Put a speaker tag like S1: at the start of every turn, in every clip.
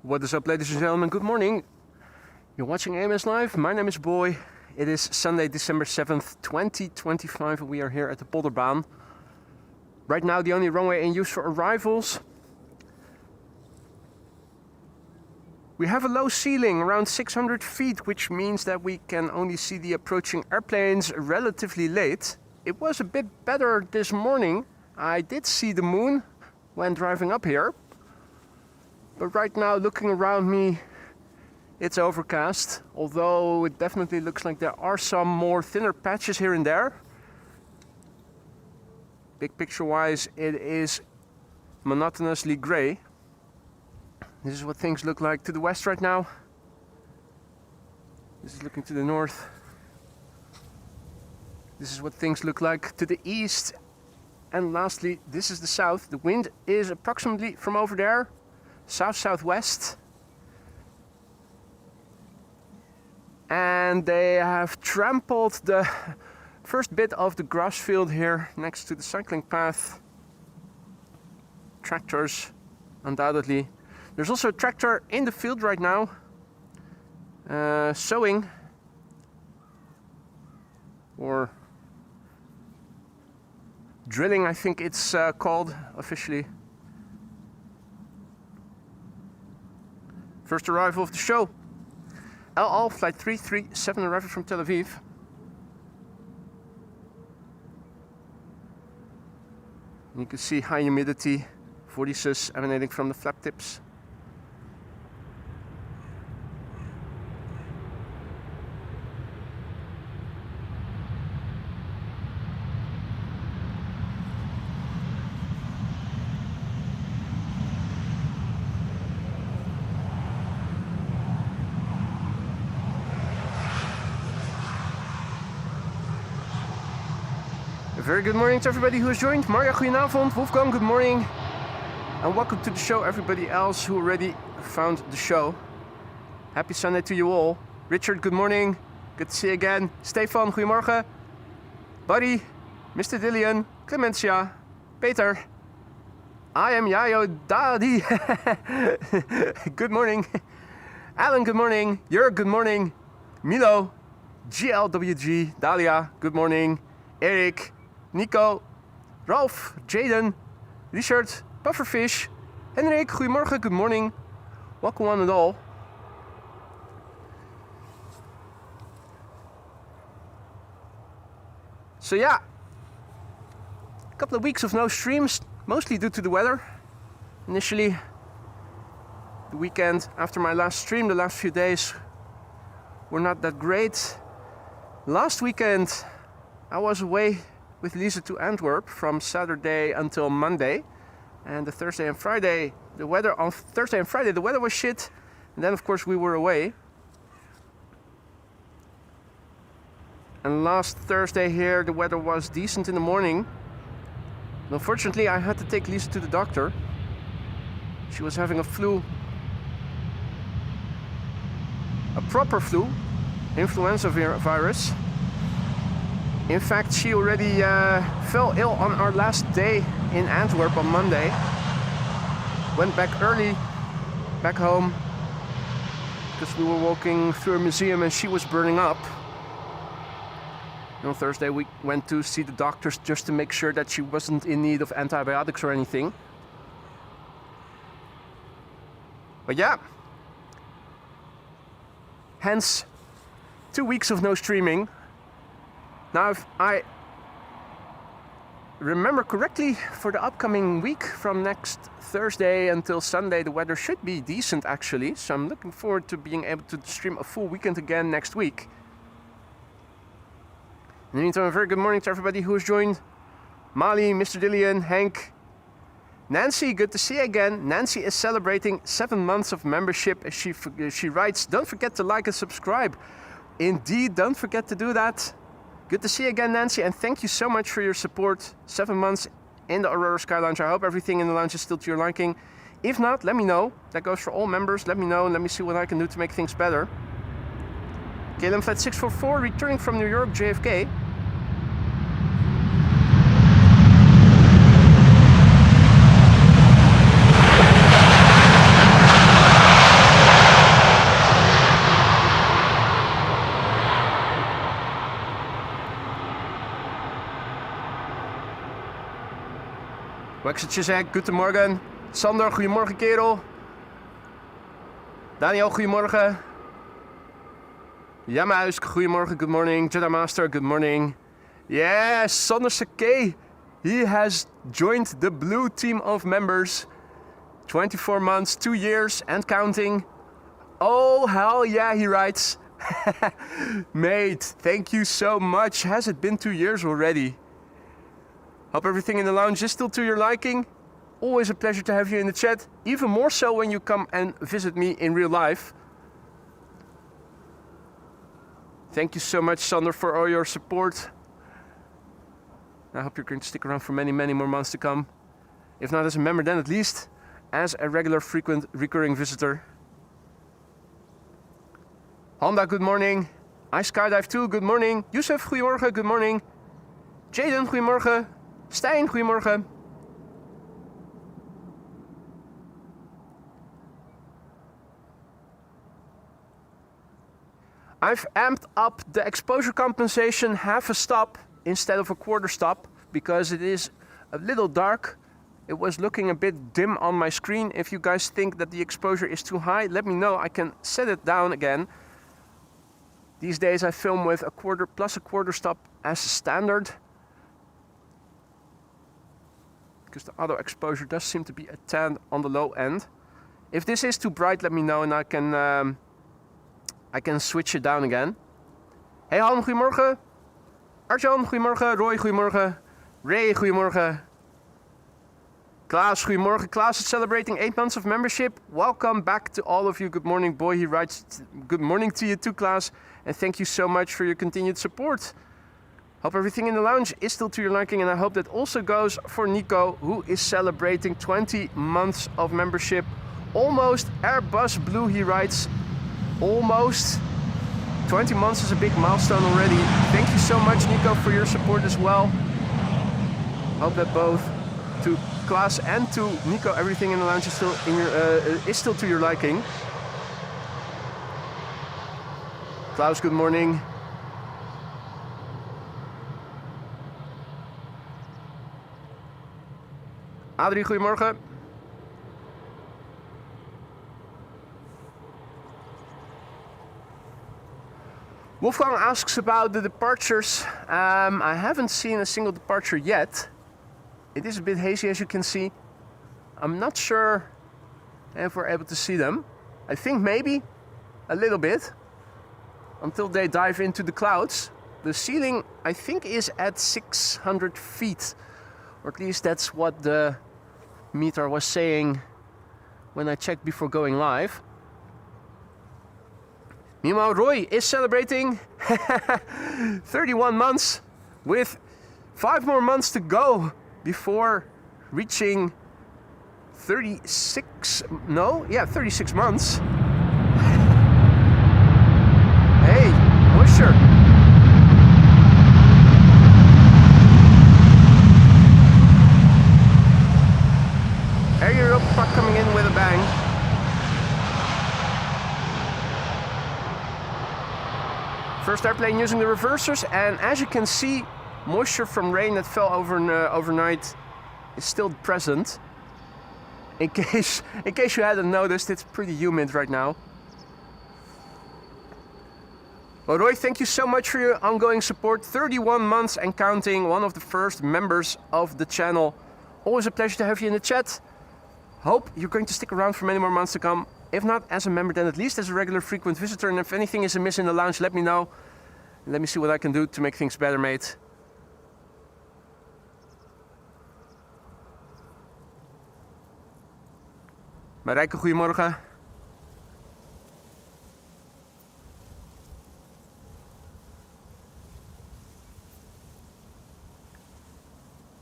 S1: What is up, ladies and gentlemen? Good morning. You're watching AMS Live. My name is Boy. It is Sunday, December 7th, 2025. We are here at the Polderbaan. Right now, the only runway in use for arrivals. We have a low ceiling, around 600 feet, which means that we can only see the approaching airplanes relatively late. It was a bit better this morning. I did see the moon when driving up here. But right now, looking around me, it's overcast. Although it definitely looks like there are some more thinner patches here and there. Big picture wise, it is monotonously grey. This is what things look like to the west right now. This is looking to the north. This is what things look like to the east. And lastly, this is the south. The wind is approximately from over there, south-southwest. And they have trampled the first bit of the grass field here next to the cycling path. Tractors, undoubtedly. There's also a tractor in the field right now, sowing or drilling, I think it's called officially. First arrival of the show. El Al, flight 337, arriving from Tel Aviv. And you can see high humidity, vortices emanating from the flap tips. A very good morning to everybody who has joined. Marja, goedenavond. Wolfgang, good morning. And welcome to the show, everybody else who already found the show. Happy Sunday to you all. Richard, good morning. Good to see you again. Stefan, goedemorgen. Buddy, Mr. Dillian, Clemencia, Peter. I am Yayo Dadi. Good morning. Alan, good morning. Jurg, good morning. Milo, GLWG, Dalia, good morning. Eric, Nico, Ralph, Jaden, Richard, Pufferfish, Henrik, goedemorgen, good morning. Welcome one and all. So yeah, a couple of weeks of no streams, mostly due to the weather. Initially, the weekend after my last stream, the last few days were not that great. Last weekend, I was away with Lisa to Antwerp from Saturday until Monday. And the Thursday and Friday, the weather was shit. And then of course we were away. And last Thursday here, the weather was decent in the morning. And unfortunately, I had to take Lisa to the doctor. She was having a flu. A proper flu, influenza virus. In fact, she already fell ill on our last day in Antwerp on Monday. Went back early, back home, because we were walking through a museum and she was burning up. And on Thursday we went to see the doctors just to make sure that she wasn't in need of antibiotics or anything. But yeah, hence 2 weeks of no streaming. Now, if I remember correctly, for the upcoming week, from next Thursday until Sunday, the weather should be decent actually. So I'm looking forward to being able to stream a full weekend again next week. In the meantime, a very good morning to everybody who has joined. Mali, Mr. Dillian, Hank, Nancy, good to see you again. Nancy is celebrating 7 months of membership. She writes, don't forget to like and subscribe. Indeed, don't forget to do that. Good to see you again, Nancy, and thank you so much for your support. 7 months in the Aurora Sky Lounge. I hope everything in the lounge is still to your liking. If not, let me know. That goes for all members. Let me know and let me see what I can do to make things better. KLM Flight 644 returning from New York, JFK. Waxetje zegt, goedemorgen. Sander, goedemorgen kerel. Daniel, goedemorgen. Jammuis, goedemorgen, good morning. Jedi Master, good morning. Yes, Sander Sake. He has joined the blue team of members. 24 months, 2 years and counting. Oh, hell yeah, he writes. Mate, thank you so much. Has it been 2 years already? Hope everything in the lounge is still to your liking. Always a pleasure to have you in the chat. Even more so when you come and visit me in real life. Thank you so much, Sander, for all your support. I hope you're going to stick around for many, many more months to come. If not as a member, then at least as a regular, frequent, recurring visitor. Honda, good morning. I skydive too, good morning. Youssef, goedemorgen, good morning. Jaden, goedemorgen. Stijn, goedemorgen. I've amped up the exposure compensation half a stop instead of a quarter stop because it is a little dark. It was looking a bit dim on my screen. If you guys think that the exposure is too high, let me know. I can set it down again. These days I film with a quarter plus a quarter stop as standard. Because the auto exposure does seem to be a tad on the low end. If this is too bright, let me know and I can switch it down again. Hey Han, goedemorgen. Arjan, goedemorgen. Roy, goedemorgen. Ray, goedemorgen. Klaas, goedemorgen. Klaas is celebrating 8 months of membership. Welcome back to all of you. Good morning, boy. He writes, good morning to you too, Klaas. And thank you so much for your continued support. Hope everything in the lounge is still to your liking. And I hope that also goes for Nico, who is celebrating 20 months of membership. Almost Airbus Blue, he writes. Almost. 20 months is a big milestone already. Thank you so much, Nico, for your support as well. Hope that both to Klaas and to Nico, everything in the lounge is still to your liking. Klaus, good morning. Adrie, goedemorgen. Wolfgang asks about the departures. I haven't seen a single departure yet. It is a bit hazy, as you can see. I'm not sure if we're able to see them. I think maybe a little bit until they dive into the clouds. The ceiling, I think, is at 600 feet, or at least that's what the meter was saying when I checked before going live. Meanwhile, Roy is celebrating 31 months with 5 more months to go before reaching 36 months. Hey, moisture. Air Europa coming in with a bang. First airplane using the reversers, and as you can see, moisture from rain that fell overnight is still present. In case you hadn't noticed, it's pretty humid right now. Well, Roy, thank you so much for your ongoing support. 31 months and counting, one of the first members of the channel. Always a pleasure to have you in the chat. Hope you're going to stick around for many more months to come. If not as a member, then at least as a regular frequent visitor. And if anything is amiss in the lounge, let me know. Let me see what I can do to make things better, mate. Marijke, goedemorgen.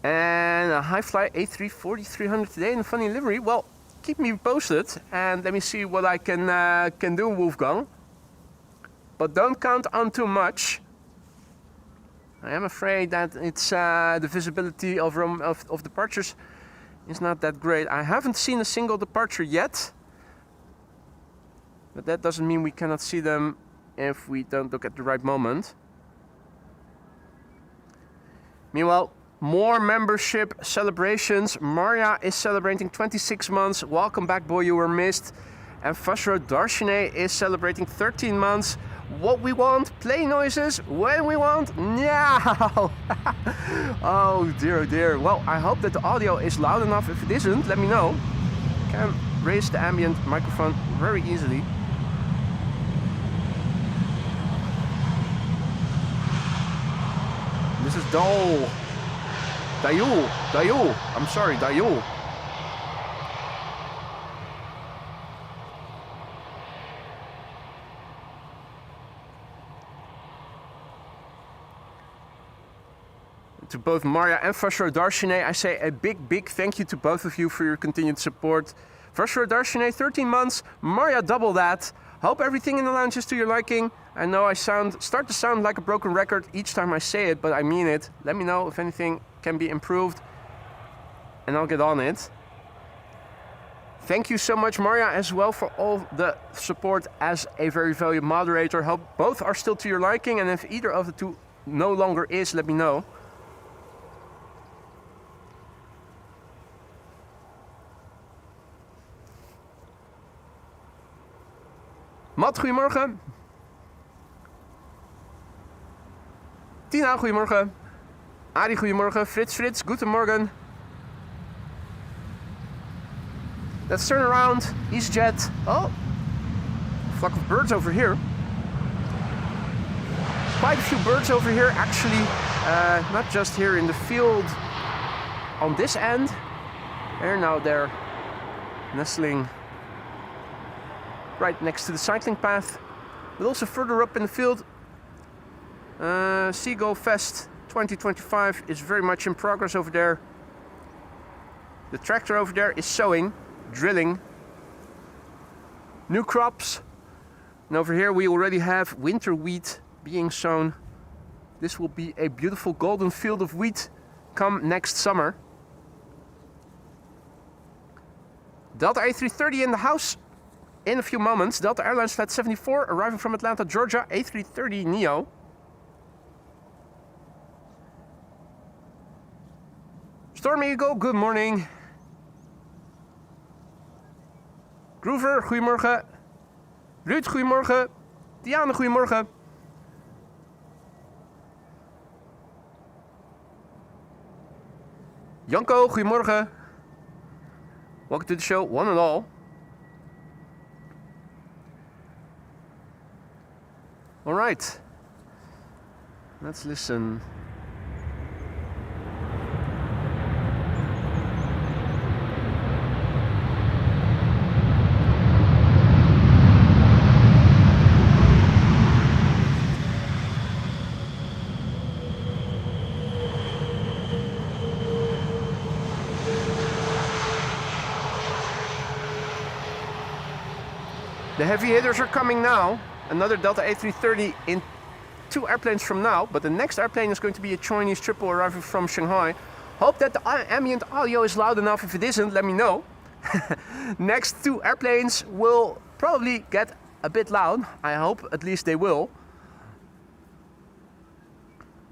S1: And a high fly A340-300 today in a funny livery. Well, keep me posted and let me see what I can do, Wolfgang. But don't count on too much. I am afraid that it's the visibility of departures is not that great. I haven't seen a single departure yet, but that doesn't mean we cannot see them if we don't look at the right moment. Meanwhile, More membership celebrations. Maria is celebrating 26 months. Welcome back, boy, you were missed. And Fashro Darshine is celebrating 13 months. What we want, play noises when we want, now. Oh dear, oh dear. Well, I hope that the audio is loud enough. If it isn't, let me know. Can raise the ambient microphone very easily. This is Dayul. I'm sorry, Dayul. To both Maria and Fashro Darshine, I say a big thank you to both of you for your continued support. Fashro Darshine, 13 months. Maria, double that. Hope everything in the lounge is to your liking. I know I start to sound like a broken record each time I say it, but I mean it. Let me know if anything can be improved, and I'll get on it. Thank you so much, Maria, as well, for all the support as a very valued moderator. Hope both are still to your liking, and if either of the two no longer is, let me know. Matt, goedemorgen. Tina, goedemorgen. Adi, goedemorgen. Frits, goedemorgen. Let's turn around. EasyJet. Oh, flock of birds over here. Quite a few birds over here, actually. Not just here in the field on this end. They're nestling right next to the cycling path, but also further up in the field. Seagull Fest 2025 is very much in progress over there. The tractor over there is sowing, drilling new crops. And over here we already have winter wheat being sown. This will be a beautiful golden field of wheat come next summer. Delta A330 in the house. In a few moments, Delta Airlines Flight 74 arriving from Atlanta, Georgia, A330 Neo. Stormy Eagle, good morning. Groover, goedemorgen. Ruud, goedemorgen. Diane, goedemorgen. Janko, goedemorgen. Welcome to the show, one and all. All right, let's listen. The heavy hitters are coming now. Another Delta A330 in 2 airplanes from now, but the next airplane is going to be a Chinese triple arriving from Shanghai. Hope that the ambient audio is loud enough. If it isn't, let me know. Next 2 airplanes will probably get a bit loud. I hope at least they will.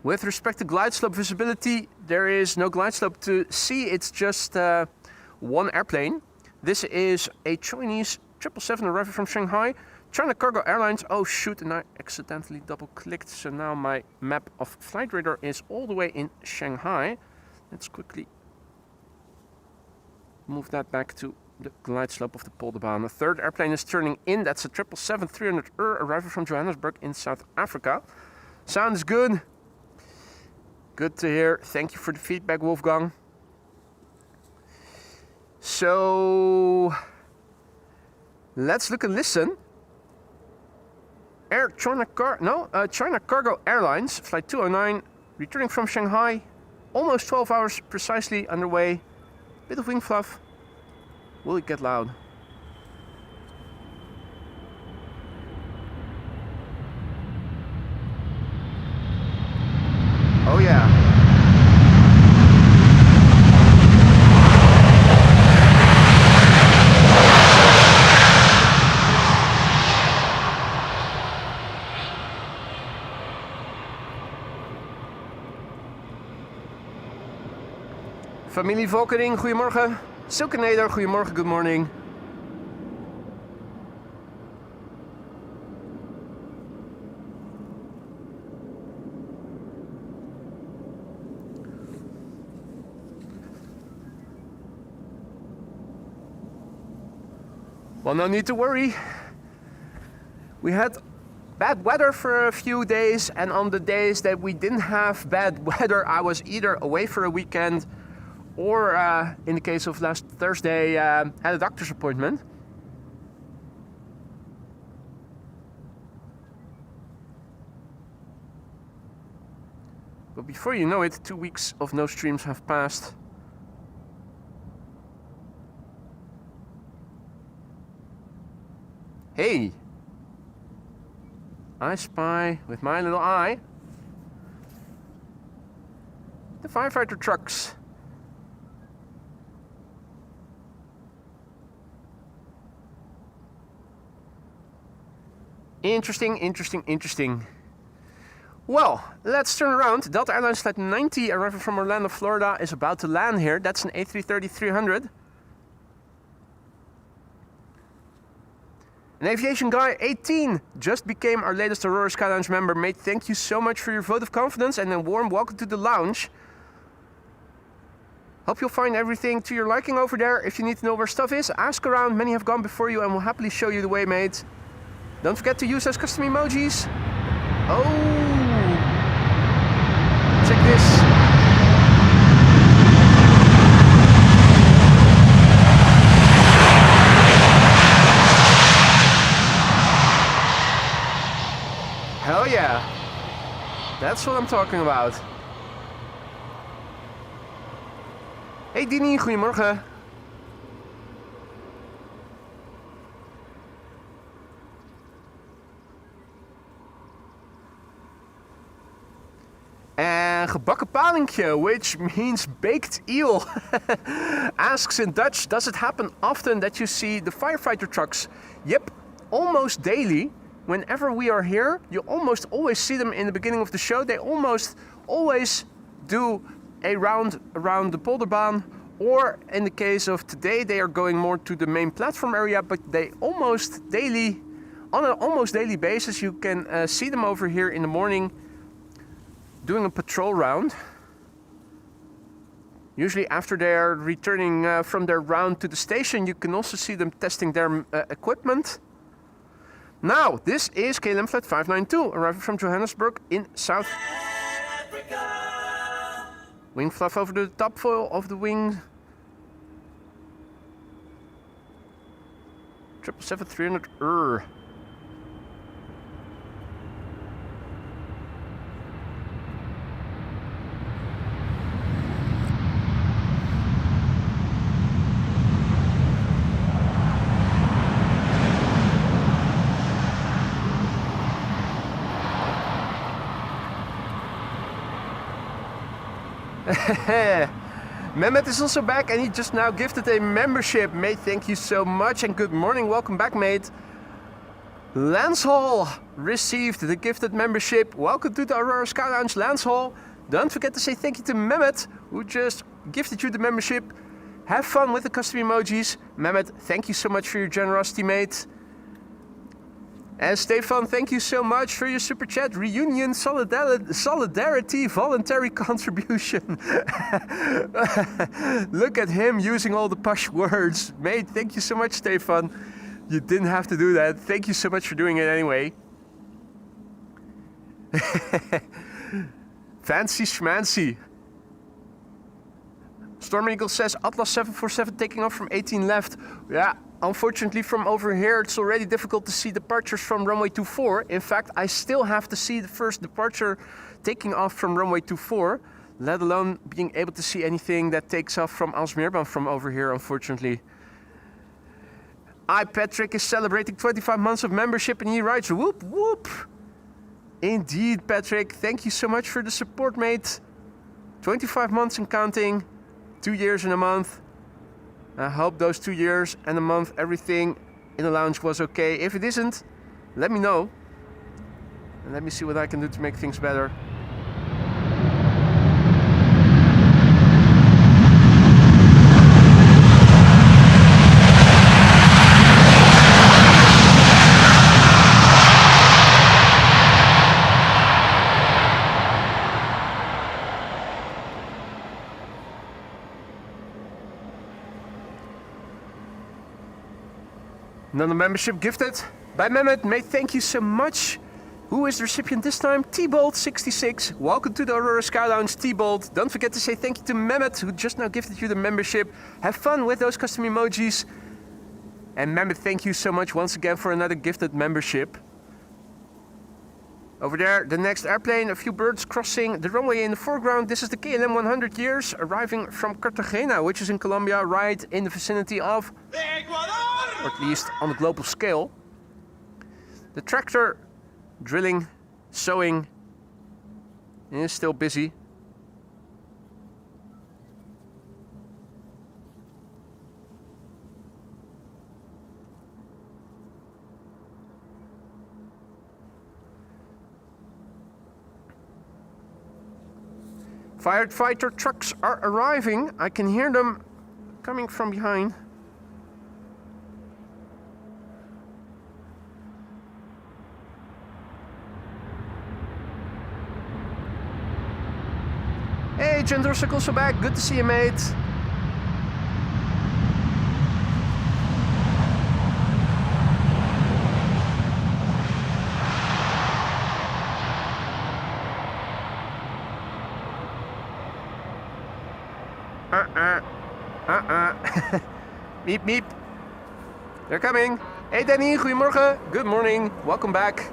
S1: With respect to glide slope visibility, there is no glide slope to see. It's just one airplane. This is a Chinese 777 arriving from Shanghai. China Cargo Airlines. Oh shoot, and I accidentally double clicked, so now my map of flight radar is all the way in Shanghai. Let's quickly move that back to the glide slope of the Polderbaan. The third airplane is turning in. That's a 777-300ER arriving from Johannesburg in South Africa. Sounds good. Good to hear. Thank you for the feedback, Wolfgang. So let's look and listen. China Cargo Airlines, flight 209, returning from Shanghai, almost 12 hours precisely underway. Bit of wing fluff. Will it get loud? Oh yeah. Familie Volkering, goedemorgen. Silke Neder, goedemorgen, good morning. Well, no need to worry. We had bad weather for a few days, and on the days that we didn't have bad weather, I was either away for a weekend or, in the case of last Thursday, had a doctor's appointment. But before you know it, 2 weeks of no streams have passed. Hey! I spy with my little eye the firefighter trucks. Interesting, interesting, interesting. Well, let's turn around. Delta Airlines Flight 90 arriving from Orlando, Florida is about to land here. That's an A330-300. An Aviation Guy 18 just became our latest Aurora Sky Lounge member. Mate, thank you so much for your vote of confidence and a warm welcome to the lounge. Hope you'll find everything to your liking over there. If you need to know where stuff is, ask around. Many have gone before you and will happily show you the way, mate. Don't forget to use those custom emojis. Oh! Check this. Hell yeah, that's what I'm talking about. Hey Dini, goedemorgen. En gebakken palingje, which means baked eel. Asks in Dutch, does it happen often that you see the firefighter trucks? Yep, almost daily. Whenever we are here, you almost always see them in the beginning of the show. They almost always do a round around the Polderbaan, or in the case of today, they are going more to the main platform area, but they almost daily, on an almost daily basis, you can see them over here in the morning doing a patrol round. Usually after they're returning from their round to the station, you can also see them testing their equipment. Now, this is KLM Flight 592, arriving from Johannesburg in South Africa. Wing fluff over the top foil of the wing. 777-300. Mehmet is also back and he just now gifted a membership. Mate, thank you so much and good morning. Welcome back, mate. Lance Hall received the gifted membership. Welcome to the Aurora Sky Lounge, Lance Hall. Don't forget to say thank you to Mehmet, who just gifted you the membership. Have fun with the custom emojis. Mehmet, thank you so much for your generosity, mate. And Stefan, thank you so much for your super chat. Reunion, solidarity, voluntary contribution. Look at him using all the posh words. Mate, thank you so much, Stefan. You didn't have to do that. Thank you so much for doing it anyway. Fancy schmancy. Storm Eagle says Atlas 747 taking off from 18 left. Yeah. Unfortunately, from over here, it's already difficult to see departures from runway 24. In fact, I still have to see the first departure taking off from runway 24, let alone being able to see anything that takes off from Alsmeerban from over here, unfortunately. Patrick is celebrating 25 months of membership and he writes, whoop, whoop. Indeed, Patrick. Thank you so much for the support, mate. 25 months and counting, 2 years and a month. I hope those 2 years and a month, everything in the lounge was okay. If it isn't, let me know. And let me see what I can do to make things better. Another membership gifted by Mehmet. Mate, thank you so much. Who is the recipient this time? T-Bolt66. Welcome to the Aurora Sky Lounge, T-Bolt. Don't forget to say thank you to Mehmet, who just now gifted you the membership. Have fun with those custom emojis. And Mehmet, thank you so much once again for another gifted membership. Over there, the next airplane, a few birds crossing the runway in the foreground. This is the KLM 100 years, arriving from Cartagena, which is in Colombia, right in the vicinity of Ecuador, or at least on the global scale. The tractor drilling, sowing, is still busy. Firefighter trucks are arriving. I can hear them coming from behind. Hey, Jendrosik also back. Good to see you, mate. Meep, meep. They're coming. Hey, Danny. Goedemorgen. Good morning. Welcome back.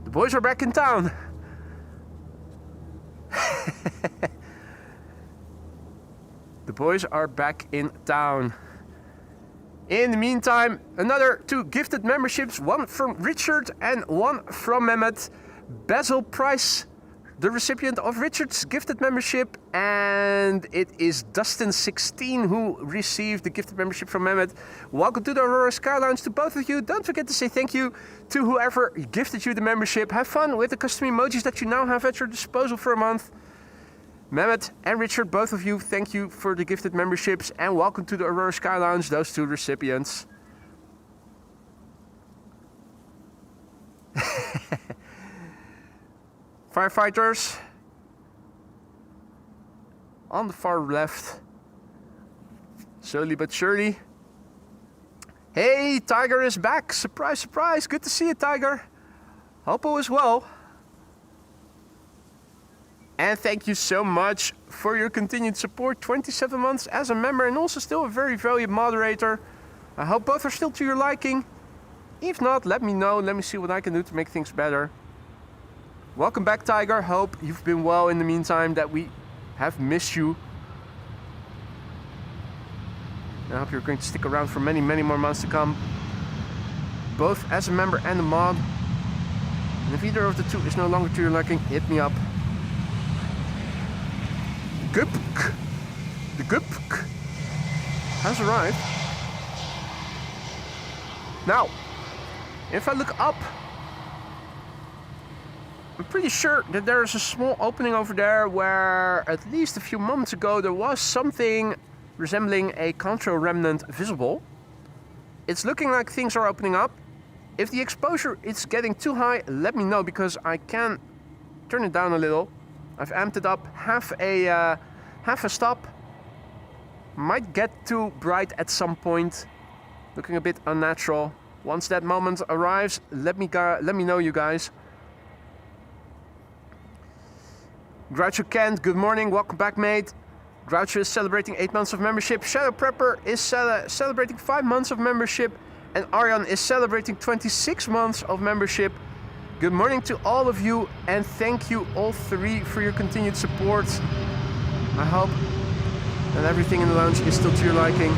S1: The boys are back in town. The boys are back in town. In the meantime, another 2 gifted memberships, one from Richard and one from Mehmet. Basil Price, the recipient of Richard's gifted membership, and it is Dustin16 who received the gifted membership from Mehmet. Welcome to the Aurora Sky Lounge to both of you. Don't forget to say thank you to whoever gifted you the membership. Have fun with the custom emojis that you now have at your disposal for a month. Mehmet and Richard, both of you, thank you for the gifted memberships, and welcome to the Aurora Sky Lounge, those 2 recipients. Firefighters on the far left, slowly but surely. Hey, Tiger is back. Surprise, surprise. Good to see you, Tiger. Hopo as well. And thank you so much for your continued support. 27 months as a member and also still a very valued moderator. I hope both are still to your liking. If not, let me know. Let me see what I can do to make things better. Welcome back, Tiger. Hope you've been well in the meantime, that we have missed you. I hope you're going to stick around for many, many more months to come, both as a member and a mod. And if either of the 2 is no longer to your liking, hit me up. The Gupk has arrived. Now, if I look up, I'm pretty sure that there is a small opening over there where at least a few moments ago there was something resembling a contrail remnant visible. It's looking like things are opening up. If the exposure is getting too high, let me know, because I can turn it down a little. I've amped it up half a stop. Might get too bright at some point, looking a bit unnatural. Once that moment arrives, let me know, you guys. Groucho Kent, good morning, welcome back, mate. Groucho is celebrating 8 months of membership. Shadow Prepper is celebrating 5 months of membership, and Arjan is celebrating 26 months of membership. Good morning to all of you, and thank you all 3 for your continued support. I hope that everything in the lounge is still to your liking.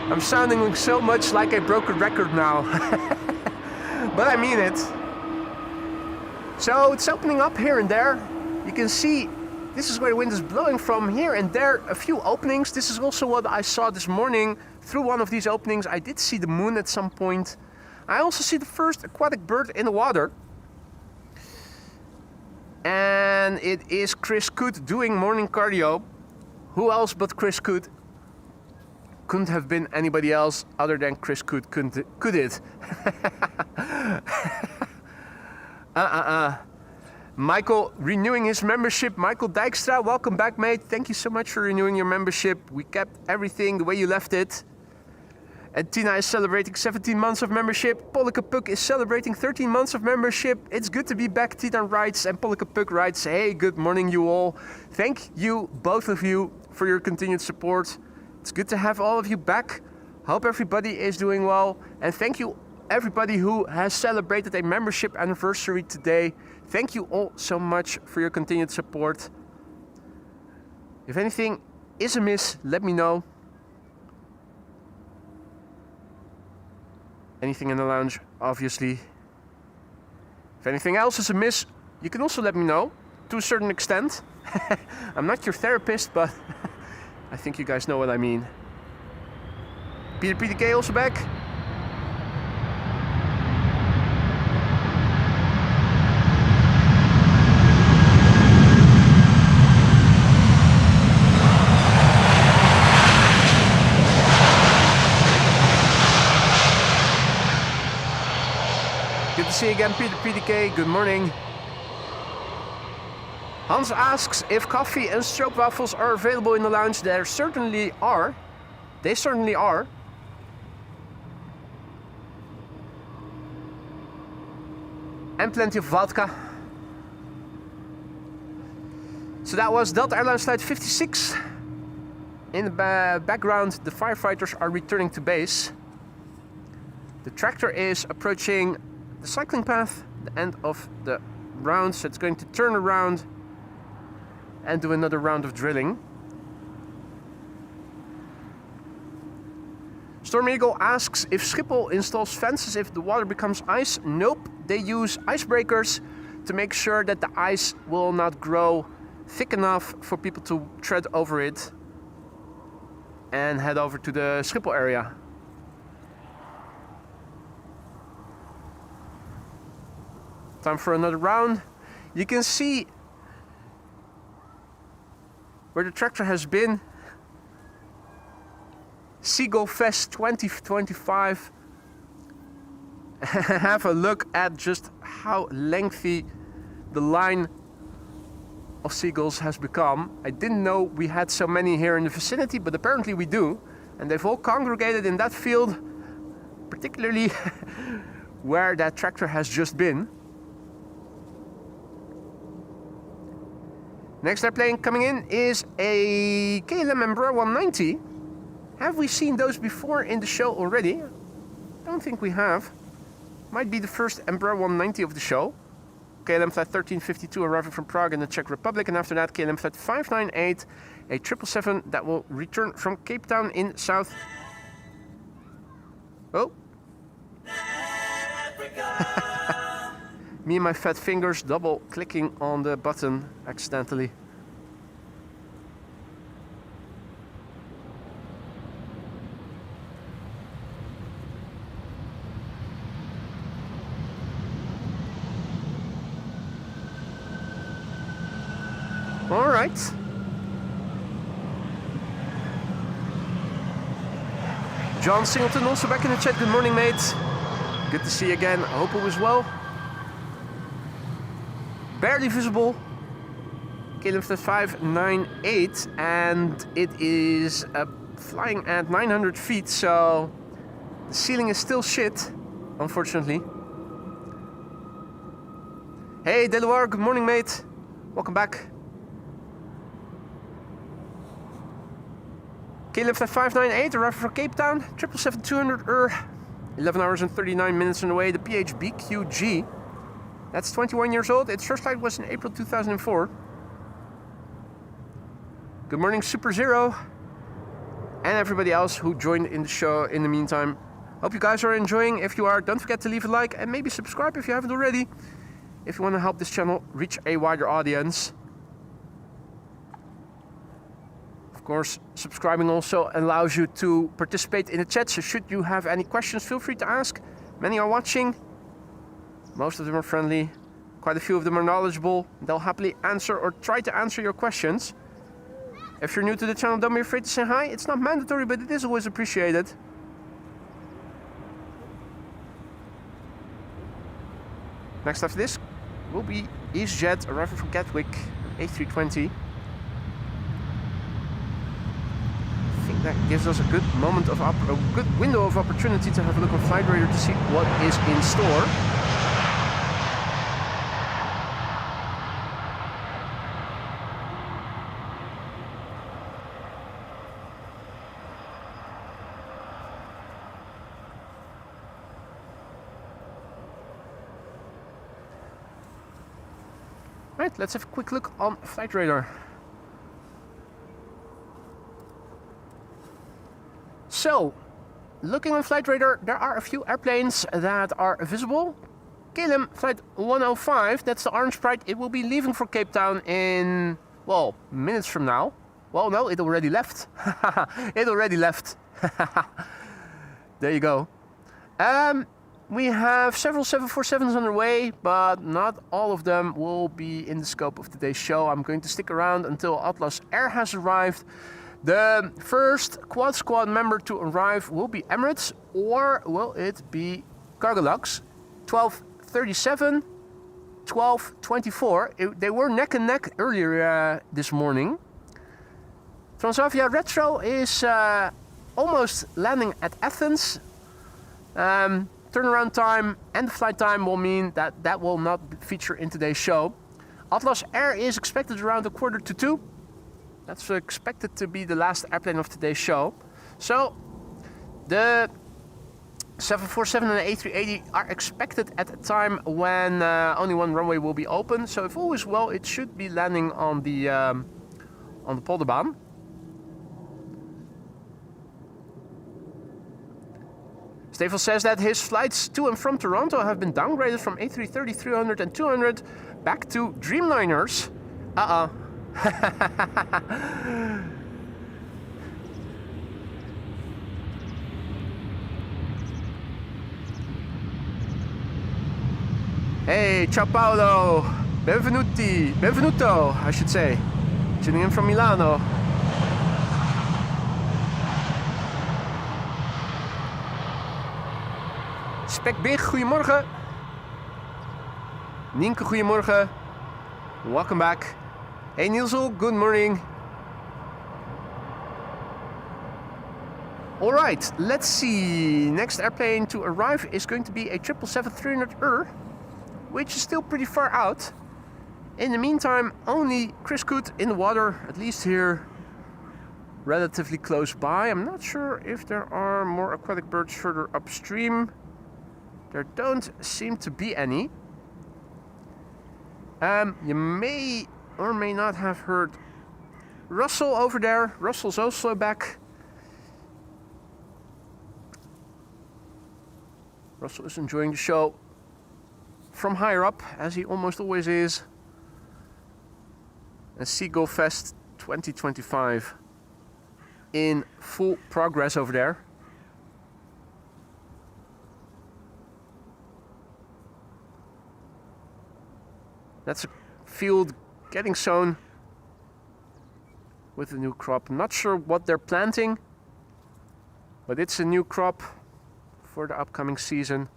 S1: I'm sounding so much like I broke a record now. But I mean it. So it's opening up here and there. You can see this is where the wind is blowing from, here and there, a few openings. This is also what I saw this morning. Through one of these openings, I did see the moon at some point. I also see the first aquatic bird in the water. And it is Chris Coot doing morning cardio. Who else but Chris Coot? Couldn't have been anybody else other than Chris Coot, could it? Michael renewing his membership. Michael Dijkstra, welcome back, mate. Thank you so much for renewing your membership. We kept everything the way you left it. And Tina is celebrating 17 months of membership. Polka Puk is celebrating 13 months of membership. It's good to be back, Tina writes. And Polka Puk writes, hey, good morning, you all. Thank you, both of you, for your continued support. It's good to have all of you back. Hope everybody is doing well. And thank you, everybody who has celebrated a membership anniversary today. Thank you all so much for your continued support. If anything is amiss, let me know. Anything in the lounge, obviously. If anything else is amiss, you can also let me know, to a certain extent. I'm not your therapist, but I think you guys know what I mean. Peter PDK also back. Good to see you again, Peter PDK. Good morning. Hans asks if coffee and stroopwafels are available in the lounge. There certainly are. They certainly are. And plenty of vodka. So that was Delta Airlines Flight 56. In the background, the firefighters are returning to base. The tractor is approaching the cycling path, the end of the round, so it's going to turn around and do another round of drilling. Storm Eagle asks if Schiphol installs fences if the water becomes ice. Nope, they use icebreakers to make sure that the ice will not grow thick enough for people to tread over it and head over to the Schiphol area. Time for another round. You can see where the tractor has been. Seagull Fest 2025. Have a look at just how lengthy the line of seagulls has become. I didn't know we had so many here in the vicinity, but apparently we do. And they've all congregated in that field, particularly where that tractor has just been. Next airplane coming in is a KLM Embraer 190. Have we seen those before in the show already? I don't think we have. Might be the first Embraer 190 of the show. KLM Flight 1352 arriving from Prague in the Czech Republic, and after that KLM Flight 598, a 777 that will return from Cape Town in South... Oh! Me and my fat fingers double clicking on the button accidentally. All right. John Singleton also back in the chat. Good morning, mate. Good to see you again. I hope it was well. Barely visible. KLM 598, and it is flying at 900 feet, so the ceiling is still shit, unfortunately. Hey, Deloire, good morning, mate. Welcome back. KLM 598 arriving from Cape Town, 777-200 11 hours and 39 minutes on the way. The PHBQG. That's 21 years old. Its first flight was in April 2004. Good morning, Super Zero. And everybody else who joined in the show in the meantime. Hope you guys are enjoying. If you are, don't forget to leave a like and maybe subscribe if you haven't already. if you want to help this channel reach a wider audience. Of course, subscribing also allows you to participate in the chat, so should you have any questions, feel free to ask. Many are watching. Most of them are friendly. Quite a few of them are knowledgeable. They'll happily answer or try to answer your questions. If you're new to the channel, don't be afraid to say hi. It's not mandatory, but it is always appreciated. Next after this will be EasyJet arriving from Gatwick, A320. I think that gives us a good moment of a good window of opportunity to have a look on Flight Radar to see what is in store. Right, let's have a quick look on Flight Radar. So, looking on Flight Radar, there are a few airplanes that are visible. KLM Flight 105, that's the orange Pride. It will be leaving for Cape Town in, well, minutes from now. Well, no, it already left. It already left. There you go. We have several 747s on their way, but not all of them will be in the scope of today's show. I'm going to stick around until Atlas Air has arrived. The first Quad Squad member to arrive will be Emirates, or will it be Cargolux? 1237, 1224. They were neck and neck earlier this morning. Transavia Retro is almost landing at Athens. Turnaround time and flight time will mean that that will not feature in today's show. Atlas Air is expected around 1:45. That's expected to be the last airplane of today's show. So the 747 and the A380 are expected at a time when only one runway will be open. So if all is well, it should be landing on the Polderbaan. Stefan says that his flights to and from Toronto have been downgraded from A330, 300 and 200 back to Dreamliners. Hey, ciao Paolo. Benvenuto, I should say. Tuning in from Milano. Spek Big, goedemorgen. Nienke, goedemorgen. Welcome back. Hey Nielsel, good morning. Alright, let's see. Next airplane to arrive is going to be a 777-300ER, which is still pretty far out. In the meantime, only Chris Coot in the water, at least here, relatively close by. I'm not sure if there are more aquatic birds further upstream. There don't seem to be any. You may or may not have heard Russell over there. Russell's also back. Russell is enjoying the show from higher up, as he almost always is. And Seagull Fest 2025 in full progress over there. That's a field getting sown with a new crop. I'm not sure what they're planting, but it's a new crop for the upcoming season.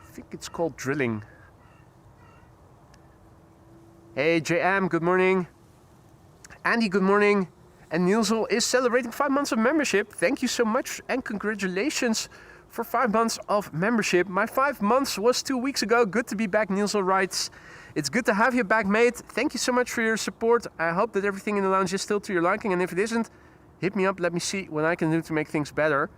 S1: I think it's called drilling. Hey JM, good morning. Andy, good morning. And Nielsel is celebrating 5 months of membership. Thank you so much and congratulations for 5 months of membership. My 5 months was 2 weeks ago. Good to be back, Nielsel writes. It's good to have you back, mate. Thank you so much for your support. I hope that everything in the lounge is still to your liking, and if it isn't, hit me up, let me see what I can do to make things better.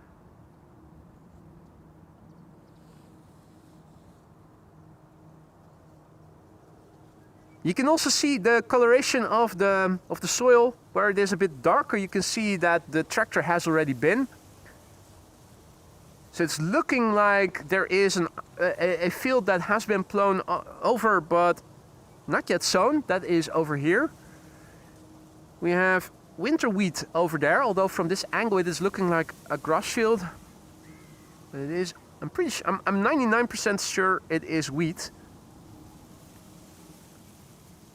S1: You can also see the coloration of the soil. Where it is a bit darker, you can see that the tractor has already been. So it's looking like there is a field that has been blown over, but not yet sown. That is over here. We have winter wheat over there, although from this angle it is looking like a grass field. But it is, I'm 99% sure it is wheat.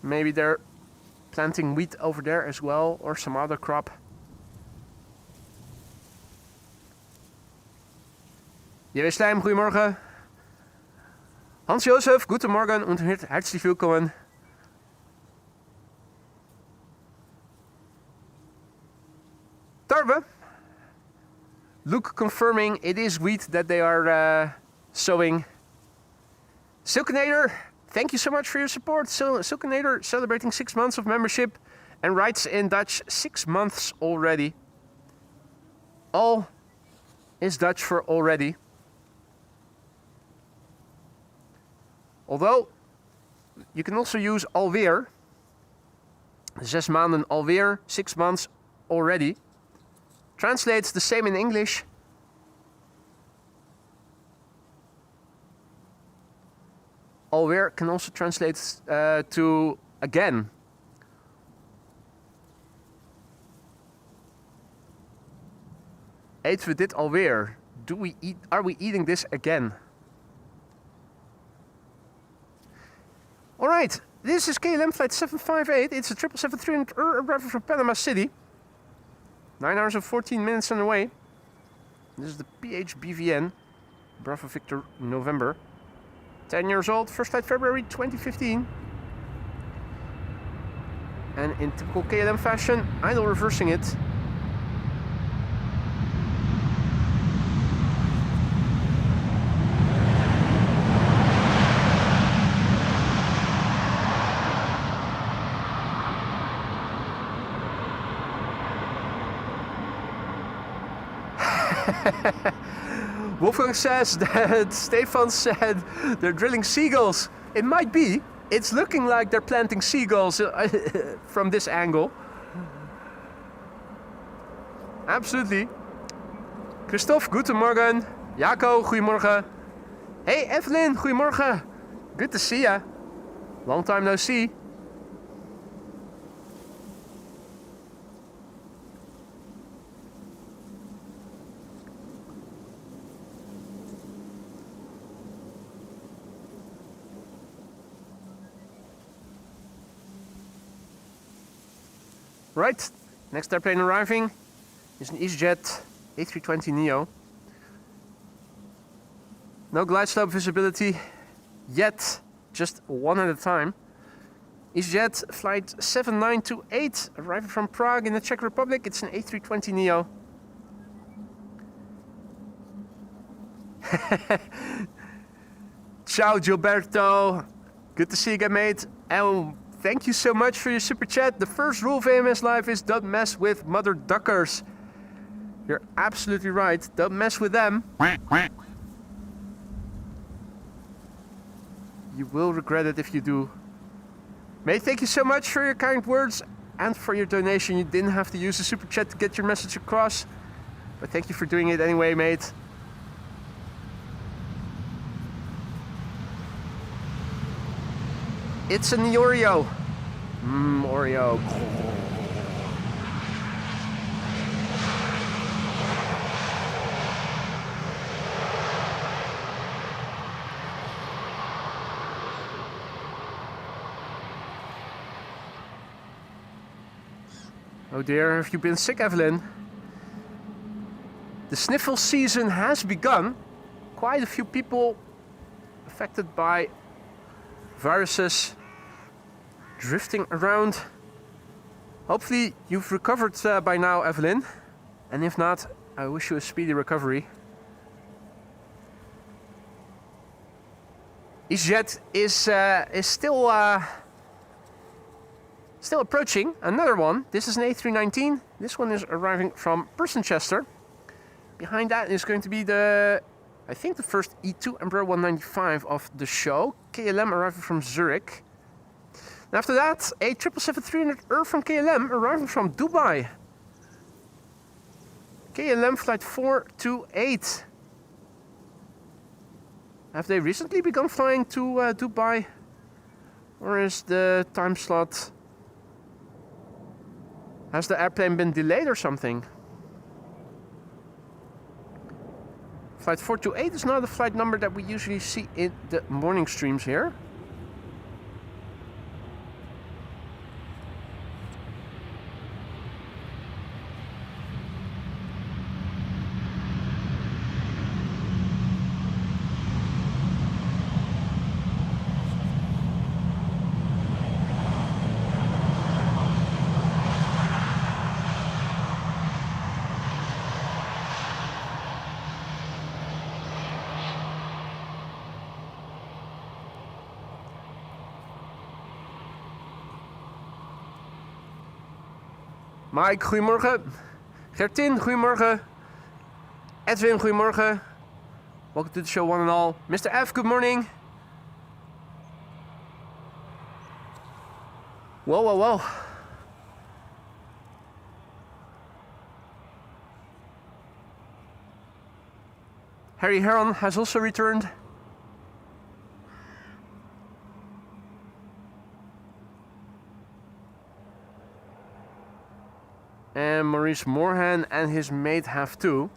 S1: Maybe they're planting wheat over there as well, or some other crop. J.W. Slijm, goedemorgen. Hans-Josef, guten Morgen und herzlich willkommen. Tarwe. Luke confirming it is wheat that they are sowing. Silkenator, thank you so much for your support. Silkenator celebrating 6 months of membership and writes in Dutch 6 months already. All is Dutch for already. Although, you can also use alweer. 6 maanden alweer, 6 months already. Translates the same in English. Alweer can also translate to again. Eten we dit alweer? Are we eating this again? Alright, this is KLM flight 758. It's a 777-300 arrival from Panama City. 9 hours and 14 minutes on the way. This is the PHBVN, Bravo Victor November. 10 years old, first flight February 2015. And in typical KLM fashion, idle reversing it. Wolfgang says that Stefan said they're drilling seagulls. It might be. It's looking like they're planting seagulls from this angle. Absolutely. Christophe, guten Morgen. Jaco, goedemorgen. Hey Evelyn, goedemorgen. Good to see ya. Long time no see. Right, next airplane arriving is an EasyJet A320neo. No glide slope visibility yet, just one at a time. EasyJet flight 7928, arriving from Prague in the Czech Republic. It's an A320neo. Ciao Gilberto, good to see you again, mate. And thank you so much for your super chat. The first rule of AMS Live is don't mess with mother duckers. You're absolutely right. Don't mess with them. You will regret it if you do. Mate, thank you so much for your kind words and for your donation. You didn't have to use the super chat to get your message across, but thank you for doing it anyway, mate. It's an Oreo. Oreo. Oh dear, have you been sick, Evelyn? The sniffle season has begun. Quite a few people affected by viruses drifting around. Hopefully you've recovered by now, Evelyn. And if not, I wish you a speedy recovery. EasyJet is still approaching. Another one. This is an A319. This one is arriving from Persenchester. Behind that is going to be I think the first E2 Embraer 195 of the show. KLM arriving from Zurich. And after that, a 777-300 from KLM arriving from Dubai. KLM flight 428. Have they recently begun flying to Dubai? Or is the time slot... Has the airplane been delayed or something? Flight 428 is not the flight number that we usually see in the morning streams here. Mike, goedemorgen. Gertin, goedemorgen. Edwin, goedemorgen. Welcome to the show, one and all. Mr. F, good morning. Whoa, whoa, whoa. Harry Heron has also returned. And Maurice Moorhan and his mate have too.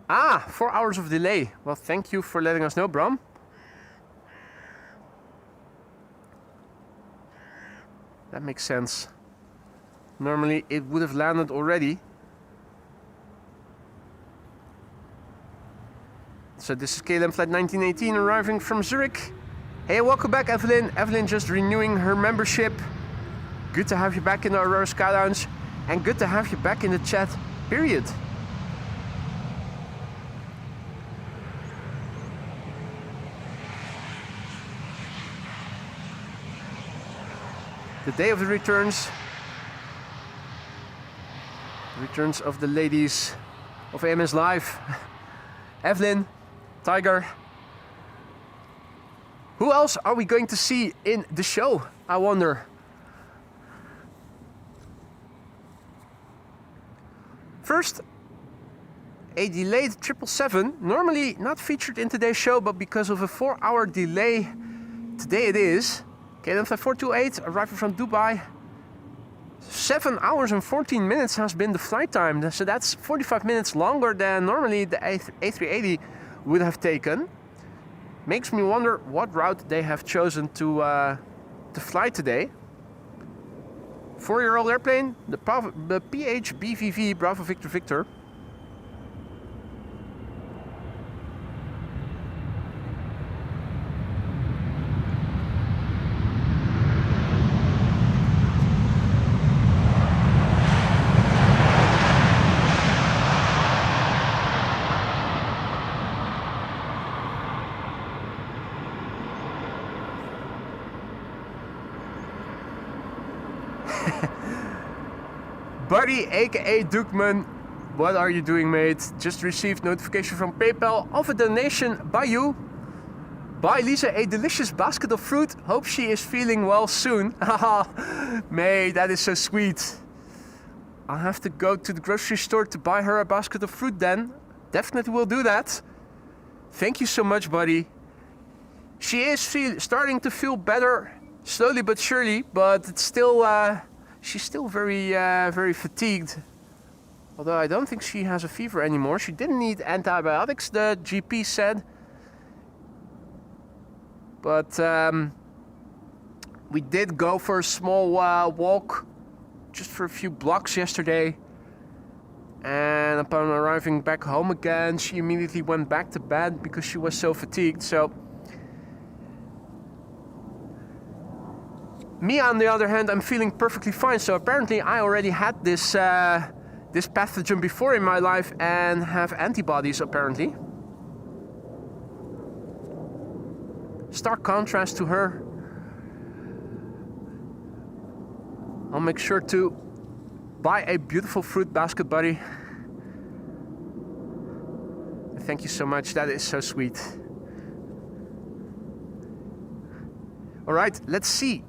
S1: Ah, 4 hours of delay. Well, thank you for letting us know, Bram. That makes sense. Normally it would have landed already. So this is KLM flight 1918 arriving from Zurich. Hey, welcome back, Evelyn. Evelyn just renewing her membership. Good to have you back in the Aurora Sky Lounge. And good to have you back in the chat, period. The day of the returns. Returns of the ladies of AMS Live. Evelyn, Tiger. Who else are we going to see in the show, I wonder? First, a delayed 777, normally not featured in today's show, but because of a 4-hour delay, today it is. KLM flight 428, arriving from Dubai. 7 hours and 14 minutes has been the flight time, so that's 45 minutes longer than normally the A380 would have taken. Makes me wonder what route they have chosen to fly today. 4-year-old airplane, the PHBVV Bravo Victor Victor. Buddy, aka Dukeman, what are you doing, mate? Just received notification from PayPal of a donation by you. Buy Lisa a delicious basket of fruit. Hope she is feeling well soon. Haha, mate, that is so sweet. I'll have to go to the grocery store to buy her a basket of fruit then. Definitely will do that. Thank you so much, buddy. She is starting to feel better, slowly but surely, but it's still... she's still very fatigued. Although I don't think she has a fever anymore. She didn't need antibiotics, the GP said. But we did go for a small walk, just for a few blocks yesterday. And upon arriving back home again, she immediately went back to bed because she was so fatigued. So me, on the other hand, I'm feeling perfectly fine. So apparently I already had this this pathogen before in my life and have antibodies apparently. Stark contrast to her. I'll make sure to buy a beautiful fruit basket, buddy. Thank you so much, that is so sweet. All right, let's see.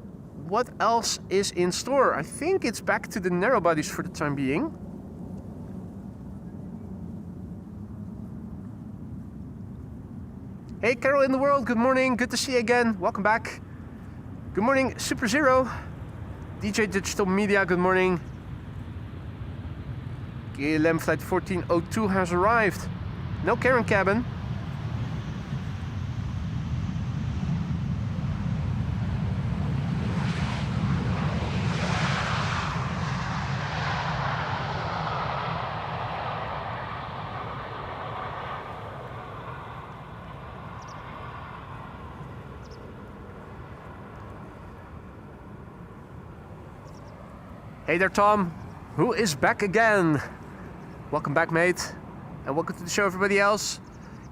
S1: What else is in store? I think it's back to the narrow bodies for the time being. Hey, Carol in the world, good morning. Good to see you again. Welcome back. Good morning, Super Zero. DJ Digital Media, good morning. KLM flight 1402 has arrived. No Karen cabin. Hey there, Tom, who is back again. Welcome back, mate, and welcome to the show, everybody else.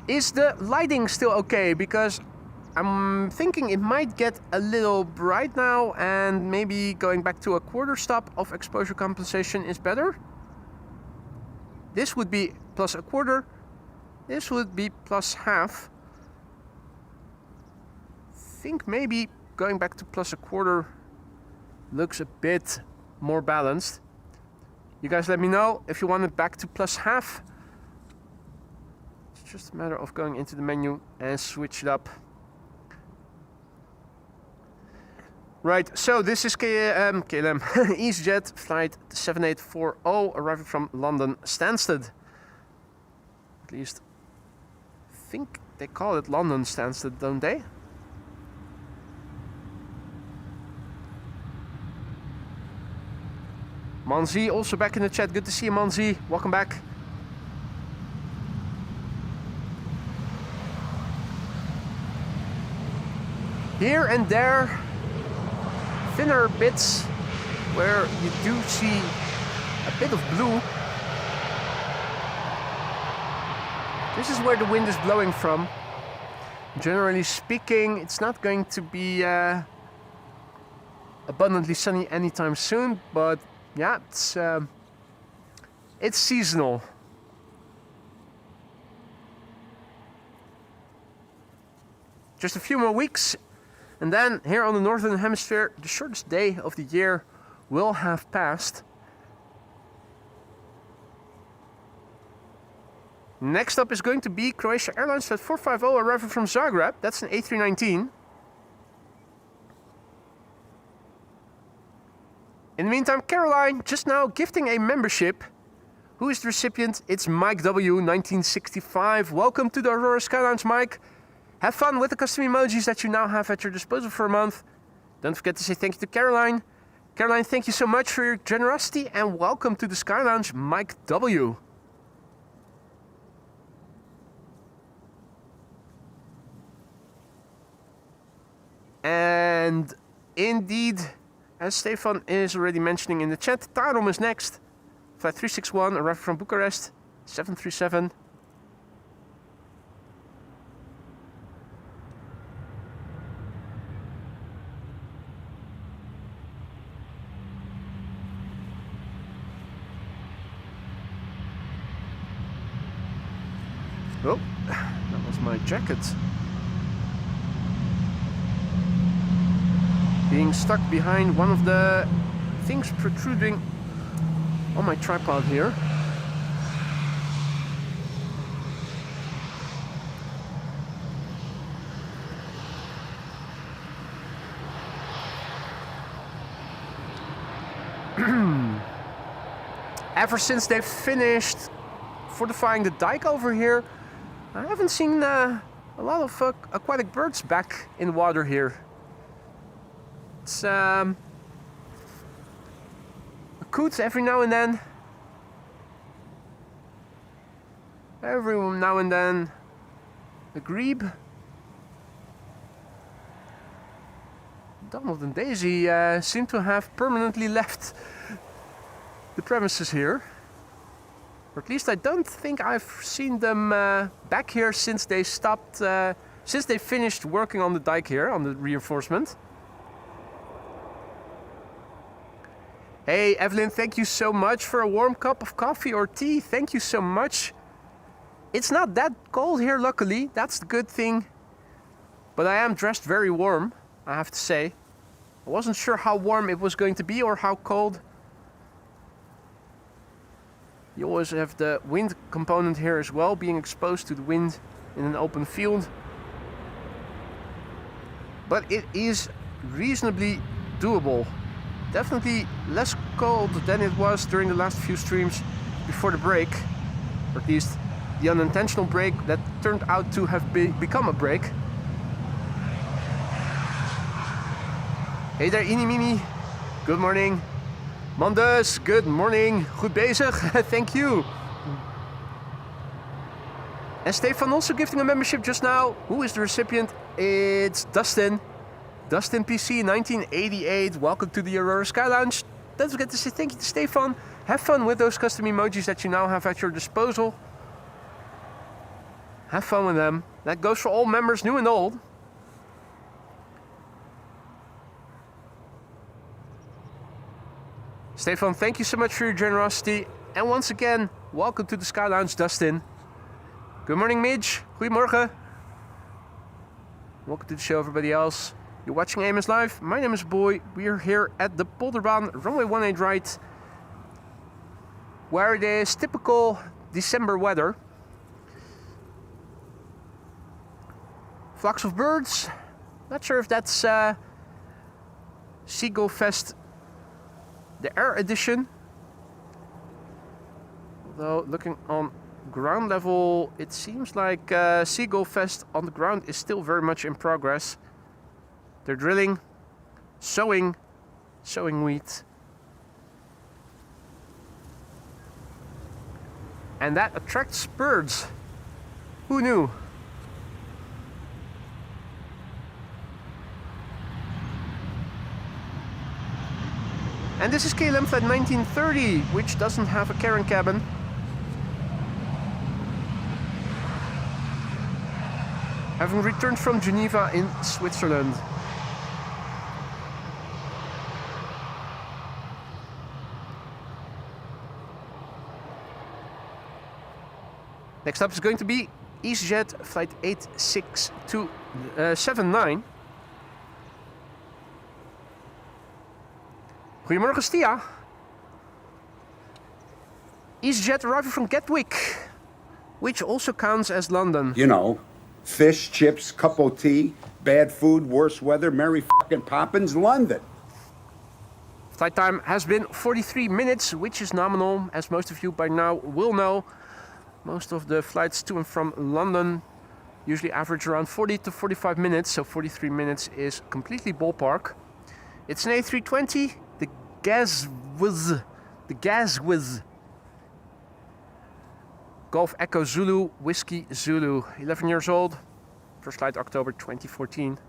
S1: Is the lighting still okay? Because I'm thinking it might get a little bright now, and maybe going back to a quarter stop of exposure compensation is better. This would be plus a quarter. This would be plus half. I think maybe going back to plus a quarter looks a bit more balanced. You guys let me know if you want it back to plus half. It's just a matter of going into the menu and switch it up. Right, so this is KLM EasyJet flight 7840 arriving from London Stansted. At least I think they call it London Stansted, don't they? Manzi also back in the chat. Good to see you, Manzi. Welcome back. Here and there, thinner bits where you do see a bit of blue. This is where the wind is blowing from. Generally speaking, it's not going to be abundantly sunny anytime soon, but yeah, it's seasonal. Just a few more weeks, and then here on the Northern Hemisphere, the shortest day of the year will have passed. Next up is going to be Croatia Airlines Flight 450 arriving from Zagreb. That's an A319. In the meantime, Caroline just now gifting a membership. Who is the recipient? It's Mike W, 1965. Welcome to the Aurora Sky Lounge, Mike. Have fun with the custom emojis that you now have at your disposal for a month. Don't forget to say thank you to Caroline. Caroline, thank you so much for your generosity and welcome to the Sky Lounge, Mike W. And indeed, as Stefan is already mentioning in the chat, Tarom is next. Flight 361 arriving from Bucharest, 737. Oh, that was my jacket. Being stuck behind one of the things protruding on my tripod here. Ever since they finished fortifying the dike over here, I haven't seen a lot of aquatic birds back in water here. It's a coot every now and then. Every now and then a grebe. Donald and Daisy seem to have permanently left the premises here. Or at least I don't think I've seen them back here since they stopped, since they finished working on the dike here, on the reinforcement. Hey Evelyn, thank you so much for a warm cup of coffee or tea. Thank you so much. It's not that cold here, luckily. That's the good thing. But I am dressed very warm, I have to say. I wasn't sure how warm it was going to be or how cold. You always have the wind component here as well, being exposed to the wind in an open field. but it is reasonably doable. Definitely less cold than it was during the last few streams before the break, or at least the unintentional break that turned out to have become a break. Hey there, Inimini. Good morning. Mandus, good morning. Goed bezig. Thank you. And Stefan also gifting a membership just now. Who is the recipient? It's Dustin. Dustin PC 1988. Welcome to the Aurora Sky Lounge. Don't forget to say thank you to Stefan. Have fun with those custom emojis that you now have at your disposal. Have fun with them. That goes for all members, new and old. Stefan, thank you so much for your generosity. And once again, welcome to the Sky Lounge, Dustin. Good morning, Midge. Goedemorgen. Welcome to the show, everybody else. You're watching AMS Live. My name is Boy. We are here at the Polderbaan, runway 18 right, where it is typical December weather. Flocks of birds. Not sure if that's Seagull Fest, the air edition. Although looking on ground level, it seems like Seagull Fest on the ground is still very much in progress. They're drilling, sowing wheat. And that attracts birds. Who knew? And this is KLM Flight 1930, which doesn't have a Karen cabin. Having returned from Geneva in Switzerland. Next up is going to be EasyJet Flight 86279. Goedemorgen, Stia. EasyJet arriving from Gatwick, which also counts as London.
S2: You know, fish, chips, cup of tea, bad food, worse weather, Mary fucking Poppins, London.
S1: Flight time has been 43 minutes, which is nominal, as most of you by now will know. Most of the flights to and from London usually average around 40 to 45 minutes, so 43 minutes is completely ballpark. It's an A320, the Gazwiz. Golf Echo Zulu, Whiskey Zulu, 11 years old, first flight October 2014.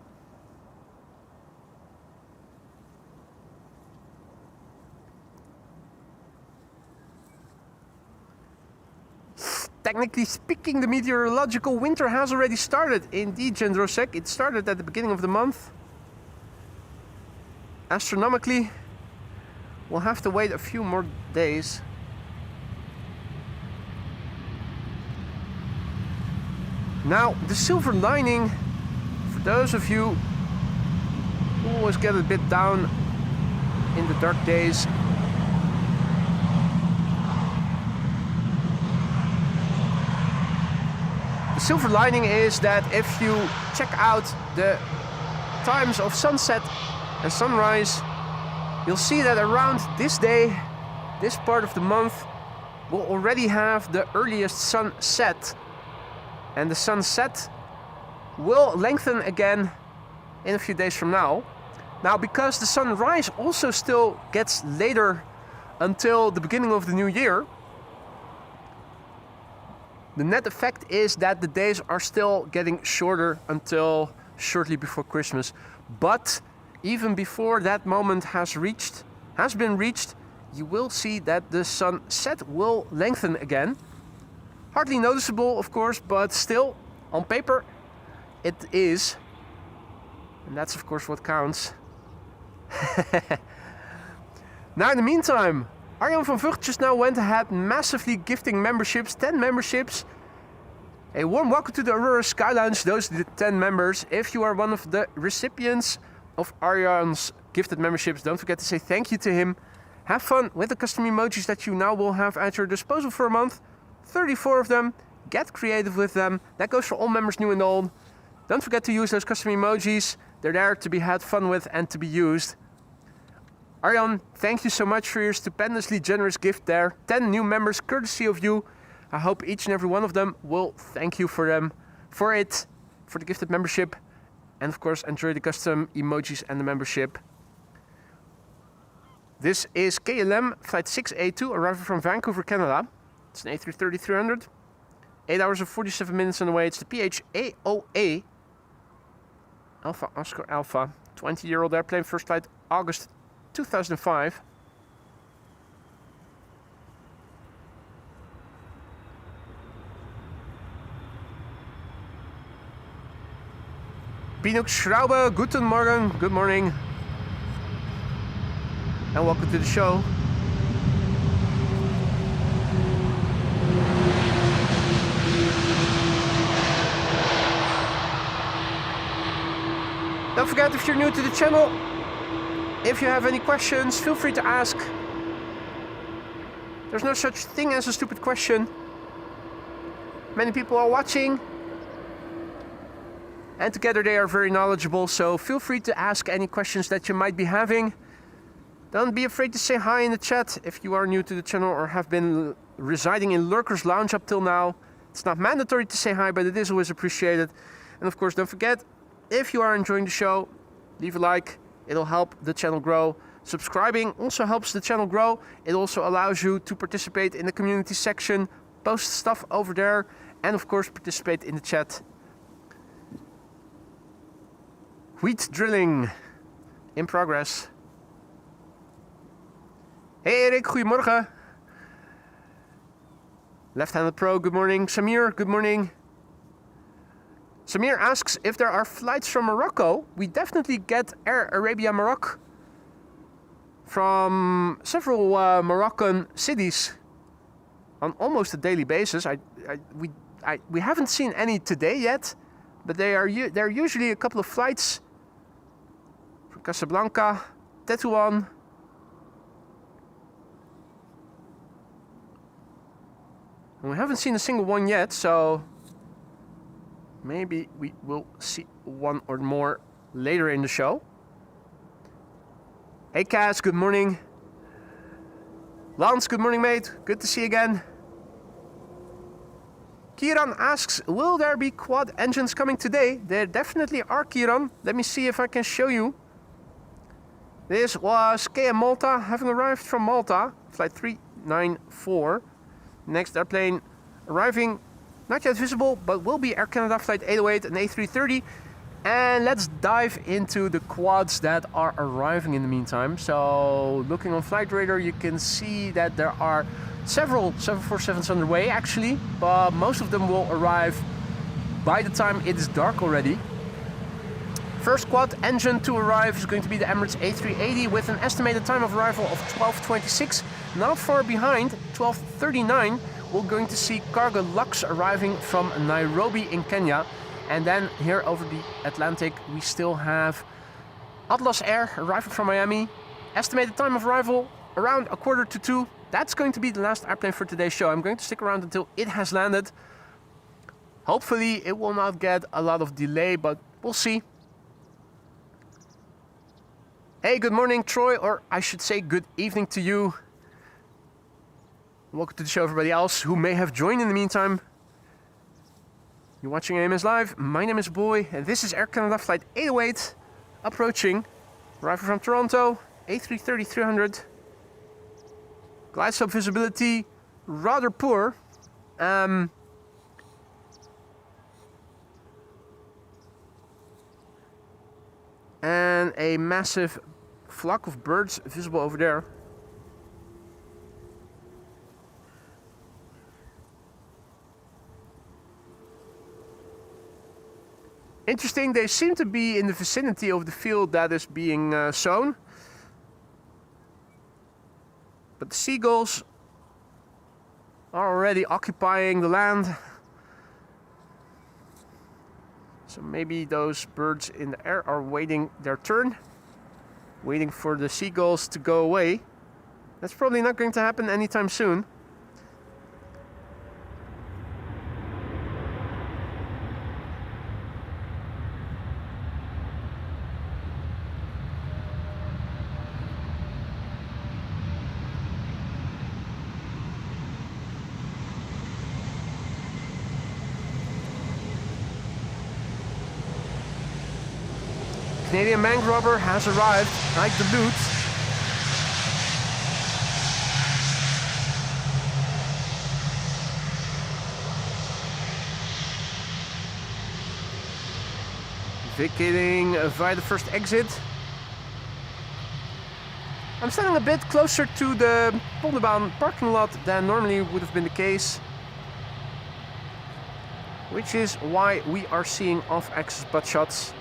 S1: Technically speaking, the meteorological winter has already started. Indeed, Jendrosek, it started at the beginning of the month. Astronomically, we'll have to wait a few more days. Now, the silver lining, for those of you who always get a bit down in the dark days, the silver lining is that if you check out the times of sunset and sunrise, you'll see that around this day, this part of the month, we'll already have the earliest sunset. And the sunset will lengthen again in a few days from now. Now, because the sunrise also still gets later until the beginning of the new year, the net effect is that the days are still getting shorter until shortly before Christmas. But even before that moment has been reached, you will see that the sunset will lengthen again. Hardly noticeable, of course, but still, on paper, it is. And that's, of course, what counts. Now, in the meantime, Arjan van Vught just now went ahead massively gifting memberships, 10 memberships. A warm welcome to the Aurora Sky Lounge, those are the 10 members. If you are one of the recipients of Arjan's gifted memberships, don't forget to say thank you to him. Have fun with the custom emojis that you now will have at your disposal for a month. 34 of them. Get creative with them. That goes for all members, new and old. Don't forget to use those custom emojis. They're there to be had fun with and to be used. Arjan, thank you so much for your stupendously generous gift there. 10 new members courtesy of you. I hope each and every one of them will thank you for the gifted membership. And of course, enjoy the custom emojis and the membership. This is KLM Flight 6A2, arriving from Vancouver, Canada. It's an A330-300. 8 hours and 47 minutes on the way. It's the PHAOA Alpha Oscar Alpha. 20-year-old airplane, first flight August 2005. Pinux Schraube, guten Morgen, good morning. And welcome to the show. Don't forget, if you're new to the channel, if you have any questions, feel free to ask. There's no such thing as a stupid question. Many people are watching, and together they are very knowledgeable, so feel free to ask any questions that you might be having. Don't be afraid to say hi in the chat if you are new to the channel or have been residing in Lurkers Lounge up till now. It's not mandatory to say hi, but it is always appreciated. And of course, don't forget, if you are enjoying the show, leave a like. It'll help the channel grow. Subscribing also helps the channel grow. It also allows you to participate in the community section, post stuff over there, and of course participate in the chat. Wheat drilling in progress. Hey Erik, goedemorgen. Left-handed pro, good morning. Samir, good morning. Samir asks if there are flights from Morocco. We definitely get Air Arabia Morocco from several Moroccan cities on almost a daily basis. We haven't seen any today yet, but there are usually a couple of flights from Casablanca, Tetouan. And we haven't seen a single one yet, so maybe we will see one or more later in the show. Hey Kaz, good morning. Lance, good morning mate. Good to see you again. Kieran asks, will there be quad engines coming today? There definitely are, Kieran. Let me see if I can show you. This was KM Malta, having arrived from Malta, flight 394. Next airplane arriving, not yet visible, but will be Air Canada Flight 808 and A330. And let's dive into the quads that are arriving in the meantime. So looking on Flight Radar, you can see that there are several 747s on the way actually, but most of them will arrive by the time it is dark already. First quad engine to arrive is going to be the Emirates A380 with an estimated time of arrival of 12:26. Not far behind, 12:39, we're going to see Cargo Lux arriving from Nairobi in Kenya. And then here over the Atlantic, we still have Atlas Air arriving from Miami. Estimated time of arrival around 1:45. That's going to be the last airplane for today's show. I'm going to stick around until it has landed. Hopefully it will not get a lot of delay, but we'll see. Hey, good morning, Troy, or I should say good evening to you. Welcome to the show, everybody else who may have joined in the meantime. You're watching AMS Live. My name is Boy, and this is Air Canada Flight 808 approaching. Arriving from Toronto, A330-300. Glide slope visibility rather poor. And a massive flock of birds visible over there. Interesting, they seem to be in the vicinity of the field that is being sown. But the seagulls are already occupying the land. So maybe those birds in the air are waiting their turn, waiting for the seagulls to go away. That's probably not going to happen anytime soon. Canadian bank robber has arrived, like the loot. Vacating via the first exit. I'm standing a bit closer to the Polderbaan parking lot than normally would have been the case, which is why we are seeing off-axis butt shots.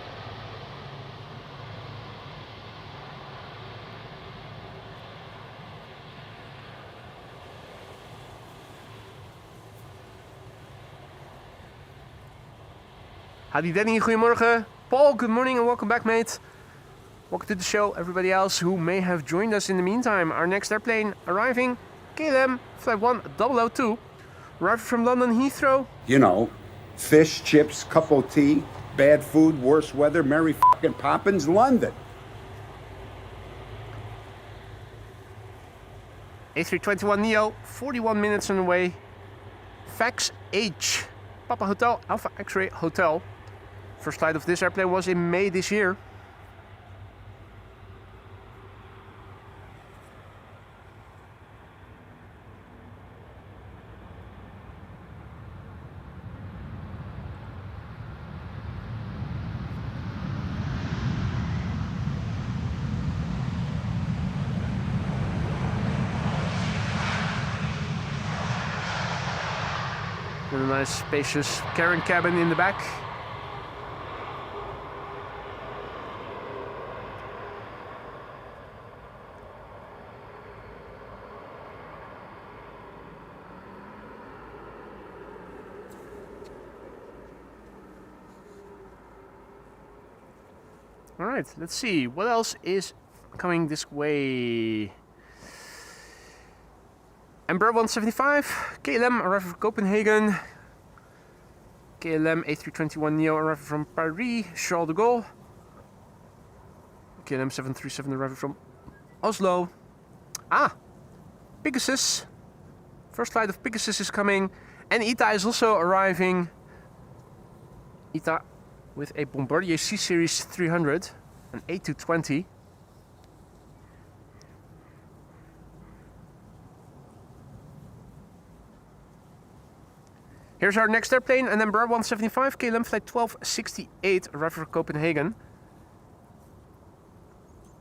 S1: Howdy Danny, goedemorgen. Paul, good morning and welcome back, mate. Welcome to the show, everybody else who may have joined us in the meantime. Our next airplane arriving, KLM Flight 1002, arriving from London Heathrow.
S2: You know, fish, chips, cup of tea, bad food, worse weather, Mary fucking Poppins, London.
S1: A321neo, 41 minutes on the way. Fax H, Papa Hotel, Alpha X-Ray Hotel. First flight of this airplane was in May this year. And a nice spacious carrying cabin in the back. All right, let's see what else is coming this way. Embraer 175, KLM arriving from Copenhagen. KLM A321neo arriving from Paris, Charles de Gaulle. KLM 737 arriving from Oslo. Pegasus. First flight of Pegasus is coming. And ITA is also arriving. ITA with a Bombardier C-Series 300, an A220. Here's our next airplane, an Embraer 175, KLM Flight 1268, arriving from Copenhagen.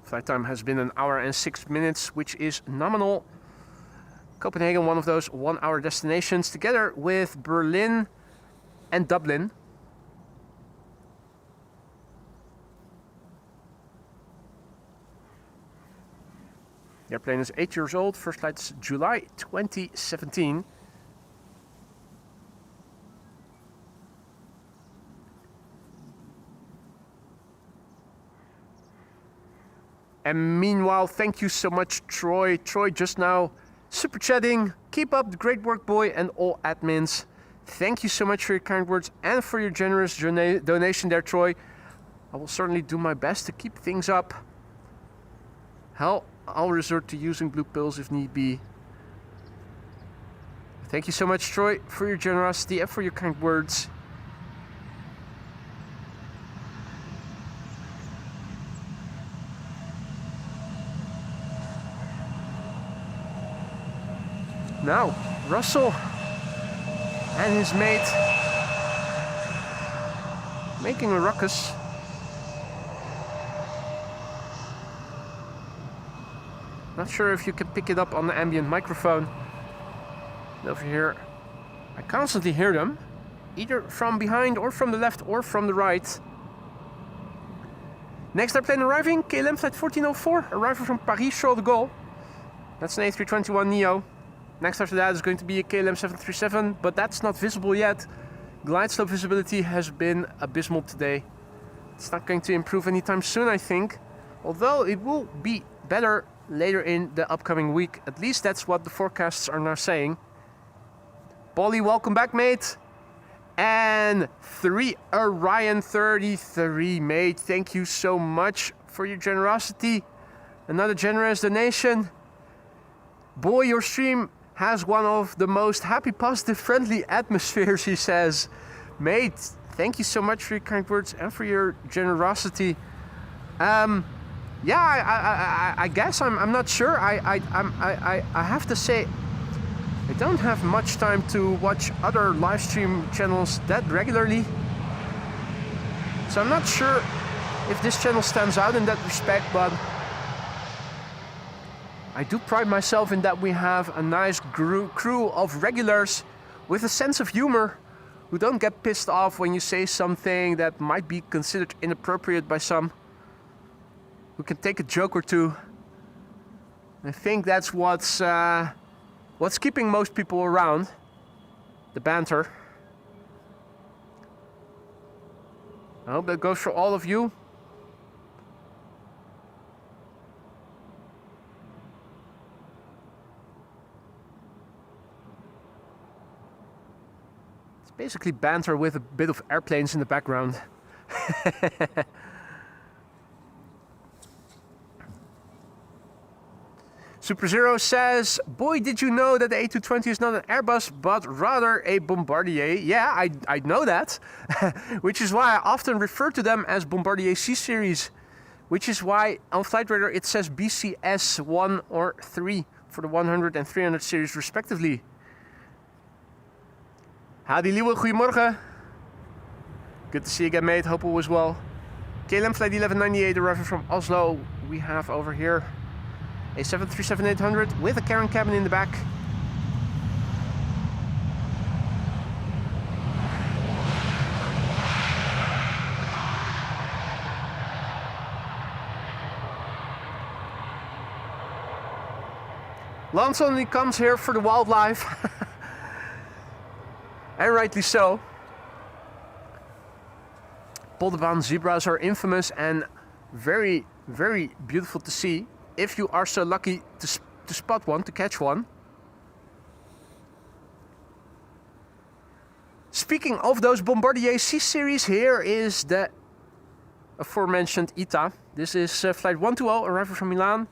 S1: Flight time has been 1 hour and 6 minutes, which is nominal. Copenhagen, one of those 1-hour destinations, together with Berlin and Dublin. The airplane is 8 years old, first flight is July 2017. And meanwhile, thank you so much, Troy. Troy just now super chatting. Keep up the great work, boy, and all admins. Thank you so much for your kind words and for your generous donation there, Troy. I will certainly do my best to keep things up. Hell, I'll resort to using blue pills if need be. Thank you so much, Troy, for your generosity and for your kind words. Now, Russell and his mate making a ruckus. Not sure if you can pick it up on the ambient microphone. Over here, I constantly hear them, either from behind or from the left or from the right. Next airplane arriving, KLM Flight 1404, arriving from Paris, Charles de Gaulle. That's an A321neo. Next after that is going to be a KLM 737, but that's not visible yet. Glide slope visibility has been abysmal today. It's not going to improve anytime soon, I think. Although it will be better later in the upcoming week. At least that's what the forecasts are now saying. Polly, welcome back, mate. And 3 Orion 33, mate. Thank you so much for your generosity. Another generous donation. Boy, your stream has one of the most happy, positive, friendly atmospheres, he says. Mate, thank you so much for your kind words and for your generosity. Yeah, I guess I'm not sure. I have to say, I don't have much time to watch other live stream channels that regularly, so I'm not sure if this channel stands out in that respect. But I do pride myself in that we have a nice crew of regulars with a sense of humor, who don't get pissed off when you say something that might be considered inappropriate by some, who can take a joke or two. I think that's what's keeping most people around, the banter. I hope that goes for all of you. It's basically banter with a bit of airplanes in the background. Super Zero says, boy, did you know that the A220 is not an Airbus, but rather a Bombardier? Yeah, I know that. Which is why I often refer to them as Bombardier C-Series. Which is why on Flight Radar it says BCS 1 or 3 for the 100 and 300 series respectively. Hadi Liwe, goedemorgen. Good to see you again, mate. Hope all was well. KLM Flight 1198 arriving from Oslo. We have over here a 737-800 with a carrying cabin in the back. Lance only comes here for the wildlife. And rightly so. Polderbaan zebras are infamous and very, very beautiful to see, if you are so lucky to spot one, to catch one. Speaking of those Bombardier C-Series, here is the aforementioned ITA. This is Flight 120 arriving from Milan.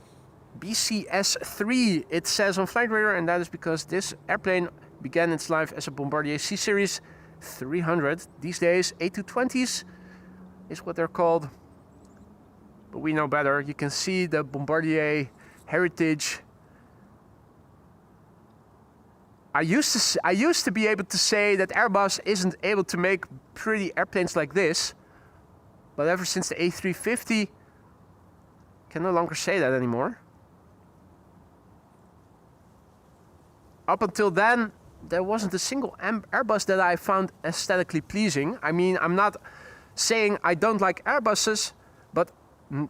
S1: BCS3 it says on Flight Radar, and that is because this airplane began its life as a Bombardier C-Series 300. These days, A220s is what they're called. But we know better. You can see the Bombardier heritage. I used to be able to say that Airbus isn't able to make pretty airplanes like this, but ever since the A350, can no longer say that anymore. Up until then, there wasn't a single Airbus that I found aesthetically pleasing. I mean, I'm not saying I don't like Airbuses, but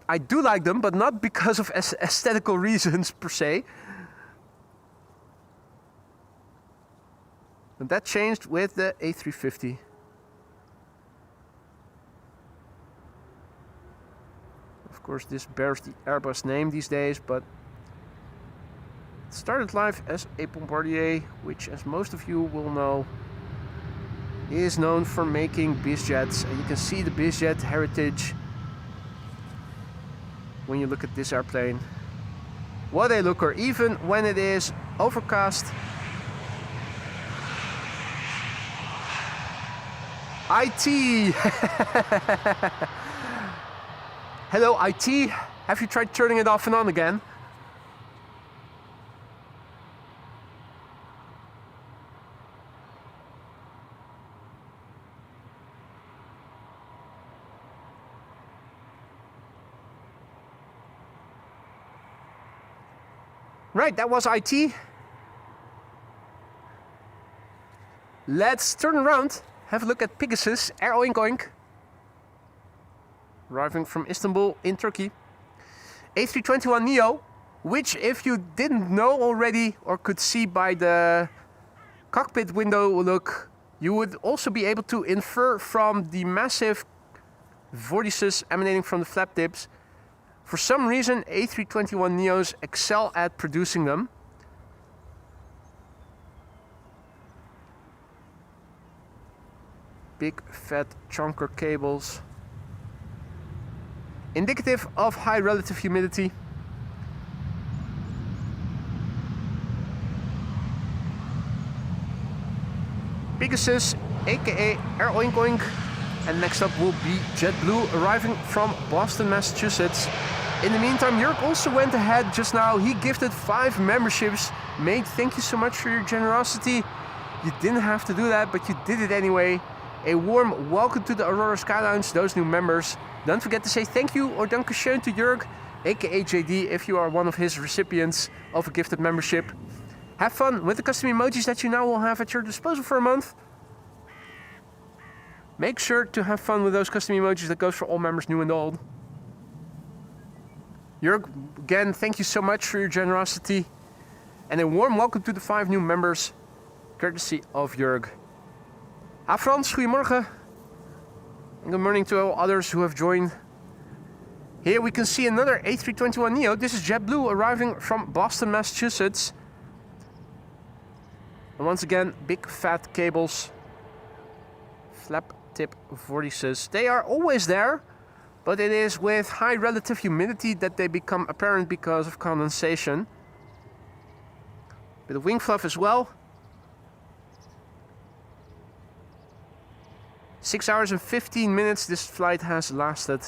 S1: I do like them, but not because of aesthetical reasons per se. And that changed with the A350. Of course, this bears the Airbus name these days, but it started life as a Bombardier, which, as most of you will know, is known for making bizjets. And you can see the bizjet heritage when you look at this airplane. What a looker, even when it is overcast. IT! Hello IT, have you tried turning it off and on again? Right, that was IT. Let's turn around, have a look at Pegasus, Air Oink Oink. Arriving from Istanbul in Turkey. A321neo, which, if you didn't know already or could see by the cockpit window look, you would also be able to infer from the massive vortices emanating from the flap tips. For some reason, A321neos excel at producing them. Big fat chunker cables. Indicative of high relative humidity. Pegasus, aka Air Oink Oink, And next up will be JetBlue arriving from Boston, Massachusetts. In the meantime, Jörg also went ahead just now. He gifted 5 memberships. Mate, thank you so much for your generosity. You didn't have to do that, but you did it anyway. A warm welcome to the Aurora Sky Lounge, those new members. Don't forget to say thank you or dankeschön to Jörg, aka JD, if you are one of his recipients of a gifted membership. Have fun with the custom emojis that you now will have at your disposal for a month. Make sure to have fun with those custom emojis. That goes for all members, new and old. Jörg, again, thank you so much for your generosity. And a warm welcome to the 5 new members, courtesy of Jörg. Frans, goedemorgen. And good morning to all others who have joined. Here we can see another A321neo. This is JetBlue arriving from Boston, Massachusetts. And once again, big fat cables. Flap tip vortices. They are always there, but it is with high relative humidity that they become apparent because of condensation. Bit of wing fluff as well. 6 hours and 15 minutes this flight has lasted.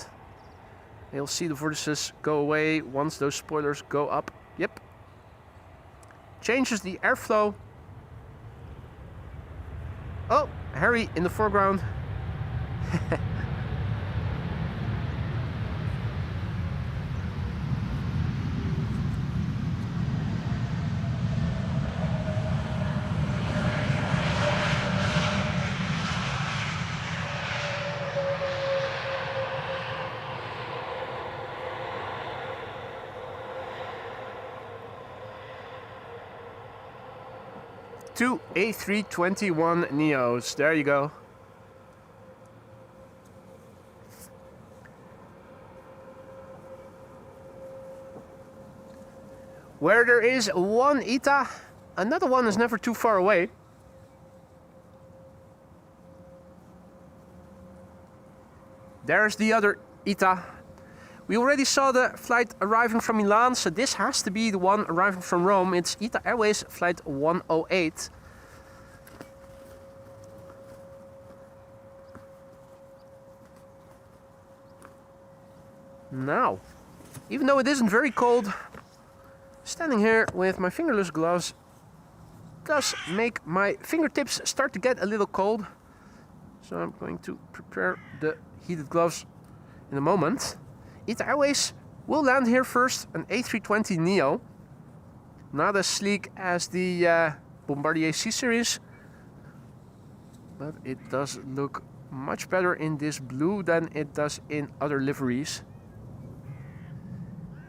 S1: You'll see the vortices go away once those spoilers go up. Yep. Changes the airflow. Oh, Harry in the foreground. Two A321neos. There you go. Where there is one ETA, another one is never too far away. There's the other ETA. We already saw the flight arriving from Milan, so this has to be the one arriving from Rome. It's ETA Airways flight 108. Now, even though it isn't very cold, standing here with my fingerless gloves does make my fingertips start to get a little cold. So I'm going to prepare the heated gloves in a moment. ETA Airways will land here first, an A320neo. Not as sleek as the Bombardier C-Series, but it does look much better in this blue than it does in other liveries.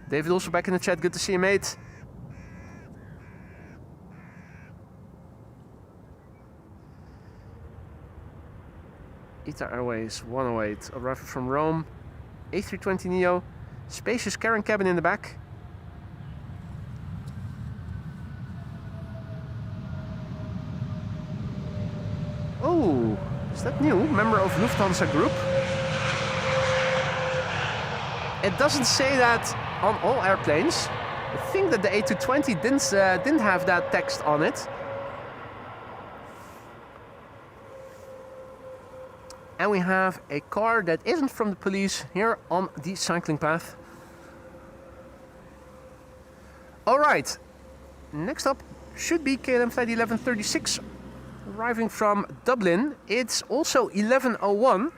S1: David also back in the chat, good to see you, mate. ETA Airways 108, arriving from Rome. A320neo, spacious carrying cabin in the back. Oh, is that new? Member of Lufthansa Group? It doesn't say that on all airplanes. I think that the A220 didn't have that text on it. And we have a car that isn't from the police here on the cycling path. Alright, next up should be KLM flight 1136 arriving from Dublin. It's also 11:01,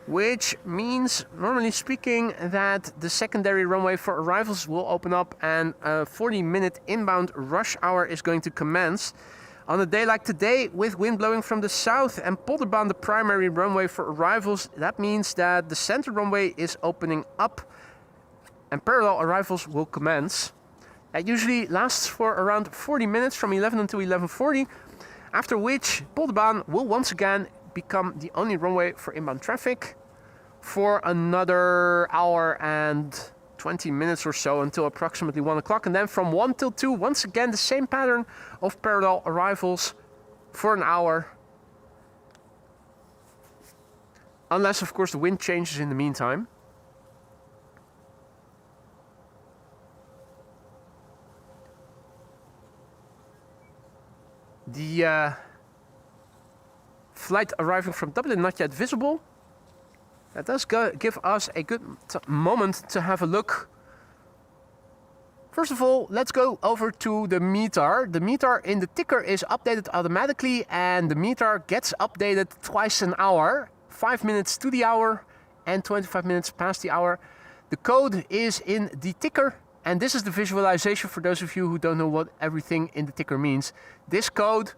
S1: which means, normally speaking, that the secondary runway for arrivals will open up and a 40-minute inbound rush hour is going to commence. On a day like today, with wind blowing from the south and Polderbaan the primary runway for arrivals, that means that the center runway is opening up and parallel arrivals will commence. That usually lasts for around 40 minutes, from 11 until 11:40, after which Polderbaan will once again become the only runway for inbound traffic for another hour and 20 minutes or so, until approximately 1 o'clock, and then from 1 till 2, once again the same pattern of parallel arrivals for an hour. Unless, of course, the wind changes in the meantime. The flight arriving from Dublin not yet visible. That does give us a good moment to have a look. First of all, let's go over to the meter. The meter in the ticker is updated automatically, and the meter gets updated twice an hour, 5 minutes to the hour and 25 minutes past the hour. The code is in the ticker, and this is the visualization for those of you who don't know what everything in the ticker means. This code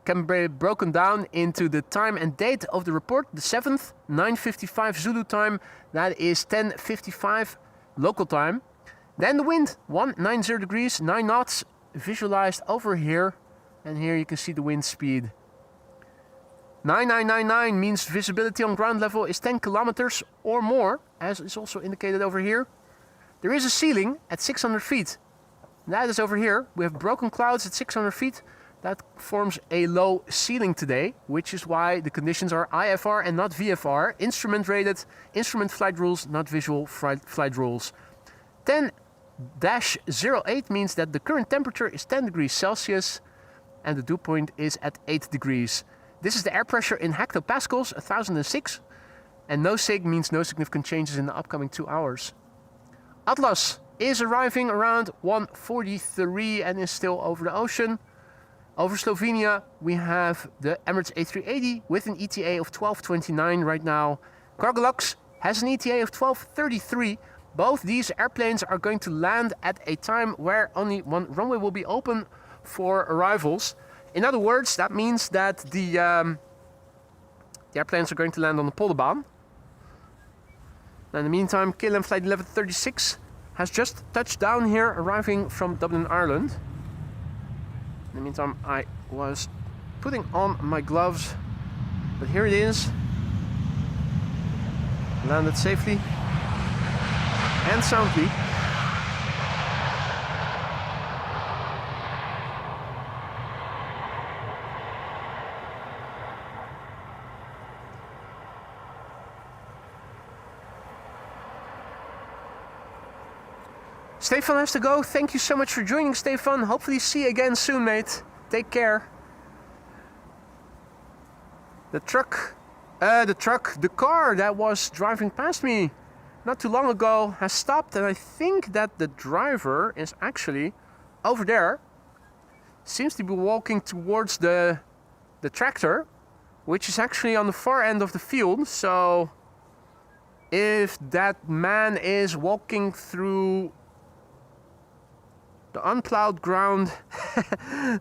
S1: can be broken down into the time and date of the report, the 7th, 9:55 Zulu time, that is 10:55 local time. Then the wind, 190 degrees, 9 knots, visualized over here. And here you can see the wind speed. 9999 means visibility on ground level is 10 kilometers or more, as is also indicated over here. There is a ceiling at 600 feet. That is over here. We have broken clouds at 600 feet. That forms a low ceiling today, which is why the conditions are IFR and not VFR. Instrument rated, instrument flight rules, not visual flight rules. 10-08 means that the current temperature is 10 degrees Celsius and the dew point is at 8 degrees. This is the air pressure in hectopascals, 1006. And no sig means no significant changes in the upcoming 2 hours. Atlas is arriving around 1:43 and is still over the ocean. Over Slovenia, we have the Emirates A380 with an ETA of 12:29 right now. Cargolux has an ETA of 12:33. Both these airplanes are going to land at a time where only one runway will be open for arrivals. In other words, that means that the airplanes are going to land on the Polderbaan. In the meantime, KLM Flight 1136 has just touched down here, arriving from Dublin, Ireland. In the meantime, I was putting on my gloves, but here it is. Landed safely and soundly. Stefan has to go. Thank you so much for joining, Stefan. Hopefully see you again soon, mate. Take care. The car that was driving past me not too long ago has stopped, and I think that the driver is actually over there. Seems to be walking towards the tractor, which is actually on the far end of the field. So if that man is walking through the unplowed ground,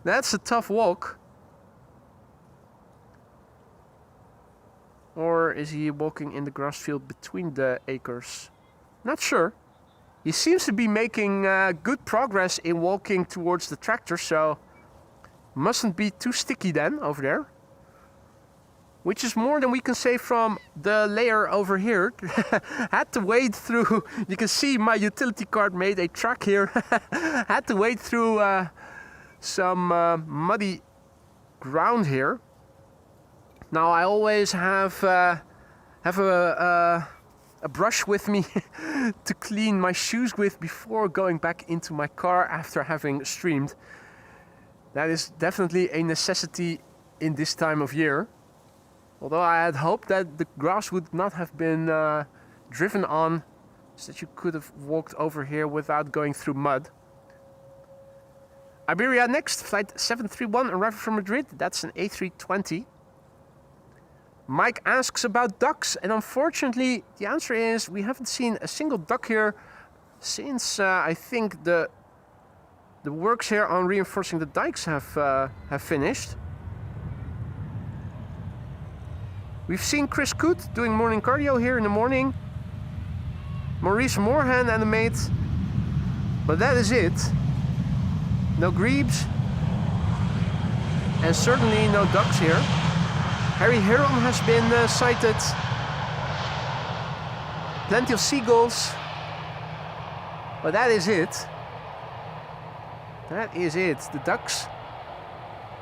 S1: that's a tough walk. Or is he walking in the grass field between the acres? Not sure. He seems to be making good progress in walking towards the tractor, so mustn't be too sticky then over there. Which is more than we can say from the layer over here. Had to wade through, you can see my utility cart made a track here. Had to wade through some muddy ground here. Now I always have a brush with me to clean my shoes with before going back into my car after having streamed. That is definitely a necessity in this time of year. Although I had hoped that the grass would not have been driven on, so that you could have walked over here without going through mud. Iberia next, flight 731 arriving from Madrid. That's an A320. Mike asks about ducks, and unfortunately the answer is we haven't seen a single duck here since I think the works here on reinforcing the dikes have finished. We've seen Chris Coote doing morning cardio here in the morning. Maurice Moorhan animate. But that is it. No grebes. And certainly no ducks here. Harry Heron has been sighted. Plenty of seagulls. But that is it. That is it. The ducks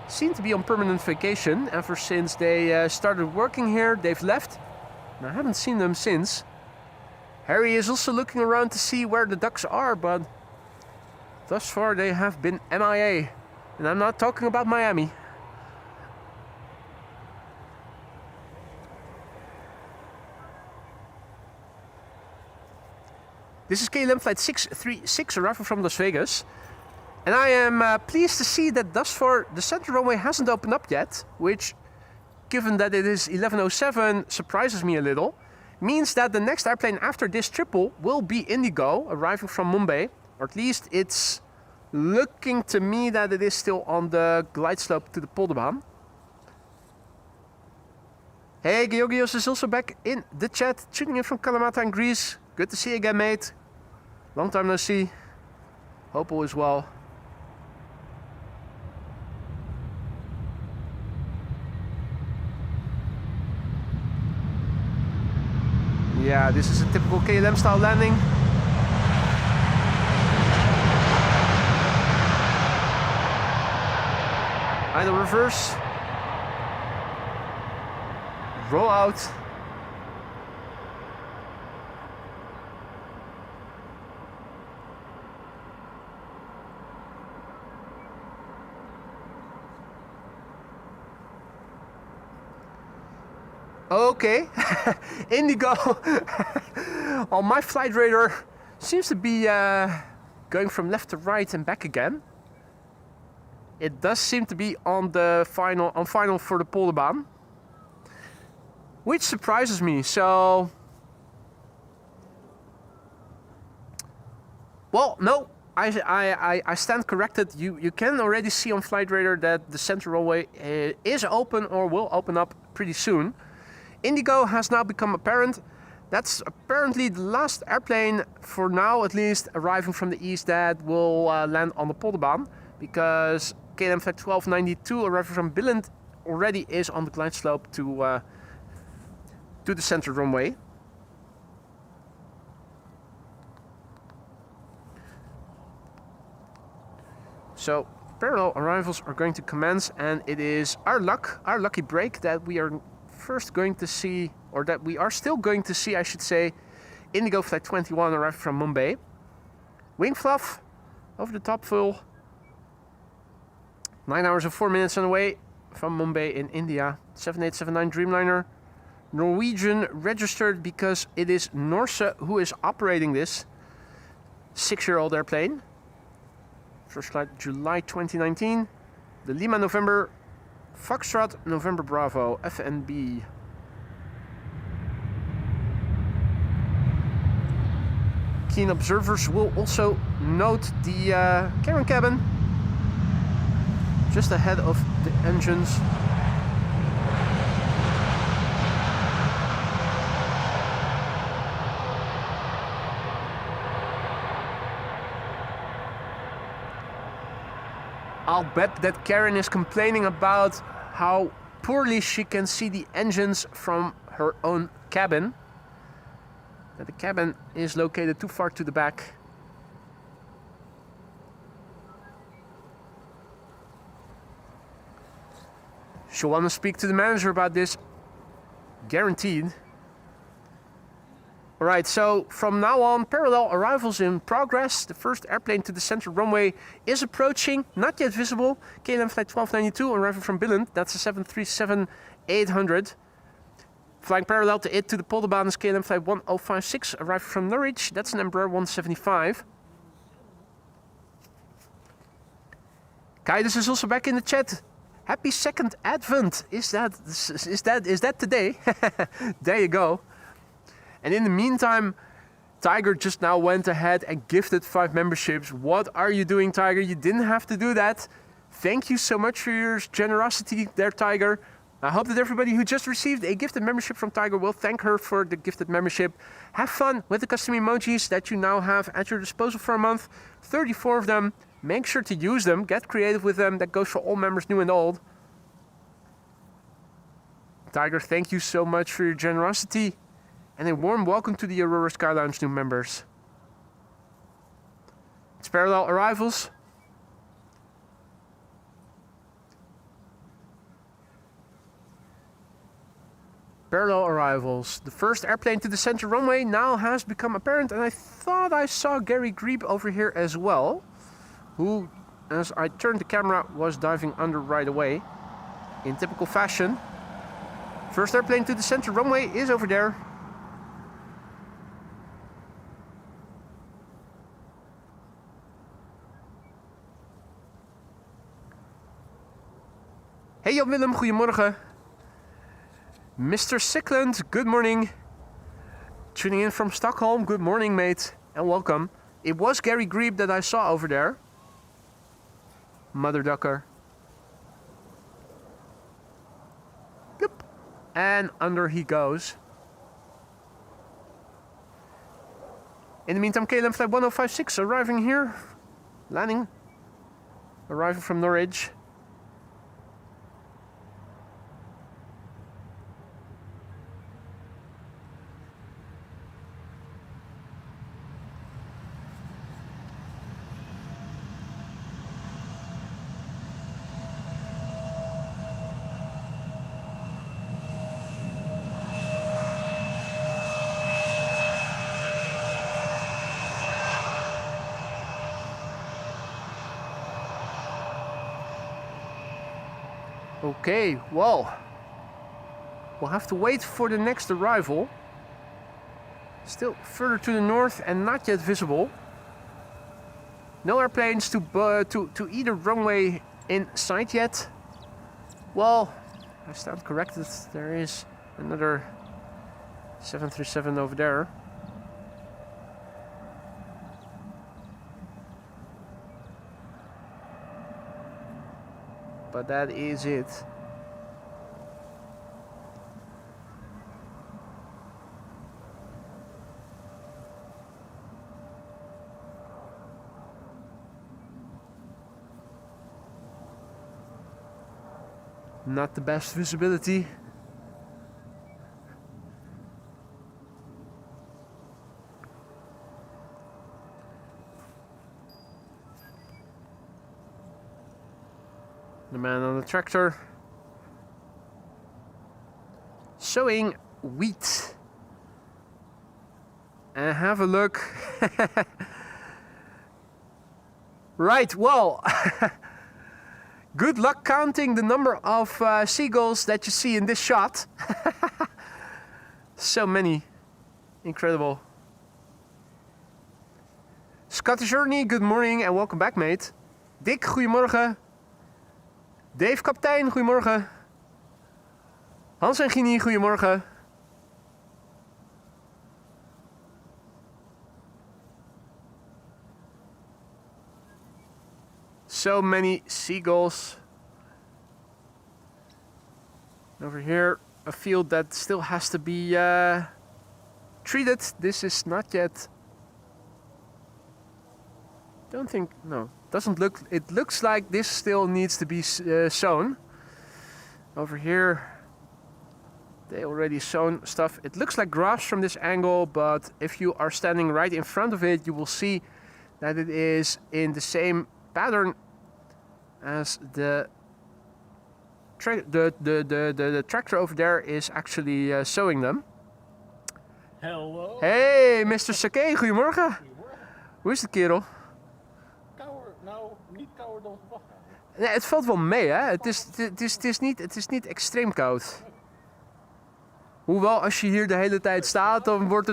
S1: seem to be on permanent vacation ever since they started working here. They've left, and I haven't seen them since. Harry is also looking around to see where the ducks are, but thus far they have been MIA. And I'm not talking about Miami. This is KLM flight 636 arriving from Las Vegas. And I am pleased to see that thus far the center runway hasn't opened up yet, which, given that it is 11:07, surprises me a little. Means that the next airplane after this triple will be Indigo, arriving from Mumbai. Or at least it's looking to me that it is still on the glide slope to the Polderbaan. Hey, Georgios is also back in the chat, tuning in from Kalamata in Greece. Good to see you again, mate. Long time no see. Hope all is well. Yeah, this is a typical KLM style landing. Idle reverse. Roll out. Okay, Indigo on my flight radar seems to be going from left to right and back again. It does seem to be on the final for the Polderbaan, which surprises me. So, well, no, I stand corrected. You can already see on flight radar that the center runway is open or will open up pretty soon. Indigo has now become apparent. That's apparently the last airplane, for now at least, arriving from the east that will land on the Polderbaan, because KLM flight 1292 arriving from Billund already is on the glide slope to the center runway. So parallel arrivals are going to commence, and it is our lucky break that we are first going to see, or that we are still going to see, I should say, Indigo flight 21 arriving from Mumbai. Wing fluff, over the top full. 9 hours and 4 minutes on the way from Mumbai in India. 7879 Dreamliner. Norwegian registered because it is Norse who is operating this 6-year-old airplane. First flight July 2019. The Lima November Foxtrot November Bravo FNB. Keen observers will also note the cabin just ahead of the engines. I'll bet that Karen is complaining about how poorly she can see the engines from her own cabin. That the cabin is located too far to the back. She'll want to speak to the manager about this, guaranteed. Alright, so from now on, parallel arrivals in progress. The first airplane to the center runway is approaching, not yet visible. KLM flight 1292 arriving from Billund, that's a 737-800. Flying parallel to it to the Polderbaan is KLM flight 1056 arriving from Norwich, that's an Embraer 175. Kaidos is also back in the chat. Happy second Advent. Is that today? There you go. And in the meantime, Tiger just now went ahead and gifted 5 memberships. What are you doing, Tiger? You didn't have to do that. Thank you so much for your generosity there, Tiger. I hope that everybody who just received a gifted membership from Tiger will thank her for the gifted membership. Have fun with the custom emojis that you now have at your disposal for a month. 34 of them. Make sure to use them. Get creative with them. That goes for all members, new and old. Tiger, thank you so much for your generosity. And a warm welcome to the Aurora Sky Lounge new members. It's parallel arrivals. Parallel arrivals. The first airplane to the center runway now has become apparent, and I thought I saw Gary Grebe over here as well, who, as I turned the camera, was diving under right away in typical fashion. First airplane to the center runway is over there. Hey Jan Willem, goedemorgen. Mr. Sickland, good morning. Tuning in from Stockholm, good morning mate, and welcome. It was Gary Grebe that I saw over there. Mother ducker. Yep. And under he goes. In the meantime, KLM flight 1056 arriving here. Landing. Arriving from Norwich. Okay, well, we'll have to wait for the next arrival. Still further to the north and not yet visible. No airplanes to either runway in sight yet. Well, I stand corrected. There is another 737 over there. But that is it. Not the best visibility. The man on the tractor sowing wheat. And have a look. Right, well, good luck counting the number of seagulls that you see in this shot. So many. Incredible. Scottish Journey, good morning and welcome back, mate. Dick, goedemorgen. Dave, kapitein, goedemorgen. Hans en Gini, goedemorgen. So many seagulls. Over here, a field that still has to be treated. This is not yet. Don't think, no. Doesn't look, it looks like this still needs to be sown. Over here, they already sown stuff. It looks like grass from this angle, but if you are standing right in front of it, you will see that it is in the same pattern as the tractor over there is actually sowing them.
S3: Hello.
S1: Hey, Mr. Sake, goedemorgen. Hoe is het, kerel?
S3: Nou, niet kouder dan verwacht.
S1: Nee, het valt wel mee, hè? Het is niet extreem koud. Hoewel, als je hier de hele tijd staat, dan word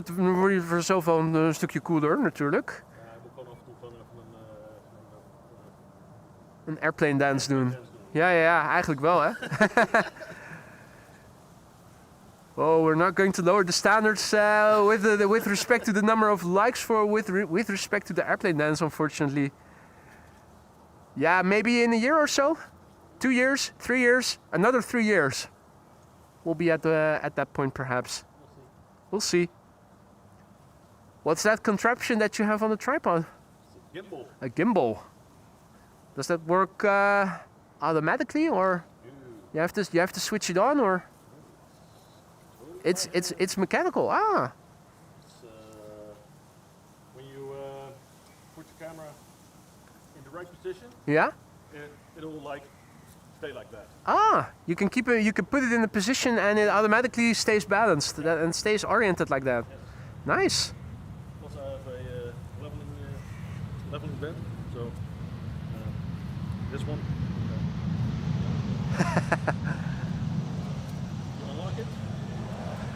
S1: je vanzelf wel een stukje koeler, natuurlijk.
S3: Ja, ik moet gewoon af en toe gewoon even
S1: Een airplane dance doen. Ja, eigenlijk wel, hè? Oh, we're not going to lower the standards with respect to the number of likes with respect to the airplane dance, unfortunately. Yeah, maybe in a year or so, 2 years, 3 years, another 3 years. We'll be at that point, perhaps. We'll see. What's that contraption that you have on the tripod?
S3: gimbal.
S1: A gimbal. Does that work automatically, or you have to switch it on, or it's mechanical? Ah.
S3: It's, when you put your camera in the right position,
S1: Yeah.
S3: it'll like stay like that.
S1: Ah, you can keep it. You can put it in a position, and it automatically stays balanced and stays oriented like that.
S3: Yes.
S1: Nice.
S3: Also have a leveling bed, so this one. You unlock it,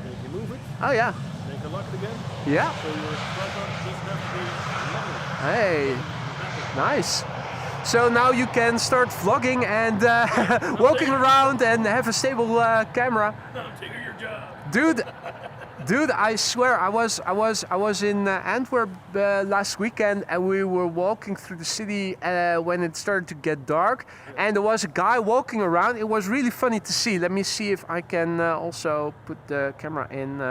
S3: then you can move it,
S1: Oh yeah.
S3: then you can lock it again.
S1: Yeah.
S3: So your tripod doesn't have to be level.
S1: Hey. Nice. So now you can start vlogging and walking around and have a stable camera.
S3: I'm taking your job.
S1: Dude, I swear, I was in Antwerp last weekend, and we were walking through the city when it started to get dark, and there was a guy walking around. It was really funny to see. Let me see if I can also put the camera in.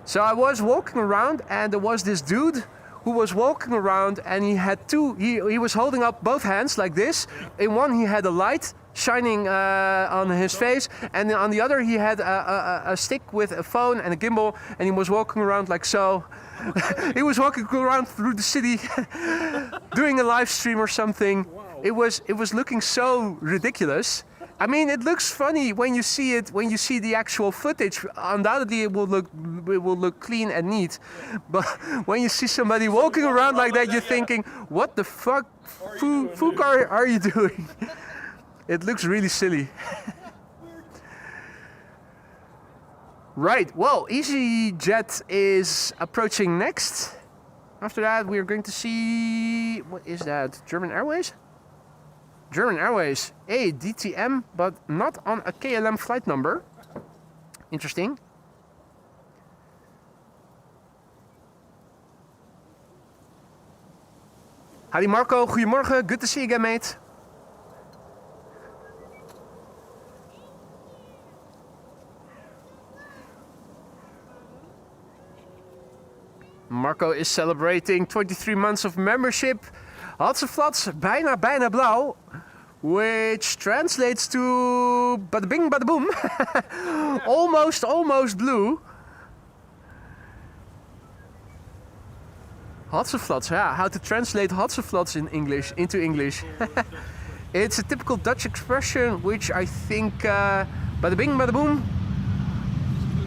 S1: So I was walking around, and there was this dude who was walking around, and he had he was holding up both hands like this. In one he had a light shining on his face, and on the other he had a stick with a phone and a gimbal, and he was walking around like so. He was walking around through the city doing a live stream or something. Wow. It was looking so ridiculous. I mean, it looks funny when you see it, when you see the actual footage. Undoubtedly, it will look clean and neat. But when you see somebody walking around like that, you're thinking, "What the fuck, are you doing?" It looks really silly. Right. Well, EasyJet is approaching next. After that, we are going to see, what is that? German Airways? German Airways, a DTM, but not on a KLM flight number. Interesting. Howdy Marco, goedemorgen, good to see you again, mate. Marco is celebrating 23 months of membership. Hatseflats, bijna blauw, which translates to bada bing bada boom. almost blue. Hatseflats, yeah, how to translate Hatseflats in English into English. It's a typical Dutch expression, which I think bada bing bada boom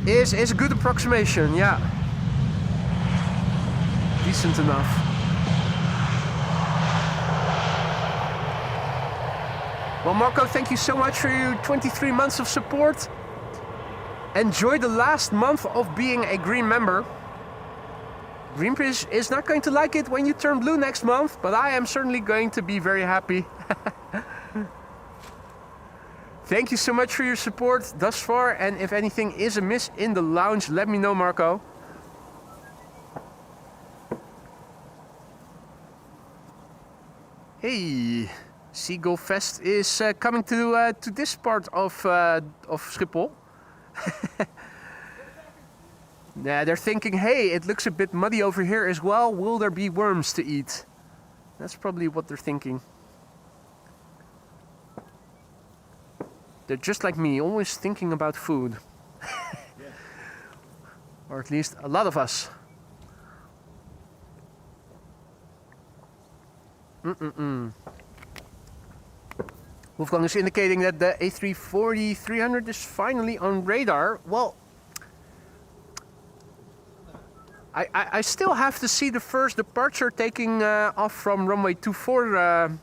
S1: is a good approximation, yeah. Decent enough. Well, Marco, thank you so much for your 23 months of support. Enjoy the last month of being a green member. Greenpeace is not going to like it when you turn blue next month, but I am certainly going to be very happy. Thank you so much for your support thus far, and if anything is amiss in the lounge, let me know, Marco. Hey, Seagull Fest is coming to this part of Schiphol. Yeah, they're thinking, hey, it looks a bit muddy over here as well. Will there be worms to eat? That's probably what they're thinking. They're just like me, always thinking about food. Yeah. Or at least a lot of us. Wolfgang is indicating that the A340-300 is finally on radar. Well, I still have to see the first departure taking off from runway 24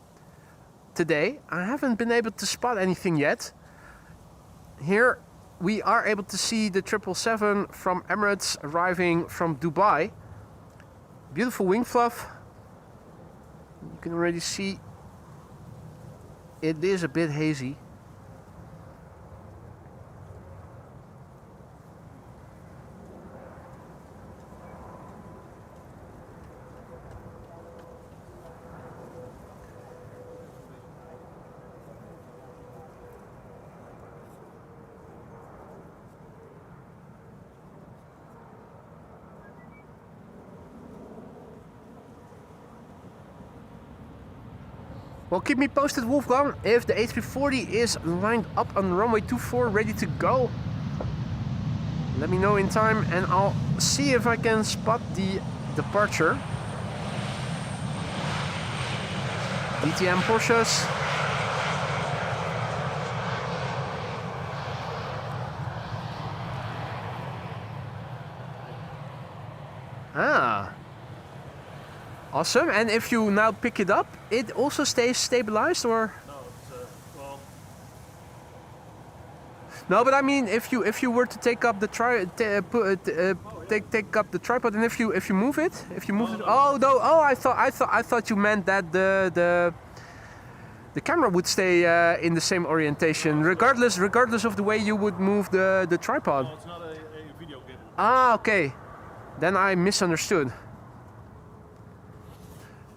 S1: today. I haven't been able to spot anything yet. Here we are able to see the 777 from Emirates arriving from Dubai. Beautiful wing fluff. You can already see it is a bit hazy. Well, keep me posted, Wolfgang, if the A340 is lined up on runway 24, ready to go. Let me know in time and I'll see if I can spot the departure. DTM Porsches. Ah. Awesome, and if you now pick it up, it also stays stabilized, or?
S3: No, it's, well,
S1: No, but I mean, if you were to take up the take up the tripod, and if you move it, oh no, oh I thought you meant that the camera would stay in the same orientation, regardless of the way you would move the tripod.
S3: No, it's not a video game.
S1: Ah, okay. Then I misunderstood.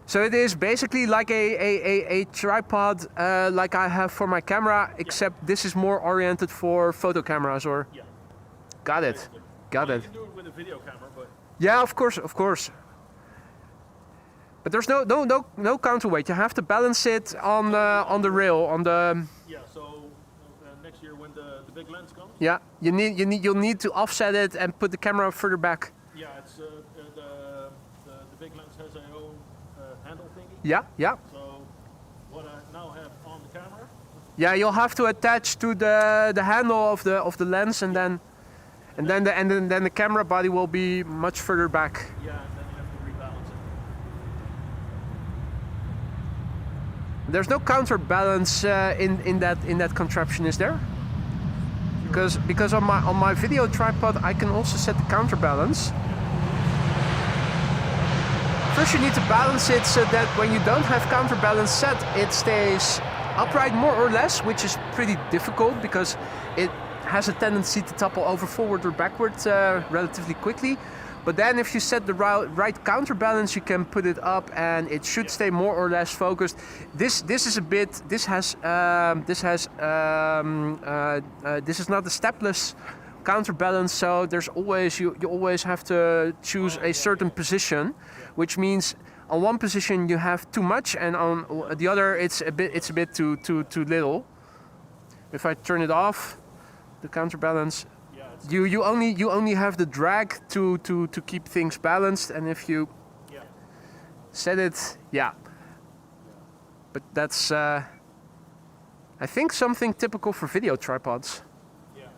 S1: So it is basically like a tripod like I have for my camera, except this is more oriented for photo cameras, or?
S3: Yeah.
S1: Got it.
S3: Basically.
S1: Got
S3: Well,
S1: it.
S3: you can do it with a video camera, but
S1: Yeah, of course. But there's no counterweight. You have to balance it on the rail, on the.
S3: yeah. So next year when the big lens comes.
S1: Yeah, you'll need to offset it and put the camera further back.
S3: Yeah, it's the big lens has a own handle thingy.
S1: Yeah.
S3: So what I now have on the camera.
S1: Yeah, you'll have to attach to the handle of the lens, and then the camera body will be much further back.
S3: Yeah, and then you have to rebalance it.
S1: There's no counterbalance in that contraption, is there? Because on my video tripod I can also set the counterbalance. First you need to balance it so that when you don't have counterbalance set, it stays upright more or less, which is pretty difficult because it has a tendency to topple over forward or backwards relatively quickly. But then if you set the right counterbalance, you can put it up and it should stay more or less focused. This is not a stepless counterbalance, so there's always you always have to choose a certain position, which means on one position you have too much, and on the other it's a bit too little. If I turn it off, the counterbalance, you only have the drag to keep things balanced, and if you set it, but that's I think something typical for video tripods.
S3: Yeah.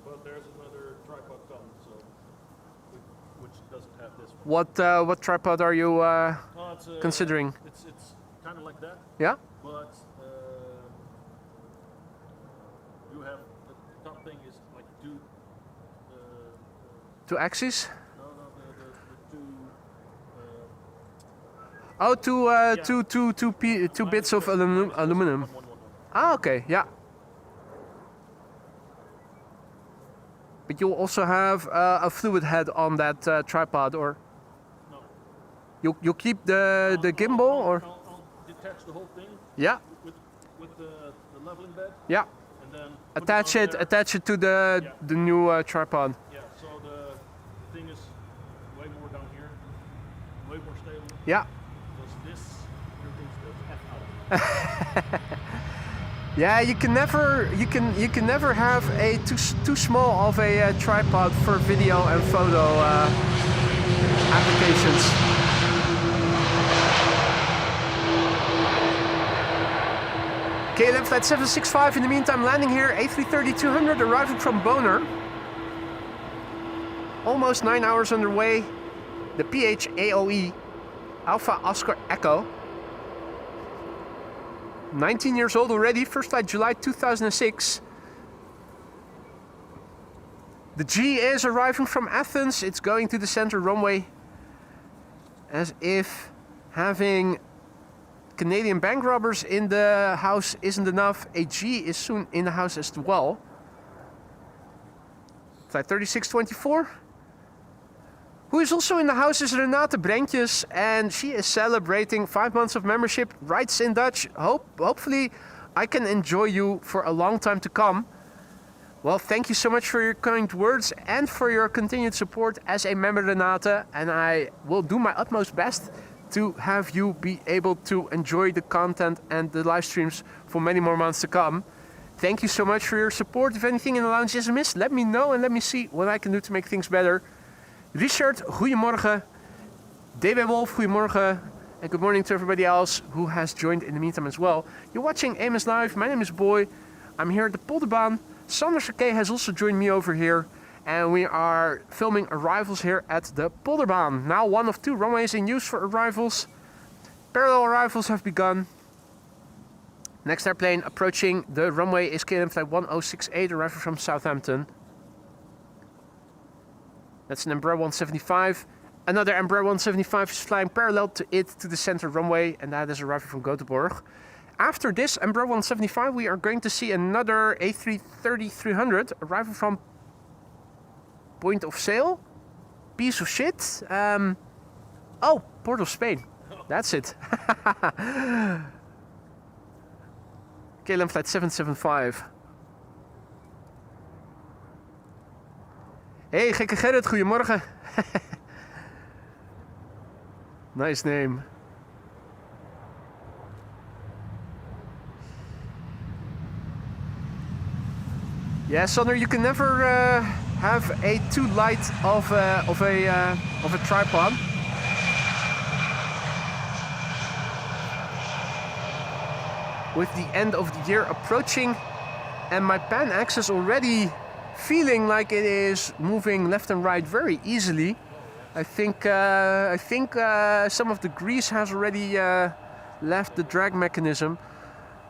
S3: But there's another tripod coming, so which doesn't have this one.
S1: What tripod are you
S3: It's,
S1: considering?
S3: It's kind of like that,
S1: Yeah.
S3: but you have the top thing is like
S1: Two axes?
S3: the two.
S1: Two bits of aluminum.
S3: One.
S1: Ah, okay, yeah. But you'll also have a fluid head on that tripod, or
S3: No.
S1: you'll keep the gimbal, or
S3: I'll detach the whole thing.
S1: yeah,
S3: With the leveling bed,
S1: yeah.
S3: and then
S1: Attach
S3: on
S1: it
S3: there.
S1: to the new tripod.
S3: Yeah. So the thing is way more down here, way more stable.
S1: Yeah.
S3: Because this, everything's the F out.
S1: Yeah, you can never have a too small of a tripod for video and photo applications. KLM flight 765 in the meantime landing here, A330-200 arriving from Boner. Almost 9 hours underway. The PHAOE Alpha Oscar Echo. 19 years old already, first flight July 2006. The G is arriving from Athens, it's going to the center runway. As if having Canadian bank robbers in the house isn't enough, a G is soon in the house as well. Flight 3624. Who is also in the house is Renate Brentjes, and she is celebrating 5 months of membership, writes in Dutch. Hopefully I can enjoy you for a long time to come. Well, thank you so much for your kind words and for your continued support as a member, Renate, and I will do my utmost best to have you be able to enjoy the content and the live streams for many more months to come. Thank you so much for your support. If anything in the lounge is amiss, let me know and let me see what I can do to make things better. Richard, goedemorgen. DB Wolf, goedemorgen. And good morning to everybody else who has joined in the meantime as well. You're watching AMS Live. My name is Boy. I'm here at the Polderbaan. Sander Sakay has also joined me over here. And we are filming arrivals here at the Polderbaan. Now one of 2 runways in use for arrivals. Parallel arrivals have begun. Next airplane approaching the runway is KLM flight 1068, arriving from Southampton. That's an Embraer 175. Another Embraer 175 is flying parallel to it to the center runway, and that is arriving from Göteborg. After this Embraer 175, we are going to see another A330-300 arriving from point of sale. Piece of shit. Oh, Port of Spain. That's it. KLM flight 775. Hey, gekke Gerrit, goedemorgen. Nice name. Yeah, Sonner, you can never have a too light of a tripod. With the end of the year approaching, and my pan axis already feeling like it is moving left and right very easily. I think some of the grease has already left the drag mechanism.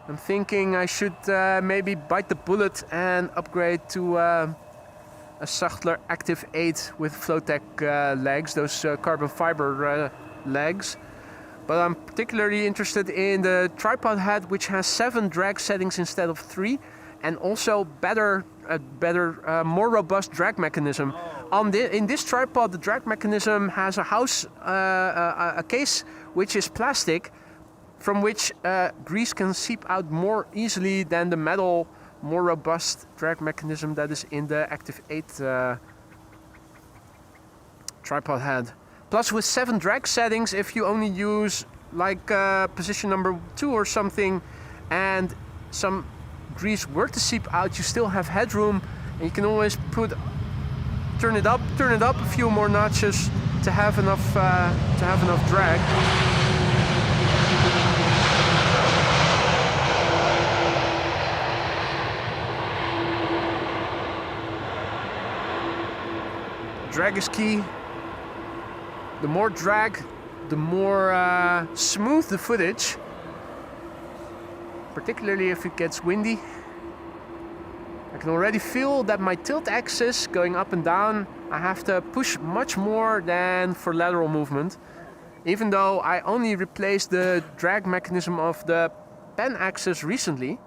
S1: I'm thinking I should maybe bite the bullet and upgrade to a Sachtler Active 8 with Flowtech legs, those carbon fiber legs. But I'm particularly interested in the tripod head, which has 7 drag settings instead of 3, and also more robust drag mechanism. In this tripod, the drag mechanism has a case which is plastic, from which grease can seep out more easily than the metal, more robust drag mechanism that is in the Active 8 tripod head. Plus, with 7 drag settings, if you only use like position number 2 or something, and some grease were to seep out, you still have headroom, and you can always turn it up a few more notches to have enough drag. Drag is key. The more drag, the more smooth the footage, particularly if it gets windy. I can already feel that my tilt axis going up and down, I have to push much more than for lateral movement. Even though I only replaced the drag mechanism of the pen axis recently.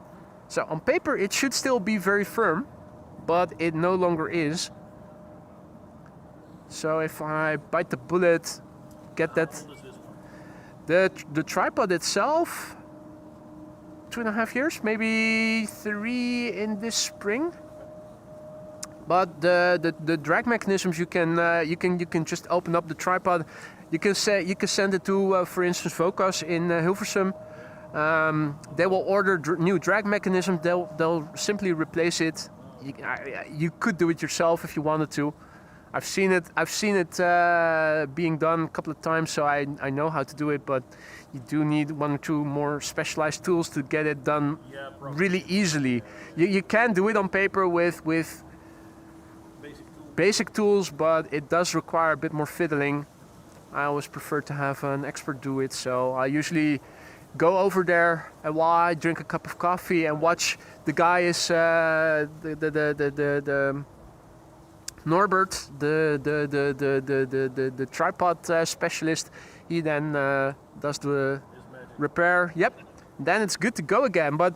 S1: So on paper it should still be very firm, but it no longer is. So if I bite the bullet, get that... The tripod itself, 2.5 years, maybe 3 in this spring. But the drag mechanisms, you can just open up the tripod. You can send it to, for instance, Focus in Hilversum. They will order new drag mechanisms. They'll simply replace it. You could do it yourself if you wanted to. I've seen it being done a couple of times, so I know how to do it. But you do need 1 or 2 more specialized tools to get it done really easily. You can do it on paper with basic tools, but it does require a bit more fiddling. I always prefer to have an expert do it, so I usually go over there and while I drink a cup of coffee and watch the guy is Norbert, the tripod specialist. He then does the repair. Yep, then it's good to go again. But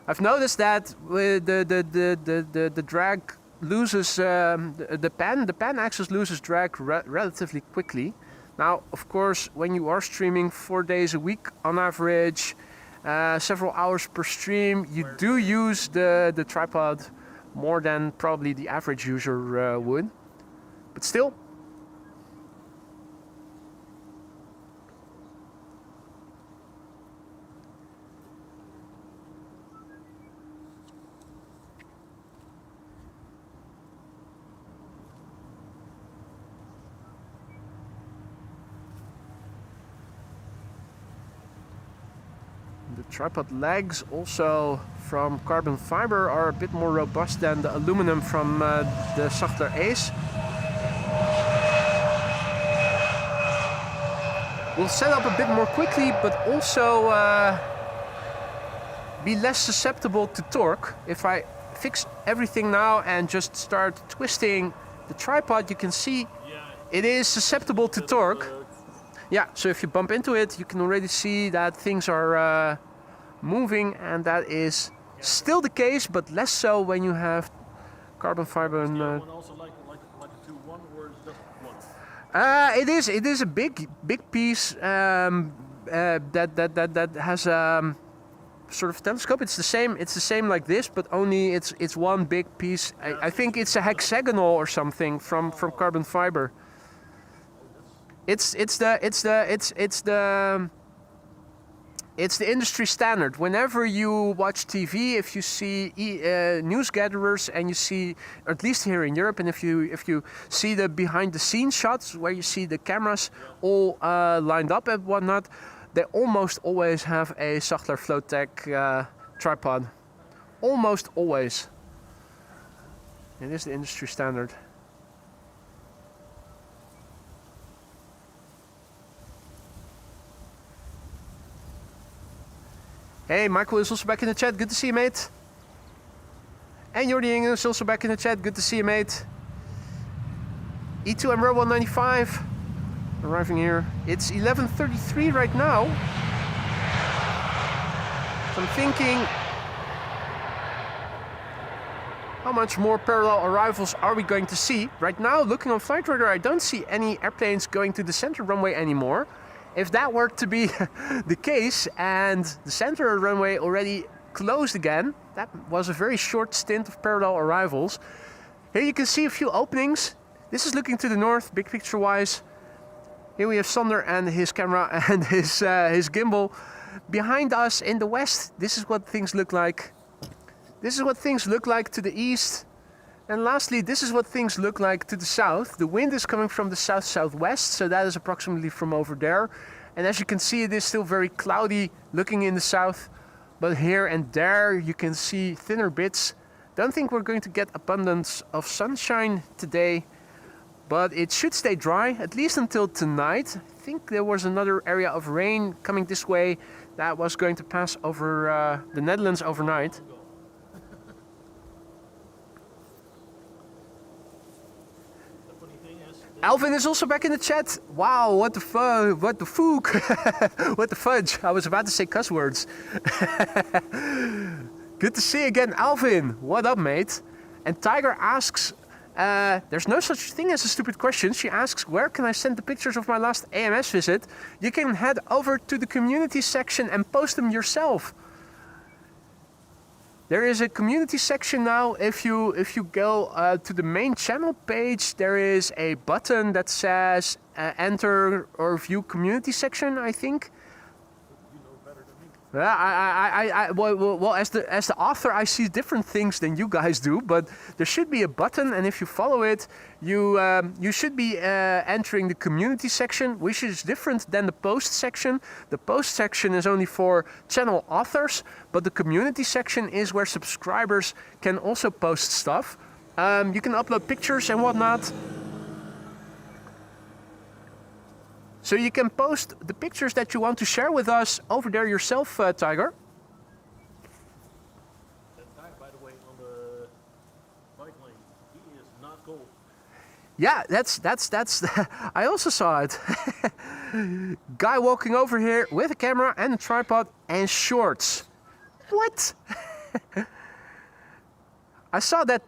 S1: I've noticed that with the drag loses the pan axis loses drag relatively quickly. Now, of course, when you are streaming 4 days a week on average, several hours per stream, you do use the tripod more than probably the average user would, but still. The tripod legs, also from carbon fiber, are a bit more robust than the aluminum from the Sachtler Ace. Will set up a bit more quickly, but also be less susceptible to torque. If I fix everything now and just start twisting the tripod, you can see it is susceptible to torque. Yeah, so if you bump into it, you can already see that things are moving, and that is still the case, but less so when you have carbon fiber. And,
S3: one also like a 2-1, or is it just one?
S1: it is a big piece that has sort of telescope. It's the same like this, but only it's one big piece. I think it's a hexagonal or something from carbon fiber. It's the industry standard. Whenever you watch TV, if you see news gatherers, and you see, or at least here in Europe, and if you see the behind the scenes shots where you see the cameras all lined up and whatnot, they almost always have a Sachtler Flowtech tripod. Almost always. It is the industry standard. Hey, Michael is also back in the chat. Good to see you, mate. And Jordi is also back in the chat. Good to see you, mate. E2 and RW18R arriving here. It's 11:33 right now. So I'm thinking, how much more parallel arrivals are we going to see? Right now, looking on flight radar, I don't see any airplanes going to the center runway anymore. If that were to be the case and the center runway already closed again, that was a very short stint of parallel arrivals. Here you can see a few openings. This is looking to the north, big picture wise. Here we have Sander and his camera and his gimbal. Behind us in the west, this is what things look like. This is what things look like to the east. And lastly, this is what things look like to the south. The wind is coming from the south-southwest, so that is approximately from over there. And as you can see, it is still very cloudy looking in the south. But here and there, you can see thinner bits. Don't think we're going to get abundance of sunshine today, but it should stay dry, at least until tonight. I think there was another area of rain coming this way that was going to pass over the Netherlands overnight. Alvin is also back in the chat. Wow, what the fuck, what the fook, what the fudge. I was about to say cuss words. Good to see you again, Alvin. What up, mate? And Tiger asks, there's no such thing as a stupid question. She asks, where can I send the pictures of my last AMS visit? You can head over to the community section and post them yourself. There is a community section now. If you go to the main channel page, there is a button that says enter or view community section, I think.
S3: You know better than me.
S1: Well, as the author, I see different things than you guys do, but there should be a button, and if you follow it, you should be entering the community section, which is different than the post section. The post section is only for channel authors, but the community section is where subscribers can also post stuff. You can upload pictures and whatnot. So you can post the pictures that you want to share with us over there yourself, Tiger.
S3: That guy, by the way, on the bike lane, he is not cool.
S1: Yeah, that's. I also saw it. Guy walking over here with a camera and a tripod and shorts. What? I saw that.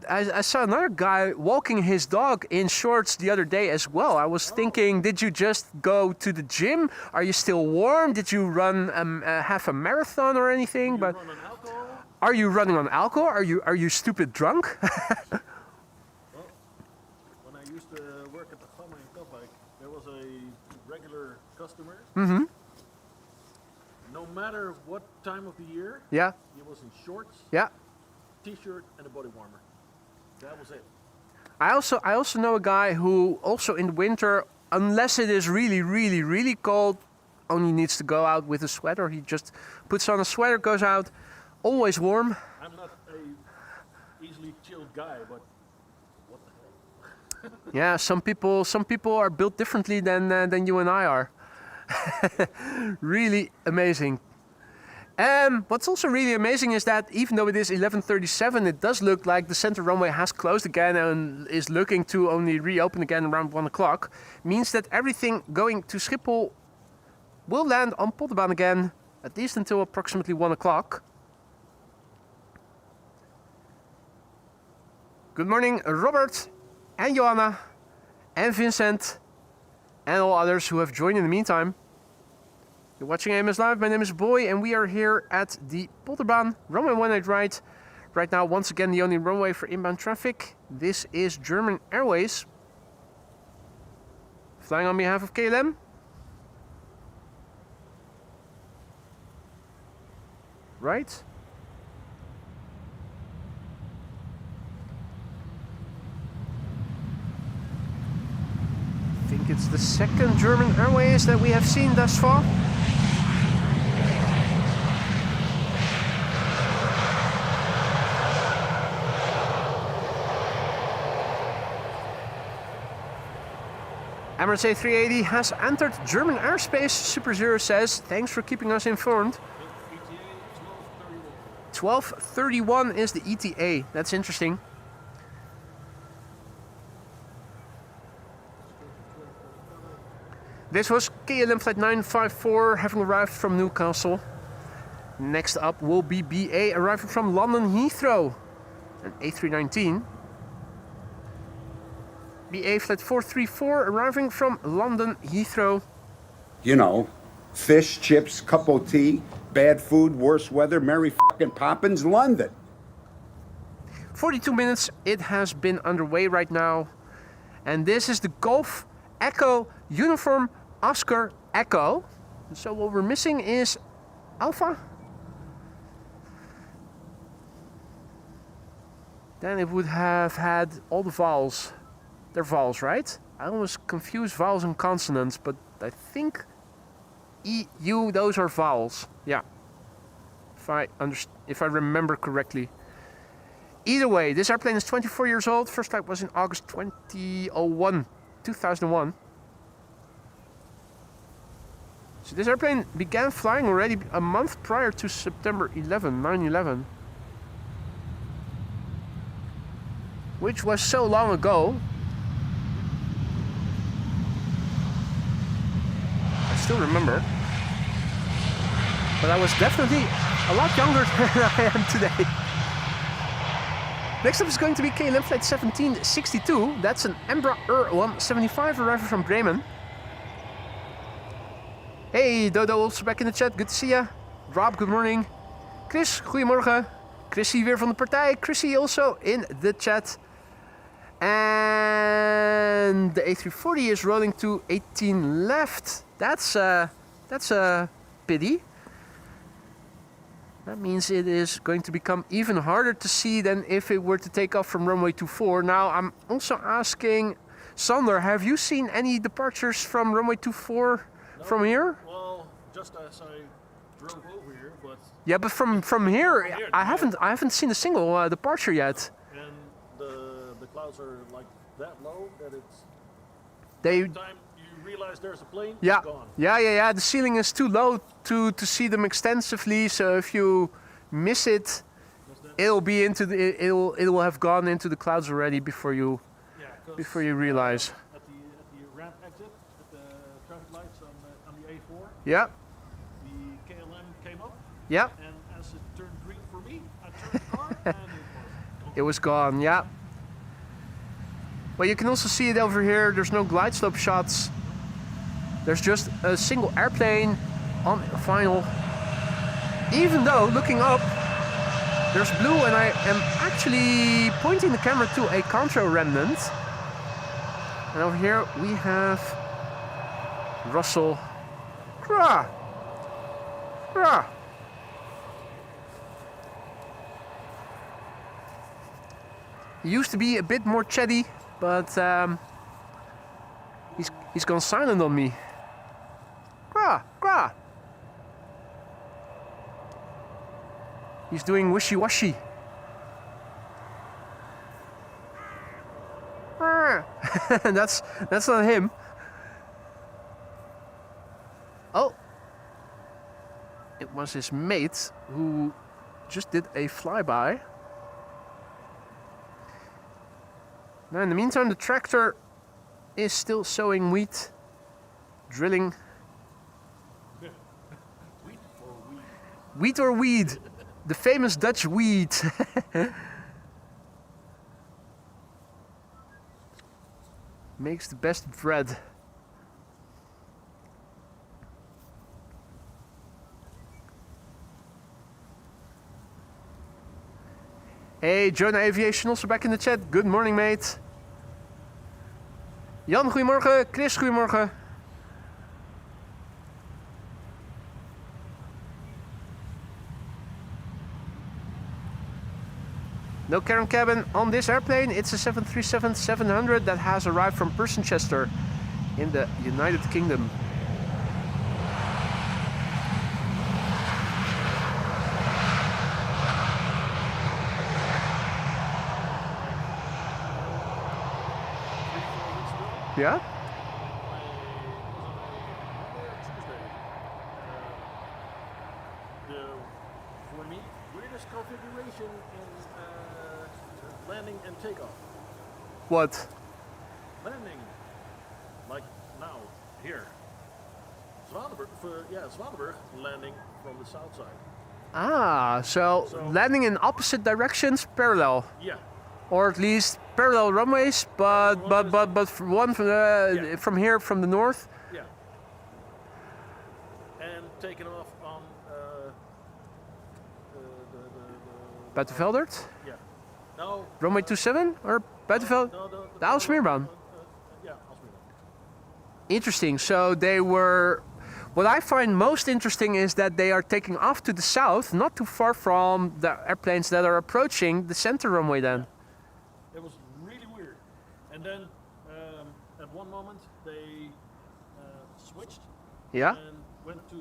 S1: I saw another guy walking his dog in shorts the other day as well. I was thinking, did you just go to the gym? Are you still warm? Did you run half a marathon or anything? But
S3: Run on alcohol?
S1: are you running on alcohol? Are you stupid drunk?
S3: Well, when I used to work at the Gamma and Cup Bike, there was a regular customer.
S1: Mm-hmm.
S3: No matter what time of the year,
S1: Yeah.
S3: he was in shorts,
S1: Yeah.
S3: t-shirt, and a body warmer. That was it.
S1: I also know a guy who also in the winter, unless it is really, really, really cold, only needs to go out with a sweater. He just puts on a sweater, goes out, always warm.
S3: I'm not a easily chilled guy, but what the hell?
S1: Yeah, some people are built differently than you and I are. Really amazing. What's also really amazing is that even though it is 11:37, it does look like the center runway has closed again and is looking to only reopen again around 1 o'clock. Means that everything going to Schiphol will land on Polderbaan again, at least until approximately 1 o'clock. Good morning, Robert and Joanna and Vincent and all others who have joined in the meantime. You're watching AMS Live, my name is Boy and we are here at the Polderbaan runway 18 right. Right now, once again, the only runway for inbound traffic. This is German Airways. Flying on behalf of KLM. Right? I think it's the second German Airways that we have seen thus far. Emirates A380 has entered German airspace, Super Zero says. Thanks for keeping us informed. 1231 is the ETA. That's interesting. This was KLM flight 954 having arrived from Newcastle. Next up will be BA arriving from London Heathrow. An A319. BA flight 434 arriving from London Heathrow.
S2: You know, fish, chips, cup of tea, bad food, worse weather, Mary fucking Poppins, London.
S1: 42 minutes it has been underway right now. And this is the Golf Echo Uniform Oscar Echo. So what we're missing is Alpha. Then it would have had all the vowels. They're vowels, right? I always confuse vowels and consonants, but I think E, U, those are vowels. Yeah. If I remember correctly. Either way, this airplane is 24 years old. First flight was in August 2001. So this airplane began flying already a month prior to September 11, 9/11. Which was so long ago. I still remember. But I was definitely a lot younger than I am today. Next up is going to be KLM flight 1762. That's an Embraer 175 arriving from Bremen. Hey, Dodo also back in the chat. Good to see ya. Rob, good morning. Chris, goedemorgen. Chrissy weer van de partij. Chrissy also in the chat. And the A340 is rolling to 18 left. That's a pity. That means it is going to become even harder to see than if it were to take off from runway 24. Now, I'm also asking Sander, have you seen any departures from runway 24 from here?
S3: Well, just as I drove over here, but
S1: Yeah, but from here, I haven't seen a single departure yet.
S3: and the clouds are like that low that it's
S1: They,
S3: every time you realize there's a plane,
S1: yeah,
S3: it's gone.
S1: yeah. The ceiling is too low to see them extensively. So if you miss it, it'll be into the it will have gone into the clouds already before you realize.
S3: At the ramp exit, at the traffic lights on the A4,
S1: Yeah,
S3: the KLM came up,
S1: yeah.
S3: and as it turned green for me, I turned the car and
S1: It was gone, yeah. Well, you can also see it over here. There's no glide slope shots. There's just a single airplane on final. Even though, looking up, there's blue and I am actually pointing the camera to a contra remnant. And over here we have Russell. Rah! Rah! He used to be a bit more chatty, but he's gone silent on me. Grah, grah. He's doing wishy-washy. that's not him. it was his mate who just did a flyby. Now in the meantime the tractor is still sowing wheat, drilling. Wheat or weed? The famous Dutch weed. Makes the best bread. Hey, Jonah Aviation also back in the chat. Good morning, mate. Jan, goedemorgen. Chris, goedemorgen. No Karen cabin on this airplane. It's a 737-700 that has arrived from Persenchester in the United Kingdom. Yeah?
S3: For me, weirdest configuration in landing and takeoff.
S1: What?
S3: Landing, like now, here. Zwanenburg, Zwanenburg landing from the south side.
S1: Ah, so landing in opposite directions, parallel.
S3: Yeah.
S1: Or at least parallel runways, but one from here, from the north.
S3: Yeah. And taken off on the
S1: Buitenveldert?
S3: yeah. No.
S1: Runway 27 or Buitenveld?
S3: No,
S1: The Aalsmeerbaan.
S3: Yeah, Aalsmeerbaan.
S1: Interesting. So they were. What I find most interesting is that they are taking off to the south, not too far from the airplanes that are approaching the center runway. Then.
S3: It was really weird. And then at one moment they switched
S1: Yeah.
S3: and went to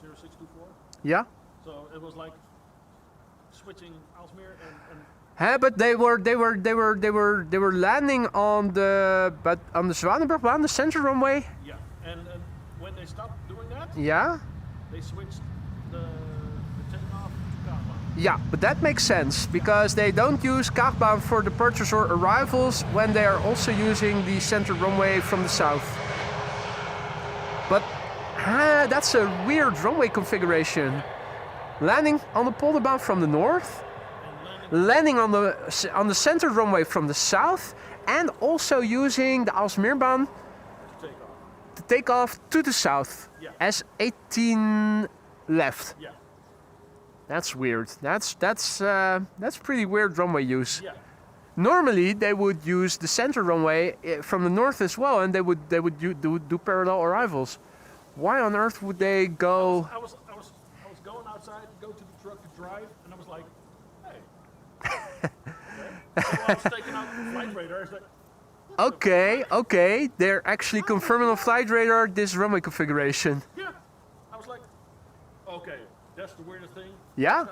S3: 0624.
S1: Yeah.
S3: So it was like switching Aalsmeer and
S1: But they were landing on the Zwanenburgbaan, the center runway.
S3: yeah. And when they stopped doing that,
S1: Yeah.
S3: they switched the takeoff to Kaapbaan.
S1: Yeah, but that makes sense because they don't use Kaapbaan for departures or arrivals when they are also using the center runway from the south. But that's a weird runway configuration. Landing on the Polderbaan from the north, landing on the center runway from the south, and also using the Aalsmeerbaan to take off to the south.
S3: Yeah.
S1: As 18 left.
S3: Yeah.
S1: That's weird. That's pretty weird runway use.
S3: Yeah.
S1: Normally they would use the center runway from the north as well, and they would do parallel arrivals. Why on earth would they go?
S3: I was going outside, go to the truck to drive, and I was like, hey. Okay. So I was taking out the flight radar. I was like,
S1: Okay. They're actually confirming on flight radar this runway configuration.
S3: yeah. I was like, okay, that's the weirdest thing.
S1: Yeah.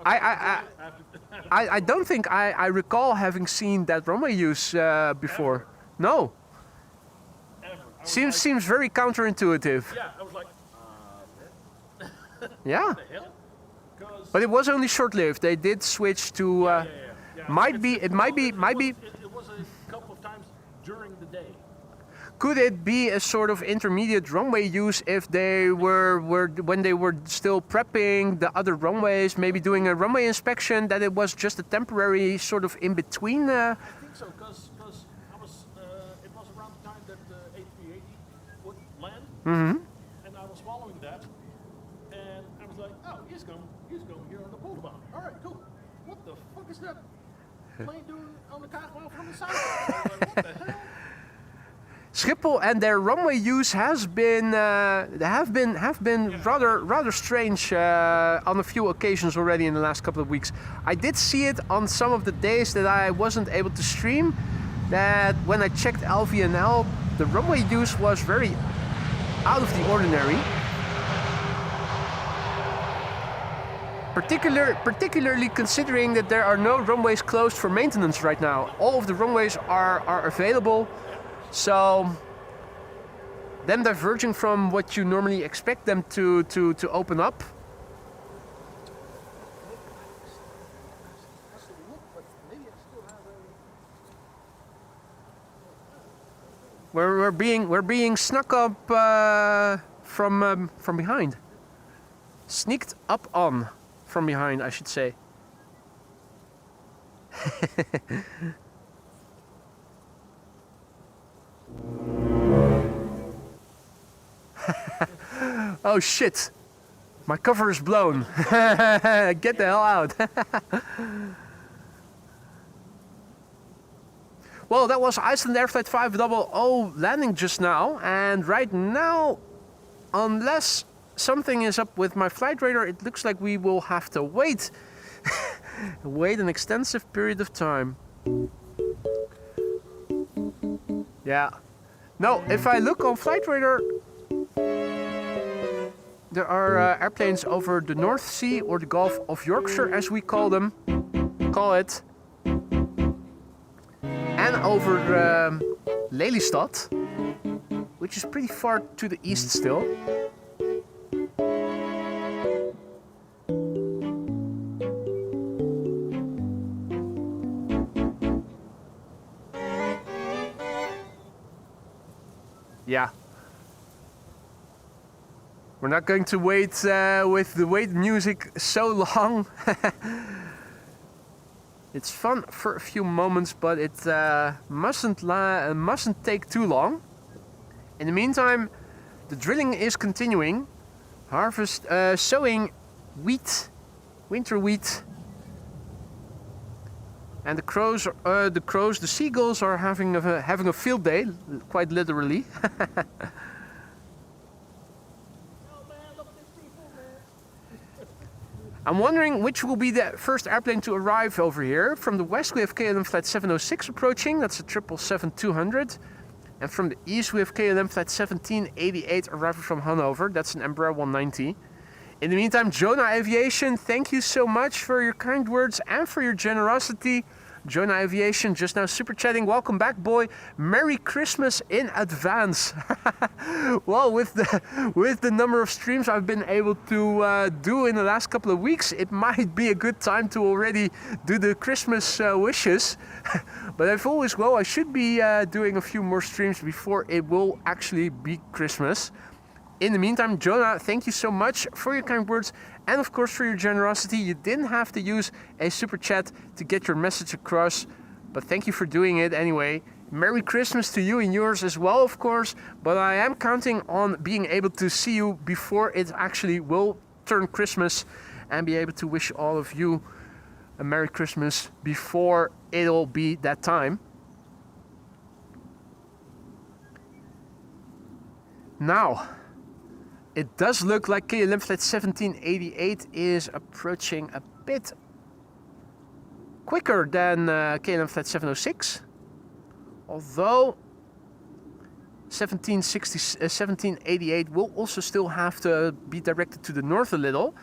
S1: I don't think I recall having seen that runway use before.
S3: Ever.
S1: No.
S3: Ever. I was
S1: Seems very counterintuitive.
S3: like, yeah, I was like,
S1: Yeah.
S3: what the hell? 'Cause
S1: But it was only short-lived. They did switch to.
S3: yeah.
S1: It might be.
S3: It was a couple of times during the day.
S1: Could it be a sort of intermediate runway use if they were when they were still prepping the other runways, maybe doing a runway inspection? That it was just a temporary sort of in between.
S3: I think so, because I was. It was around the time that the A380 would land, and I was following that, and I was like, oh, he's going here on the Polderbaan. All right, cool. What the fuck is that plane doing on the Kaapbaan from the south? I was like, what the hell?
S1: Schiphol and their runway use have been rather strange on a few occasions already in the last couple of weeks. I did see it on some of the days that I wasn't able to stream. That when I checked LVNL, the runway use was very out of the ordinary. Particularly considering that there are no runways closed for maintenance right now. All of the runways are available. So them diverging from what you normally expect them to open up. We're being snuck up from behind. Sneaked up on from behind, I should say. Oh shit! My cover is blown. Get the hell out. Well, that was Iceland Air Flight 500 landing just now, and right now, unless something is up with my flight radar, it looks like we will have to wait. Wait an extensive period of time. Yeah. No, if I look on flight radar, there are airplanes over the North Sea or the Gulf of Yorkshire, as we call it. And over Lelystad, which is pretty far to the east still. Yeah. We're not going to wait with the wait music so long. It's fun for a few moments, but it mustn't take too long. In the meantime, the drilling is continuing. Sowing wheat, winter wheat. And the seagulls are having a field day, quite literally. I'm wondering which will be the first airplane to arrive over here. From the west we have KLM Flight 706 approaching, that's a 777-200. And from the east we have KLM Flight 1788 arriving from Hanover, that's an Embraer 190. In the meantime, Jonah Aviation, thank you so much for your kind words and for your generosity. Jonah Aviation just now super chatting. Welcome back, boy. Merry Christmas in advance. Well, with the number of streams I've been able to do in the last couple of weeks, it might be a good time to already do the Christmas wishes. But I thought as well I should be doing a few more streams before it will actually be Christmas. In the meantime, Jonah, thank you so much for your kind words and of course for your generosity. You didn't have to use a super chat to get your message across, but thank you for doing it anyway. Merry Christmas to you and yours as well, of course, but I am counting on being able to see you before it actually will turn Christmas and be able to wish all of you a Merry Christmas before it'll be that time. Now, it does look like KLM Flight 1788 is approaching a bit quicker than KLM Flight 706. Although 1788 will also still have to be directed to the north a little,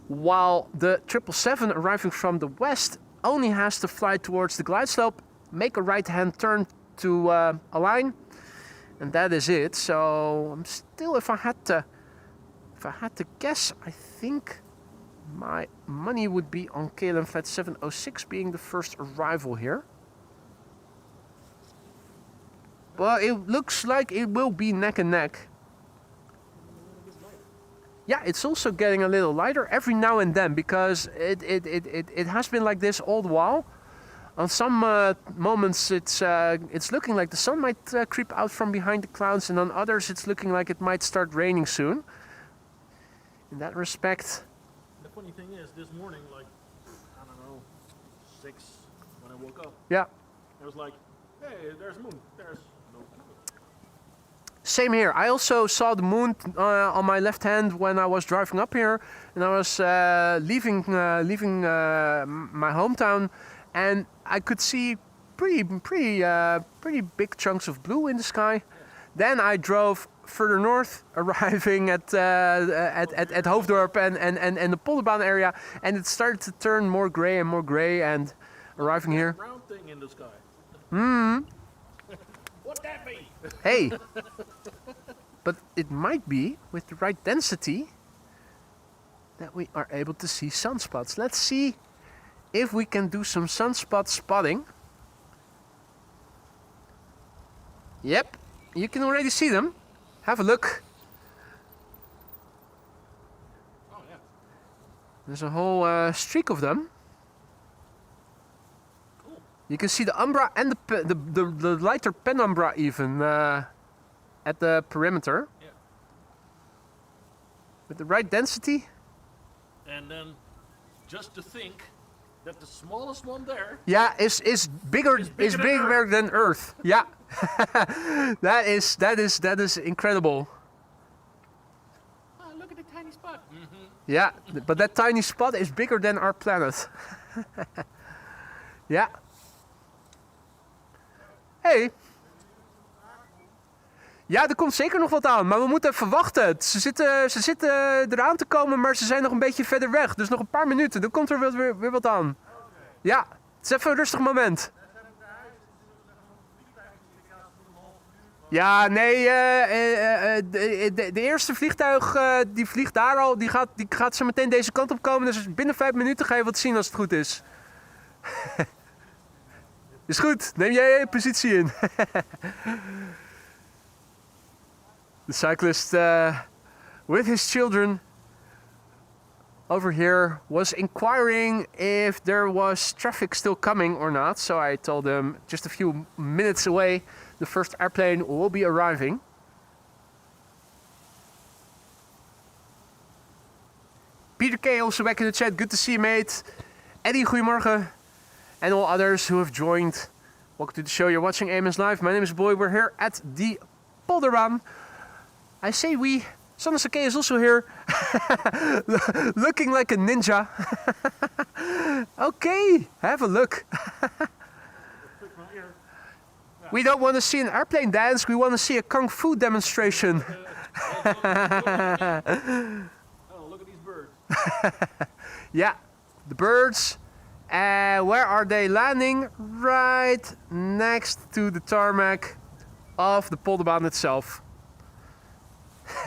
S1: while the 777 arriving from the west only has to fly towards the glide slope, make a right-hand turn to align, and that is it. So I'm still, if I had to guess, I think my money would be on KLM Flight 706 being the first arrival here. But it looks like it will be neck and neck. Yeah, it's also getting a little lighter every now and then, because it has been like this all the while. On some moments it's looking like the sun might creep out from behind the clouds, and on others it's looking like it might start raining soon. In that respect.
S3: The funny thing is, this morning, like, I don't know, 6 when I woke up.
S1: Yeah.
S3: I was like, hey, there's a moon. There's no moon.
S1: Same here. I also saw the moon on my left hand when I was driving up here, and I was leaving my hometown, and I could see pretty big chunks of blue in the sky. Yeah. Then I drove further north, arriving at Hoofddorp and the Polderbaan area, and it started to turn more grey and more grey, and arriving here.
S3: Round thing in the sky.
S1: Hmm.
S3: What that be?
S1: Hey. but it might be with the right density that we are able to see sunspots. Let's see if we can do some sunspot spotting. Yep, you can already see them. Have a look.
S3: Oh yeah.
S1: There's a whole streak of them.
S3: Cool.
S1: You can see the umbra and the lighter penumbra even at the perimeter.
S3: Yeah.
S1: With the right density.
S3: And then just to think that the smallest one there.
S1: Yeah, is bigger
S3: Is bigger
S1: than Earth. Yeah. that is incredible.
S3: Oh, look at the tiny spot.
S1: Yeah, but that tiny spot is bigger than our planet. Ja. Hey. Ja, er komt zeker nog wat aan, maar we moeten even wachten. Ze zitten eraan te komen, maar ze zijn nog een beetje verder weg. Dus nog een paar minuten, dan komt er weer wat aan. Ja, het is even een rustig moment. Ja, nee, de eerste vliegtuig die vliegt daar al, die gaat zo meteen deze kant op komen. Dus binnen 5 minuten ga je wat zien als het goed is. Is goed, neem jij je positie in. The cyclist with his children over here was inquiring if there was traffic still coming or not. So I told him just a few minutes away the first airplane will be arriving. Peter K also back in the chat. Good to see you, mate. Eddie, goedemorgen. And all others who have joined. Welcome to the show. You're watching AMS Live. My name is Boy. We're here at the Polderbaan. I say we. Sachtler Ace is also here. Looking like a ninja. Okay, have a look. We don't want to see an airplane dance. We want to see a kung fu demonstration.
S3: Oh, look at these birds.
S1: Yeah, the birds. Where are they landing? Right next to the tarmac of the Polderbaan itself.
S3: Actually,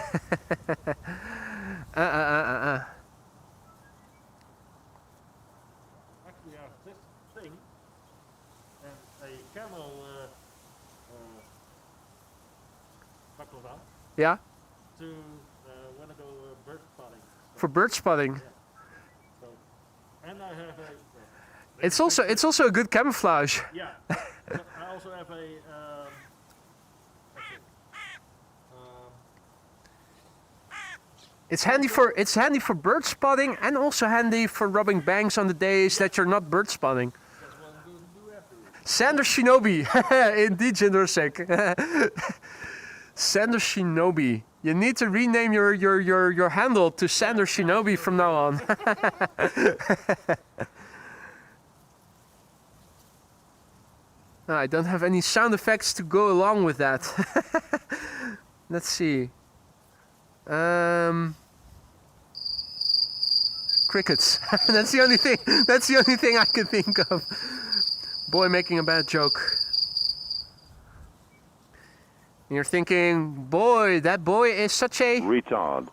S3: I have this thing and a camel buckle on
S1: Yeah,
S3: to when I go bird spotting.
S1: for bird spotting.
S3: Yeah. So, and I have a.
S1: It's also a good camouflage.
S3: Yeah. I also have a.
S1: It's handy for bird spotting and also handy for robbing banks on the days that you're not bird spotting.
S3: That's what I'm going to do afterwards.
S1: Sander Shinobi, indeed, Jindersek. Sander Shinobi. You need to rename your handle to Sander Shinobi from now on. No, I don't have any sound effects to go along with that. Let's see. Crickets. That's the only thing. That's the only thing I can think of. Boy making a bad joke. And you're thinking, boy, that boy is such a
S4: retard.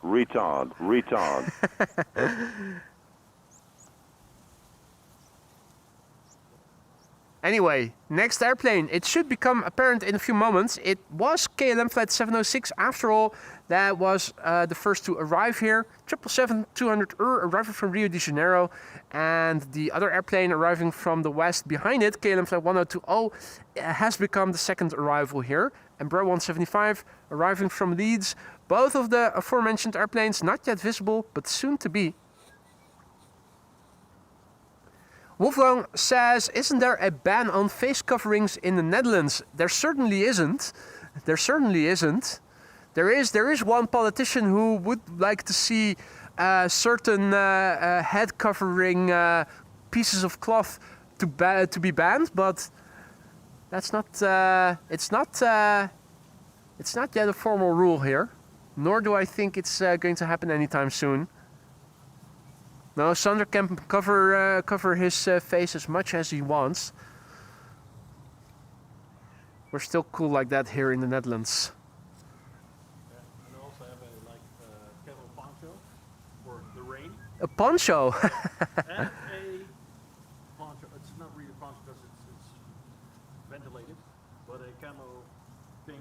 S1: Anyway, next airplane. It should become apparent in a few moments. It was KLM flight 706 after all. That was the first to arrive here. 777-200 arriving from Rio de Janeiro. And the other airplane arriving from the west behind it, KLM flight 1020, has become the second arrival here. Embraer 175 arriving from Leeds. Both of the aforementioned airplanes not yet visible, but soon to be. Wolfgang says, isn't there a ban on face coverings in the Netherlands? There certainly isn't. There certainly isn't. There is one politician who would like to see certain head covering pieces of cloth to be banned, but that's not. It's not yet a formal rule here. Nor do I think it's going to happen anytime soon. No, Sander can cover his face as much as he wants. We're still cool like that here in the Netherlands. A poncho.
S3: and a poncho. It's not really a poncho because it's ventilated, but a camo thing.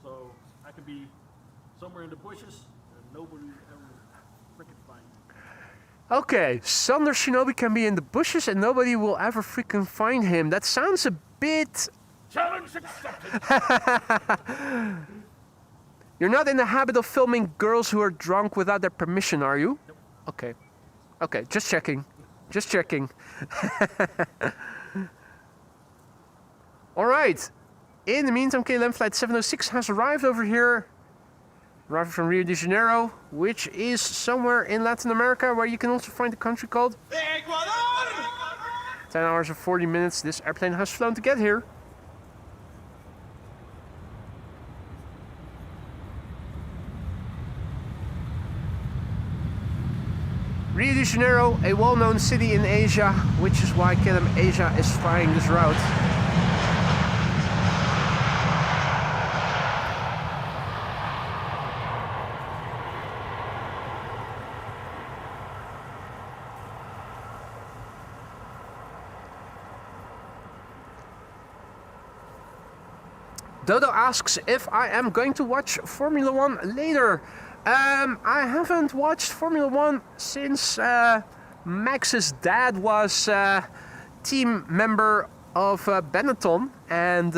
S3: So I can be somewhere in the bushes and nobody ever freaking find me.
S1: Okay, Sander Shinobi can be in the bushes and nobody will ever freaking find him. That sounds a bit...
S3: Challenge accepted!
S1: You're not in the habit of filming girls who are drunk without their permission, are you?
S3: Nope.
S1: Okay. Okay, just checking. Just checking. Alright. In the meantime, KLM Flight 706 has arrived over here. Arriving from Rio de Janeiro, which is somewhere in Latin America, where you can also find a country called Ecuador! 10 hours and 40 minutes this airplane has flown to get here. Rio de Janeiro, a well-known city in Asia, which is why KLM Asia is flying this route. Dodo asks if I am going to watch Formula 1 later. I haven't watched Formula 1 since Max's dad was team member of Benetton, and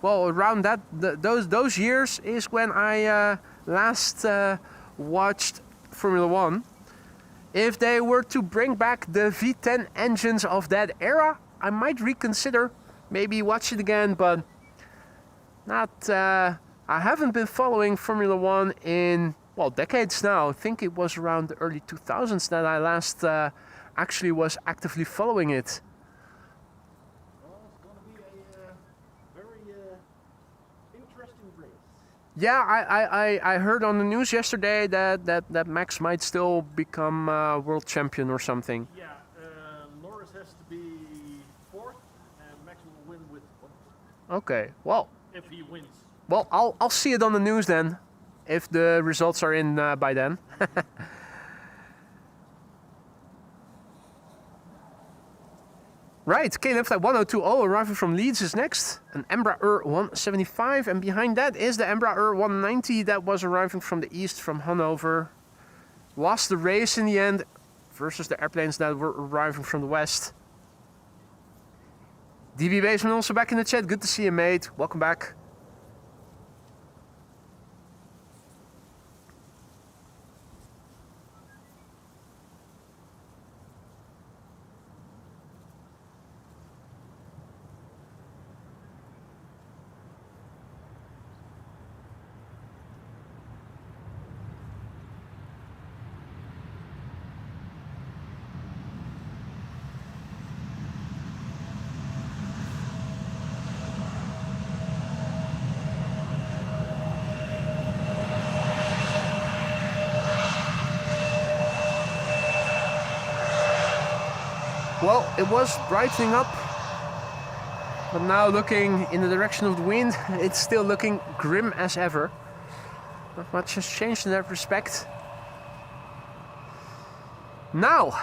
S1: well, around those years is when I last watched Formula 1. If they were to bring back the V10 engines of that era, I might reconsider, maybe watch it again, but not. I haven't been following Formula 1 in, well, decades now. I think it was around the early 2000s that I last actually was actively following it.
S3: Well, it's going to be a very interesting race.
S1: Yeah, I heard on the news yesterday that Max might still become world champion or something.
S3: Yeah, Norris has to be fourth, and Max will win with one.
S1: Okay, well.
S3: If he wins.
S1: Well, I'll see it on the news then, if the results are in by then. Right, KLM Flight 1020 arriving from Leeds is next. An Embraer 175, and behind that is the Embraer 190 that was arriving from the east from Hanover. Lost the race in the end versus the airplanes that were arriving from the west. DB Basement also back in the chat. Good to see you, mate. Welcome back. Well, it was brightening up, but now looking in the direction of the wind, it's still looking grim as ever. Not much has changed in that respect. Now,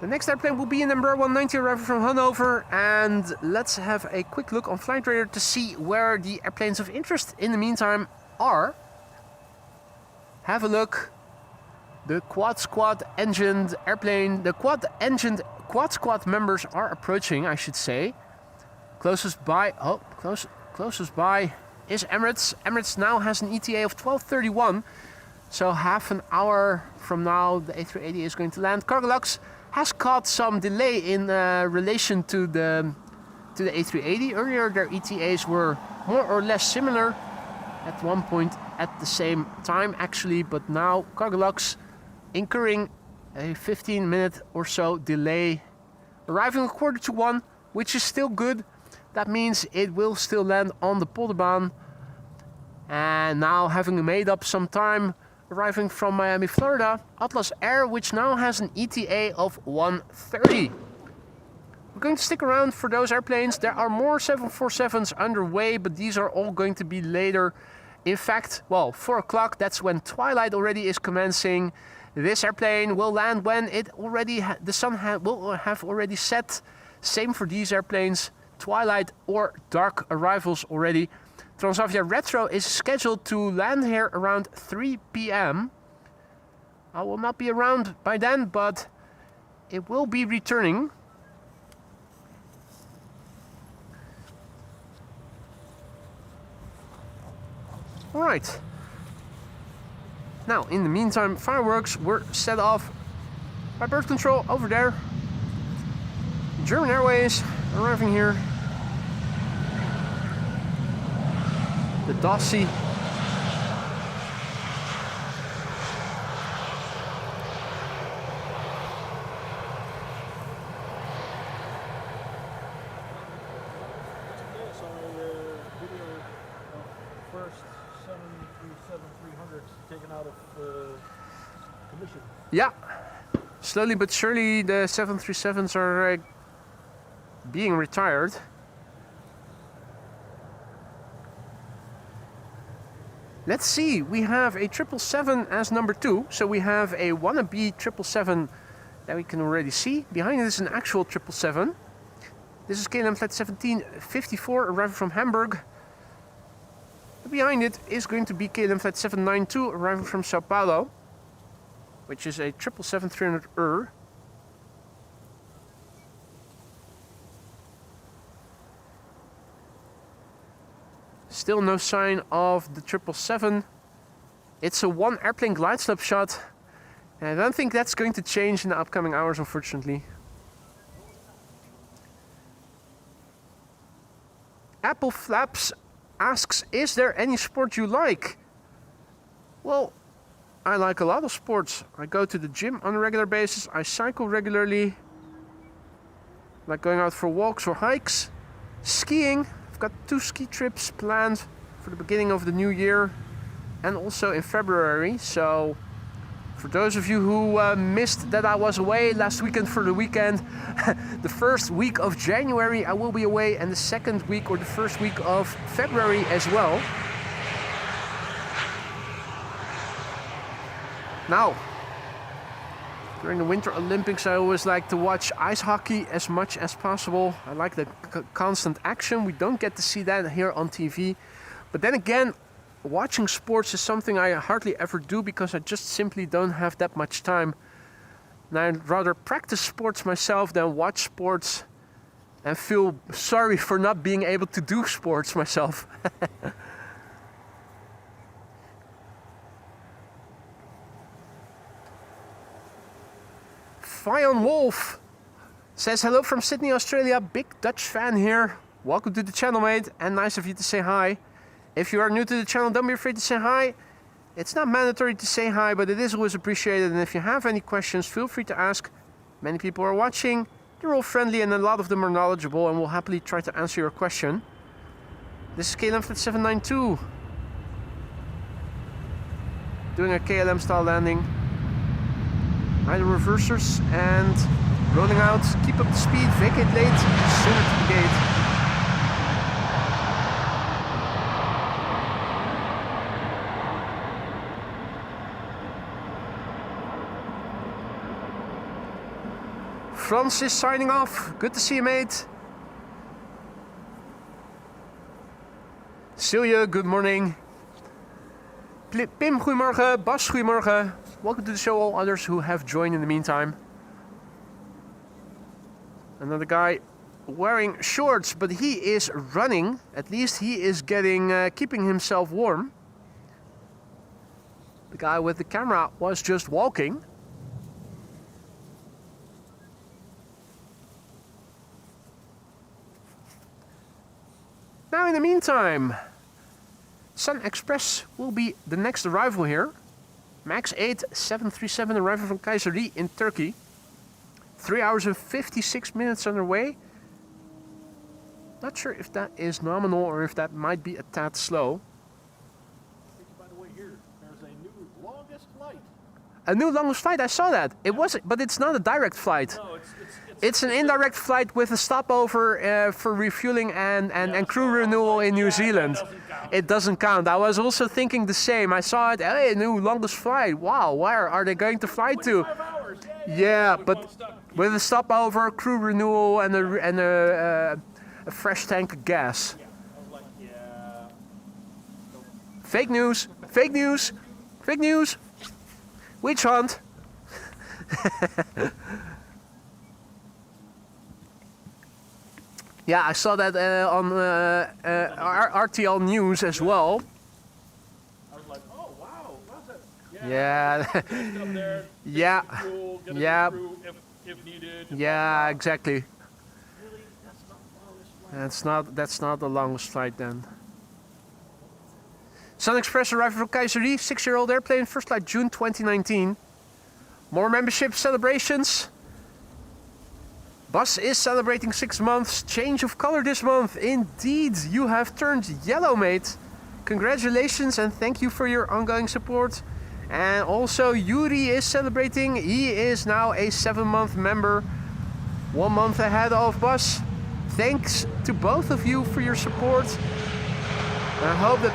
S1: the next airplane will be an Embraer 190 arriving from Hanover, and let's have a quick look on Flight Radar to see where the airplanes of interest in the meantime are. Have a look. The quad squad engined airplane, the quad squad members are approaching, I should say. Closest by is Emirates. Emirates now has an ETA of 12:31, so half an hour from now the A380 is going to land. Cargolux has caught some delay in relation to the A380. Earlier their ETAs were more or less similar, at one point at the same time actually, but now Cargolux incurring a 15-minute or so delay, arriving at 1:45, which is still good. That means it will still land on the Polderbaan. And now having made up some time, arriving from Miami, Florida, Atlas Air, which now has an ETA of 1:30. We're going to stick around for those airplanes. There are more 747s underway, but these are all going to be later In fact, well, 4 o'clock, that's when twilight already is commencing. This airplane will land when it already the sun will have already set. Same for these airplanes, twilight or dark arrivals already. Transavia Retro is scheduled to land here around 3 p.m. I will not be around by then, but it will be returning. All right. Now, in the meantime, fireworks were set off by bird control over there. German Airways arriving here. The Dossi.
S3: Yes, video of first 737-300 taken out of commission.
S1: Yeah, slowly but surely the 737s are being retired. Let's see, we have a 777 as number 2, so we have a wannabe 777 that we can already see. Behind it is an actual 777. This is KLM Flight 1754 arriving from Hamburg. Behind it is going to be KLM Flight 792 arriving from Sao Paulo, which is a 777-300ER. Still no sign of the 777. It's a one airplane glide slope shot, and I don't think that's going to change in the upcoming hours, unfortunately. Apple Flaps asks, is there any sport you like? Well, I like a lot of sports. I go to the gym on a regular basis. I cycle regularly. I like going out for walks or hikes. Skiing. I've got 2 ski trips planned for the beginning of the new year and also in February. So for those of you who missed that I was away last weekend for the weekend, the first week of January I will be away, and the second week or the first week of February as well. Now, during the Winter Olympics, I always like to watch ice hockey as much as possible. I like the constant action. We don't get to see that here on TV. But then again, watching sports is something I hardly ever do because I just simply don't have that much time. And I'd rather practice sports myself than watch sports and feel sorry for not being able to do sports myself. Fion Wolf says hello from Sydney, Australia. Big Dutch fan here. Welcome to the channel, mate, and nice of you to say hi. If you are new to the channel, don't be afraid to say hi. It's not mandatory to say hi, but it is always appreciated. And if you have any questions, feel free to ask. Many people are watching. They're all friendly and a lot of them are knowledgeable and will happily try to answer your question. This is KLM Flight 792. Doing a KLM style landing. Idle reversers and rolling out. Keep up the speed, vacate late, sooner to the gate. Francis signing off. Good to see you, mate. Celia, good morning. Pim, goedemorgen. Bas, goedemorgen. Welcome to the show, all others who have joined in the meantime. Another guy wearing shorts, but he is running. At least he is keeping himself warm. The guy with the camera was just walking. Now in the meantime, Sun Express will be the next arrival here. Max 8 737 arriving from Kayseri in Turkey. 3 hours and 56 minutes underway. Not sure if that is nominal or if that might be a tad slow.
S3: By the way, here there's a new longest flight.
S1: A new longest flight, I saw that. It was, but it's not a direct flight.
S3: No, it's
S1: It's an indirect flight with a stopover for refueling and crew renewal in New Zealand. It doesn't count. I was also thinking the same. I saw it. Hey, new longest flight. Wow, where are they going to fly to?
S3: 5 hours.
S1: Yeah, but with a stopover, crew renewal, and a fresh tank of gas.
S3: Yeah, I was like, yeah.
S1: Fake news. Fake news. Fake news. Witch hunt. Yeah, I saw that on RTL News as well.
S3: I was like, oh wow, what's that?
S1: Yeah.
S3: Up there,
S1: Yeah.
S3: fuel, get a
S1: Yeah.
S3: crew if needed.
S1: Yeah, exactly.
S3: Really, that's not the longest flight.
S1: That's not the longest flight then. Sun Express arrived from Kayseri, 6-year-old airplane, first flight June 2019. More membership celebrations. Bus is celebrating 6 months. Change of color this month. Indeed, you have turned yellow, mate. Congratulations and thank you for your ongoing support. And also Yuri is celebrating. He is now a 7-month member. 1 month ahead of Bus. Thanks to both of you for your support. I hope that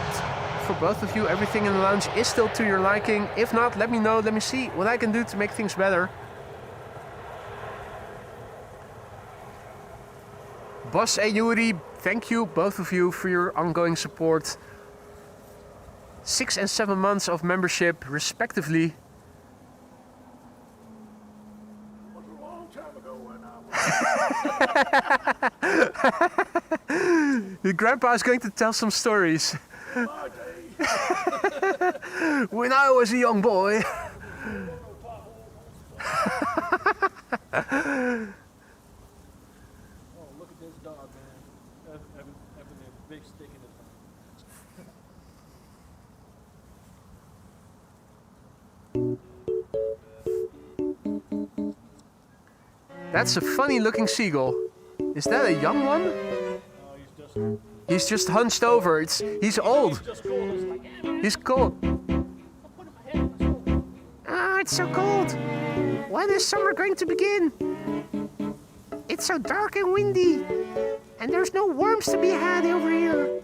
S1: for both of you everything in the lounge is still to your liking. If not, let me know. Let me see what I can do to make things better. Bas and Yuri, thank you, both of you, for your ongoing support. 6 and 7 months of membership, respectively.
S3: Was a long time ago when I was
S1: Your grandpa is going to tell some stories.
S3: my day.
S1: When I was a young boy.
S3: Oh, look at this dog, man. Having a big stick in his mouth.
S1: That's a funny looking seagull. Is that a young one?
S3: Oh,
S1: He's just hunched over. He's old.
S3: he's just cold. He's like, yeah, man,
S1: He's cold.
S3: I'll put my head on the shoulder.
S1: Ah, it's so cold. When is summer going to begin? It's so dark and windy. And there's no worms to be had over here.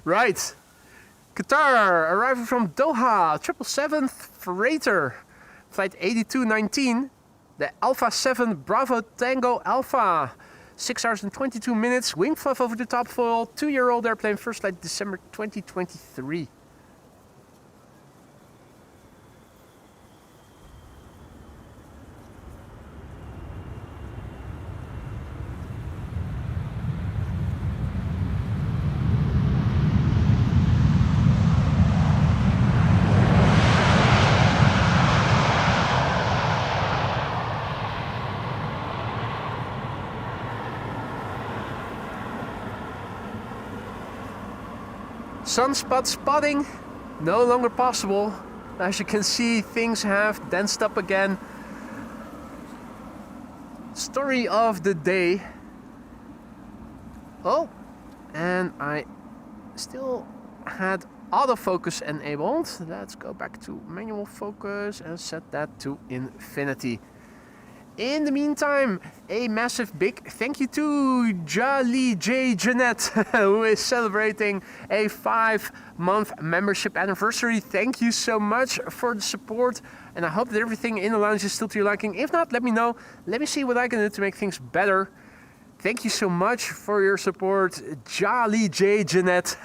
S1: Right. Qatar, arriving from Doha, 777th freighter, flight 8219, the Alpha 7 Bravo Tango Alpha, 6 hours and 22 minutes, wing fluff over the top foil, 2-year-old airplane, first flight December 2023. Sunspot spotting, no longer possible. As you can see, things have densed up again. Story of the day. Oh, and I still had autofocus enabled. Let's go back to manual focus and set that to infinity. In the meantime, a massive big thank you to Jolly J Jeanette, who is celebrating a 5-month membership anniversary. Thank you so much for the support, and I hope that everything in the lounge is still to your liking. If not, let me know. Let me see what I can do to make things better. Thank you so much for your support, Jolly J Jeanette.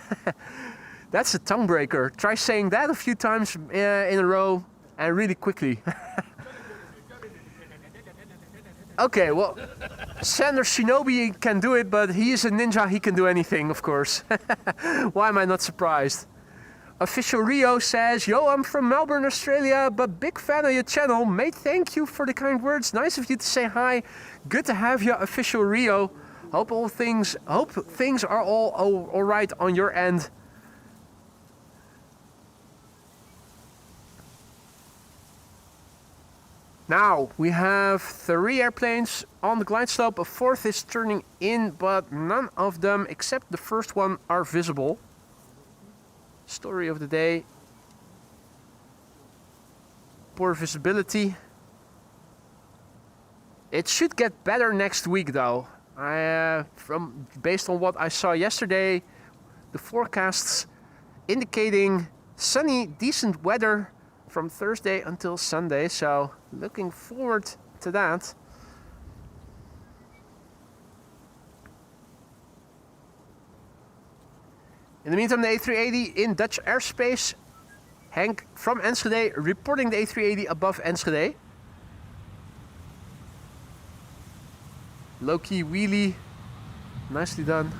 S1: That's a tongue breaker. Try saying that a few times in a row and really quickly. Okay, well, Sander Shinobi can do it, but he is a ninja, he can do anything, of course. Why am I not surprised? Official Rio says, yo, I'm from Melbourne, Australia, but big fan of your channel. Mate, thank you for the kind words. Nice of you to say hi. Good to have you, Official Rio. Hope things are all right on your end. Now we have 3 airplanes on the glide slope. A 4th is turning in, but none of them except the first one are visible. Story of the day. Poor visibility. It should get better next week though. Based on what I saw yesterday, the forecasts indicating sunny, decent weather from Thursday until Sunday, so looking forward to that. In the meantime, the A380 in Dutch airspace. Henk from Enschede reporting the A380 above Enschede. Low-key wheelie, nicely done.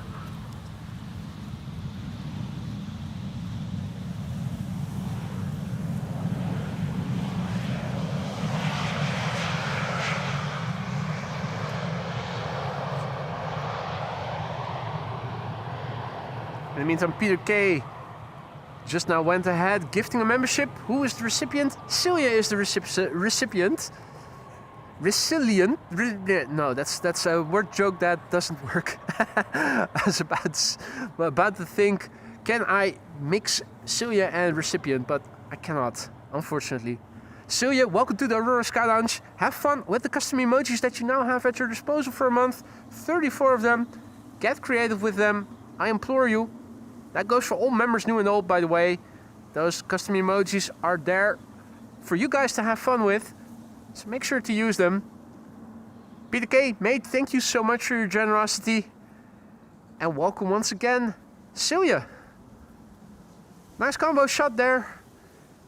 S1: In the meantime, Peter K just now went ahead, gifting a membership. Who is the recipient? Celia is the recipient. Resilient? No, that's a word joke that doesn't work. I was about to think, can I mix Celia and recipient, but I cannot, unfortunately. Celia, welcome to the Aurora Sky Lounge. Have fun with the custom emojis that you now have at your disposal for a month. 34 of them. Get creative with them. I implore you. That goes for all members, new and old, by the way. Those custom emojis are there for you guys to have fun with. So make sure to use them. Peter K, mate, thank you so much for your generosity. And welcome once again, Celia. Nice combo shot there.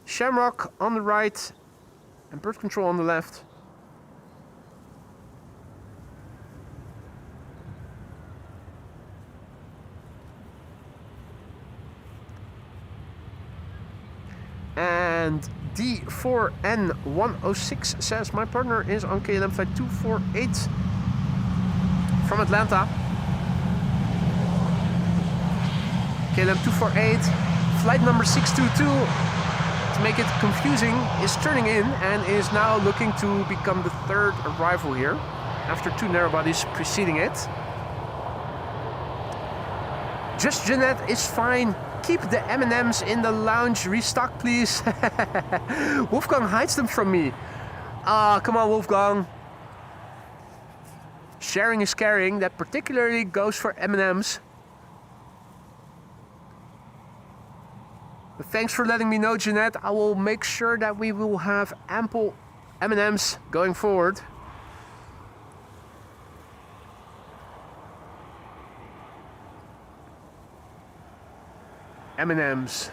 S1: Shamrock on the right and bird control on the left. And D4N106 says, my partner is on KLM flight 248 from Atlanta. KLM 248, flight number 622, to make it confusing, is turning in and is now looking to become the 3rd arrival here, after 2 narrow bodies preceding it. Just Jeanette is fine. Keep the M&Ms in the lounge. Restock, please. Wolfgang hides them from me. Ah, come on, Wolfgang. Sharing is caring. That particularly goes for M&Ms. But thanks for letting me know, Jeanette. I will make sure that we will have ample M&Ms going forward. M&Ms.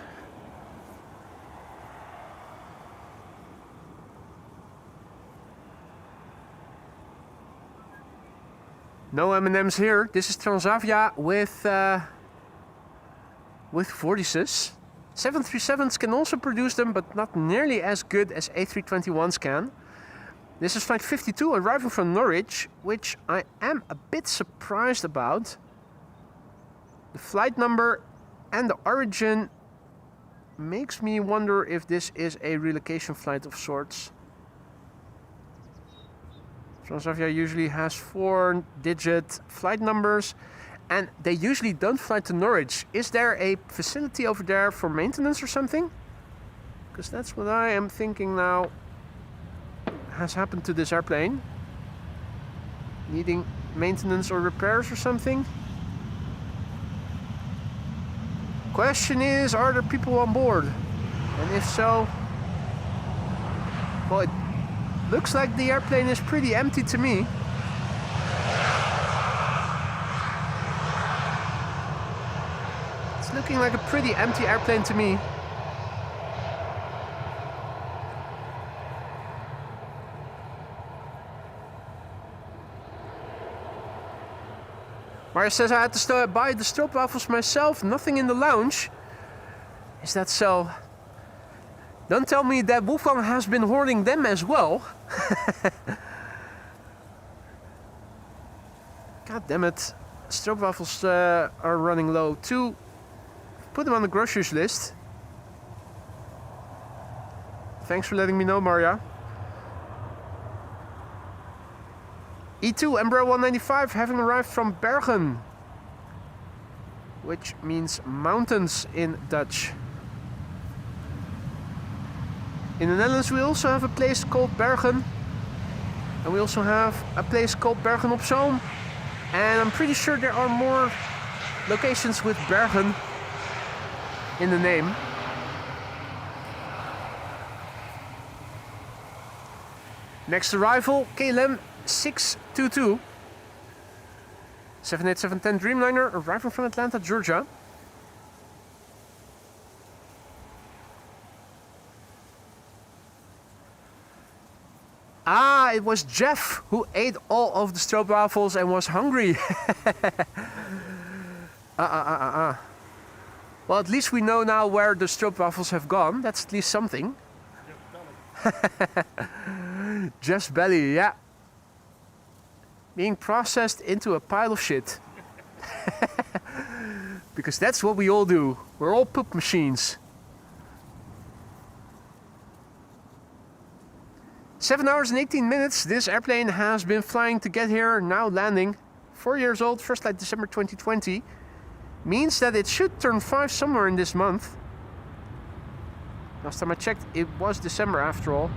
S1: No M&Ms here. This is Transavia with vortices. 737s can also produce them, but not nearly as good as A321s can. This is flight 52 arriving from Norwich, which I am a bit surprised about. The flight number and the origin makes me wonder if this is a relocation flight of sorts. Transavia usually has 4-digit flight numbers and they usually don't fly to Norwich. Is there a facility over there for maintenance or something? Because that's what I am thinking now has happened to this airplane. Needing maintenance or repairs or something? Question is, are there people on board? And if so, well, it looks like the airplane is pretty empty to me. It's looking like a pretty empty airplane to me. Mario says I had to buy the stroopwafels myself, nothing in the lounge. Is that so? Don't tell me that Wolfgang has been hoarding them as well. God damn it. Stroopwafels are running low too. Put them on the groceries list. Thanks for letting me know, Maria. E2 Embraer 195 having arrived from Bergen, which means mountains in Dutch. In the Netherlands we also have a place called Bergen, and we also have a place called Bergen op Zoom, and I'm pretty sure there are more locations with Bergen in the name. Next arrival, KLM 622 787-10 Dreamliner arriving from Atlanta, Georgia. Ah, it was Jeff who ate all of the stroopwafels and was hungry. Well, at least we know now where the stroopwafels have gone. That's at least something. Jeff's belly, yeah. Being processed into a pile of shit. Because that's what we all do. We're all poop machines. 7 hours and 18 minutes. This airplane has been flying to get here, now landing. 4 years old, first flight December 2020. Means that it should turn 5 somewhere in this month. Last time I checked, it was December after all.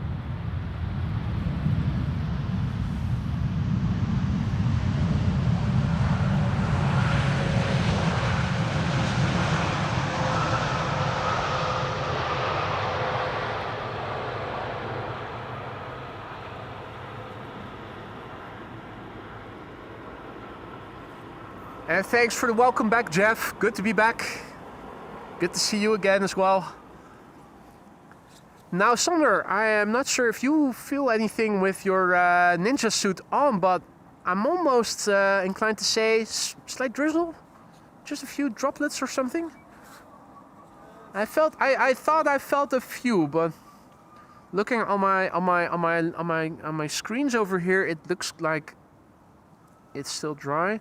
S1: And thanks for the welcome back, Jeff. Good to be back. Good to see you again as well. Now, Sander, I am not sure if you feel anything with your ninja suit on, but I'm almost inclined to say slight drizzle, just a few droplets or something. I thought I felt a few, but looking on my screens over here, it looks like it's still dry.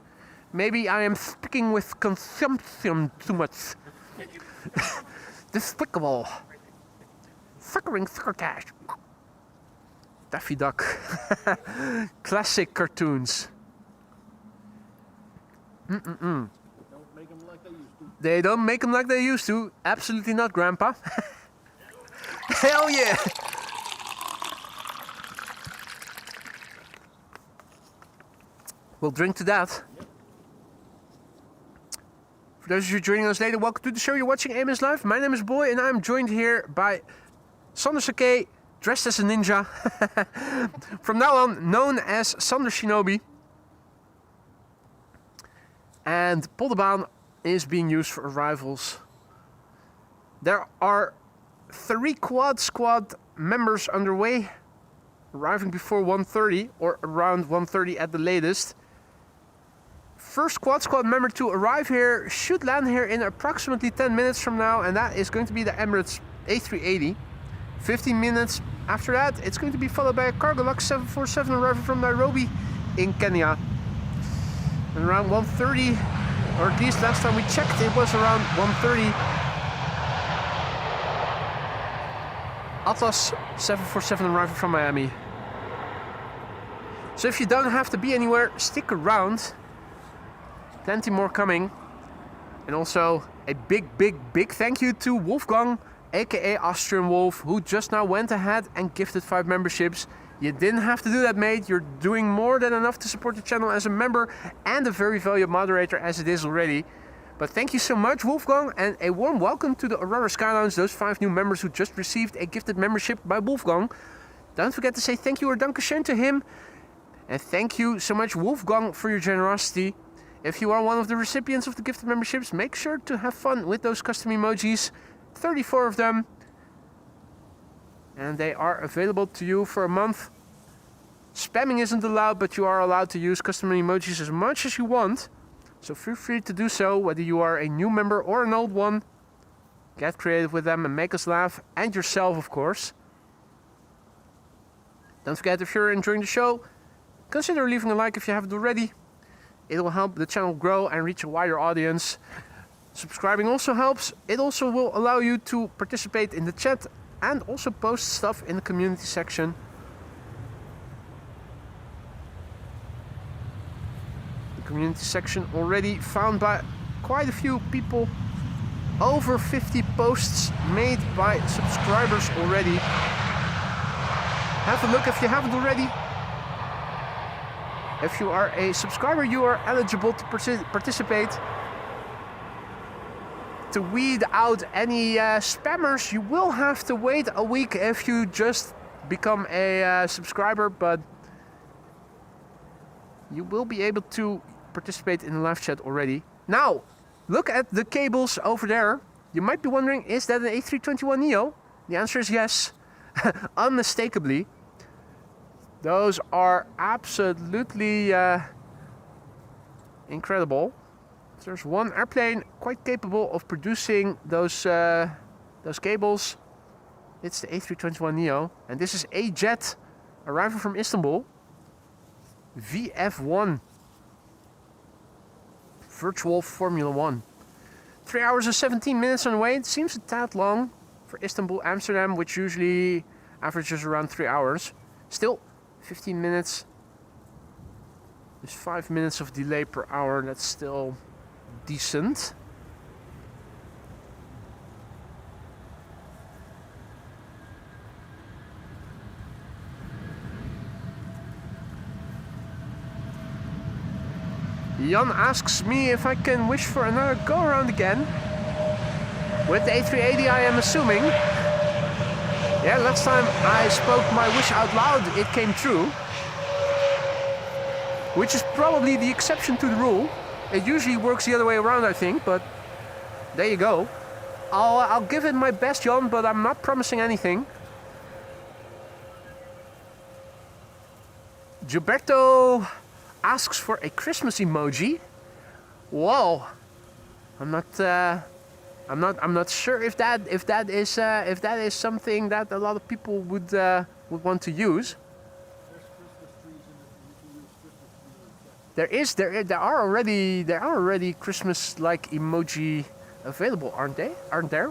S1: Maybe I am sticking with consumption too much. Despicable. Suckering succotash. Daffy Duck. Classic cartoons.
S3: Don't make them like they used to.
S1: They don't make them like they used to. Absolutely not, Grandpa. Hell yeah! We'll drink to that. For those of you joining us later, welcome to the show. You're watching AMS Live. My name is Boy, and I'm joined here by Sander Sake, dressed as a ninja. From now on, known as Sander Shinobi. And Polderbaan is being used for arrivals. There are 3 quad squad members underway, arriving before 1:30 or around 1:30 at the latest. First quad squad member to arrive here should land here in approximately 10 minutes from now, and that is going to be the Emirates A380. 15 minutes after that, it's going to be followed by a Cargolux 747 arriving from Nairobi in Kenya. And around 1:30, or at least last time we checked, it was around 1:30. Atlas 747 arriving from Miami. So if you don't have to be anywhere, stick around. Plenty more coming. And also a big thank you to Wolfgang, aka Austrian Wolf, who just now went ahead and gifted 5 memberships. You didn't have to do that, mate. You're doing more than enough to support the channel as a member and a very valuable moderator as it is already. But thank you so much, Wolfgang, and a warm welcome to the Aurora Sky Lounge, those 5 new members who just received a gifted membership by Wolfgang. Don't forget to say thank you or dankeschön to him. And thank you so much, Wolfgang, for your generosity. If you are one of the recipients of the gifted memberships, make sure to have fun with those custom emojis. 34 of them. And they are available to you for a month. Spamming isn't allowed, but you are allowed to use custom emojis as much as you want. So feel free to do so, whether you are a new member or an old one. Get creative with them and make us laugh, and yourself, of course. Don't forget, if you're enjoying the show, consider leaving a like if you haven't already. It will help the channel grow and reach a wider audience. Subscribing also helps. It also will allow you to participate in the chat and also post stuff in the community section. community section already found by quite a few people. Over 50 posts made by subscribers already. Have a look if you haven't already. If you are a subscriber, you are eligible to participate. To weed out any spammers, you will have to wait a week if you just become a subscriber, but you will be able to participate in the live chat already. Now, look at the cables over there. You might be wondering, is that an A321neo? The answer is yes, unmistakably. Those are absolutely incredible. There's one airplane quite capable of producing those cables. It's the A321neo, and this is a jet arriving from Istanbul. VF1 Virtual Formula 1. 3 hours and 17 minutes on the way. It seems a tad long for Istanbul, Amsterdam, which usually averages around 3 hours. Still, 15 minutes. There's 5 minutes of delay per hour. That's still decent. Jan asks me if I can wish for another go around again. With the A380, I am assuming. Yeah, last time I spoke my wish out loud, it came true. Which is probably the exception to the rule. It usually works the other way around, I think, but there you go. I'll give it my best, Jan, but I'm not promising anything. Gilberto asks for a Christmas emoji. Whoa, I'm not sure if that is something that a lot of people would want to use. There are already Christmas-like emoji available, aren't there?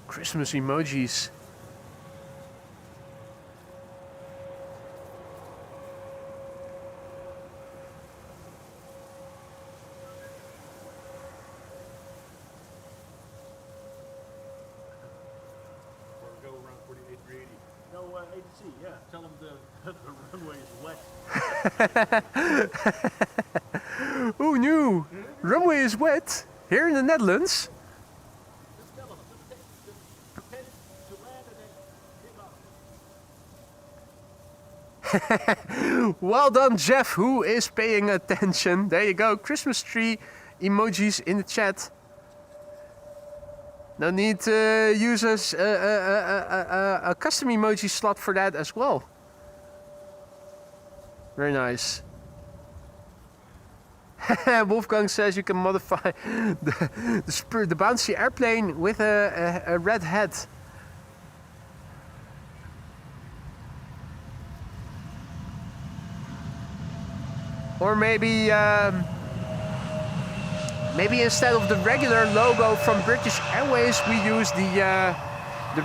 S1: Christmas emojis.
S3: Go around 48, 380. No, ATC, yeah. Tell them the runway is wet.
S1: Who knew? Runway is wet here in the Netherlands.
S3: Just tell them. Just pretend to land and then take off.
S1: Well done, Jeff, who is paying attention. There you go. Christmas tree emojis in the chat. No need to use a custom emoji slot for that as well. Very nice. Wolfgang says you can modify the bouncy airplane with a red head. Or maybe maybe instead of the regular logo from British Airways, we use the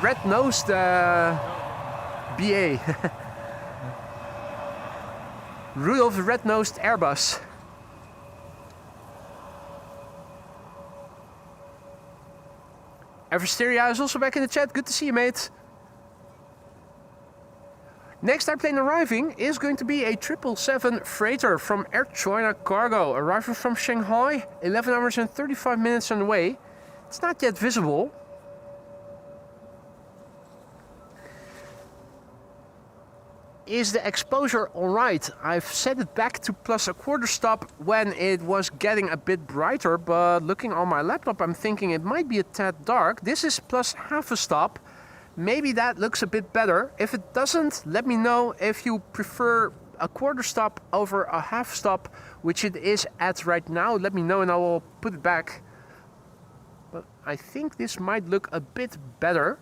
S1: red-nosed BA. Rudolph the red-nosed Airbus. Eversteria is also back in the chat. Good to see you, mate. Next airplane arriving is going to be a 777 freighter from Air China Cargo, arriving from Shanghai, 11 hours and 35 minutes on the way. It's not yet visible. Is the exposure alright? I've set it back to +1/4 stop when it was getting a bit brighter, but looking on my laptop I'm thinking it might be a tad dark. This is +1/2 stop. Maybe that looks a bit better. If it doesn't, let me know if you prefer a 1/4 stop over a 1/2 stop, which it is at right now. Let me know and I will put it back. But I think this might look a bit better.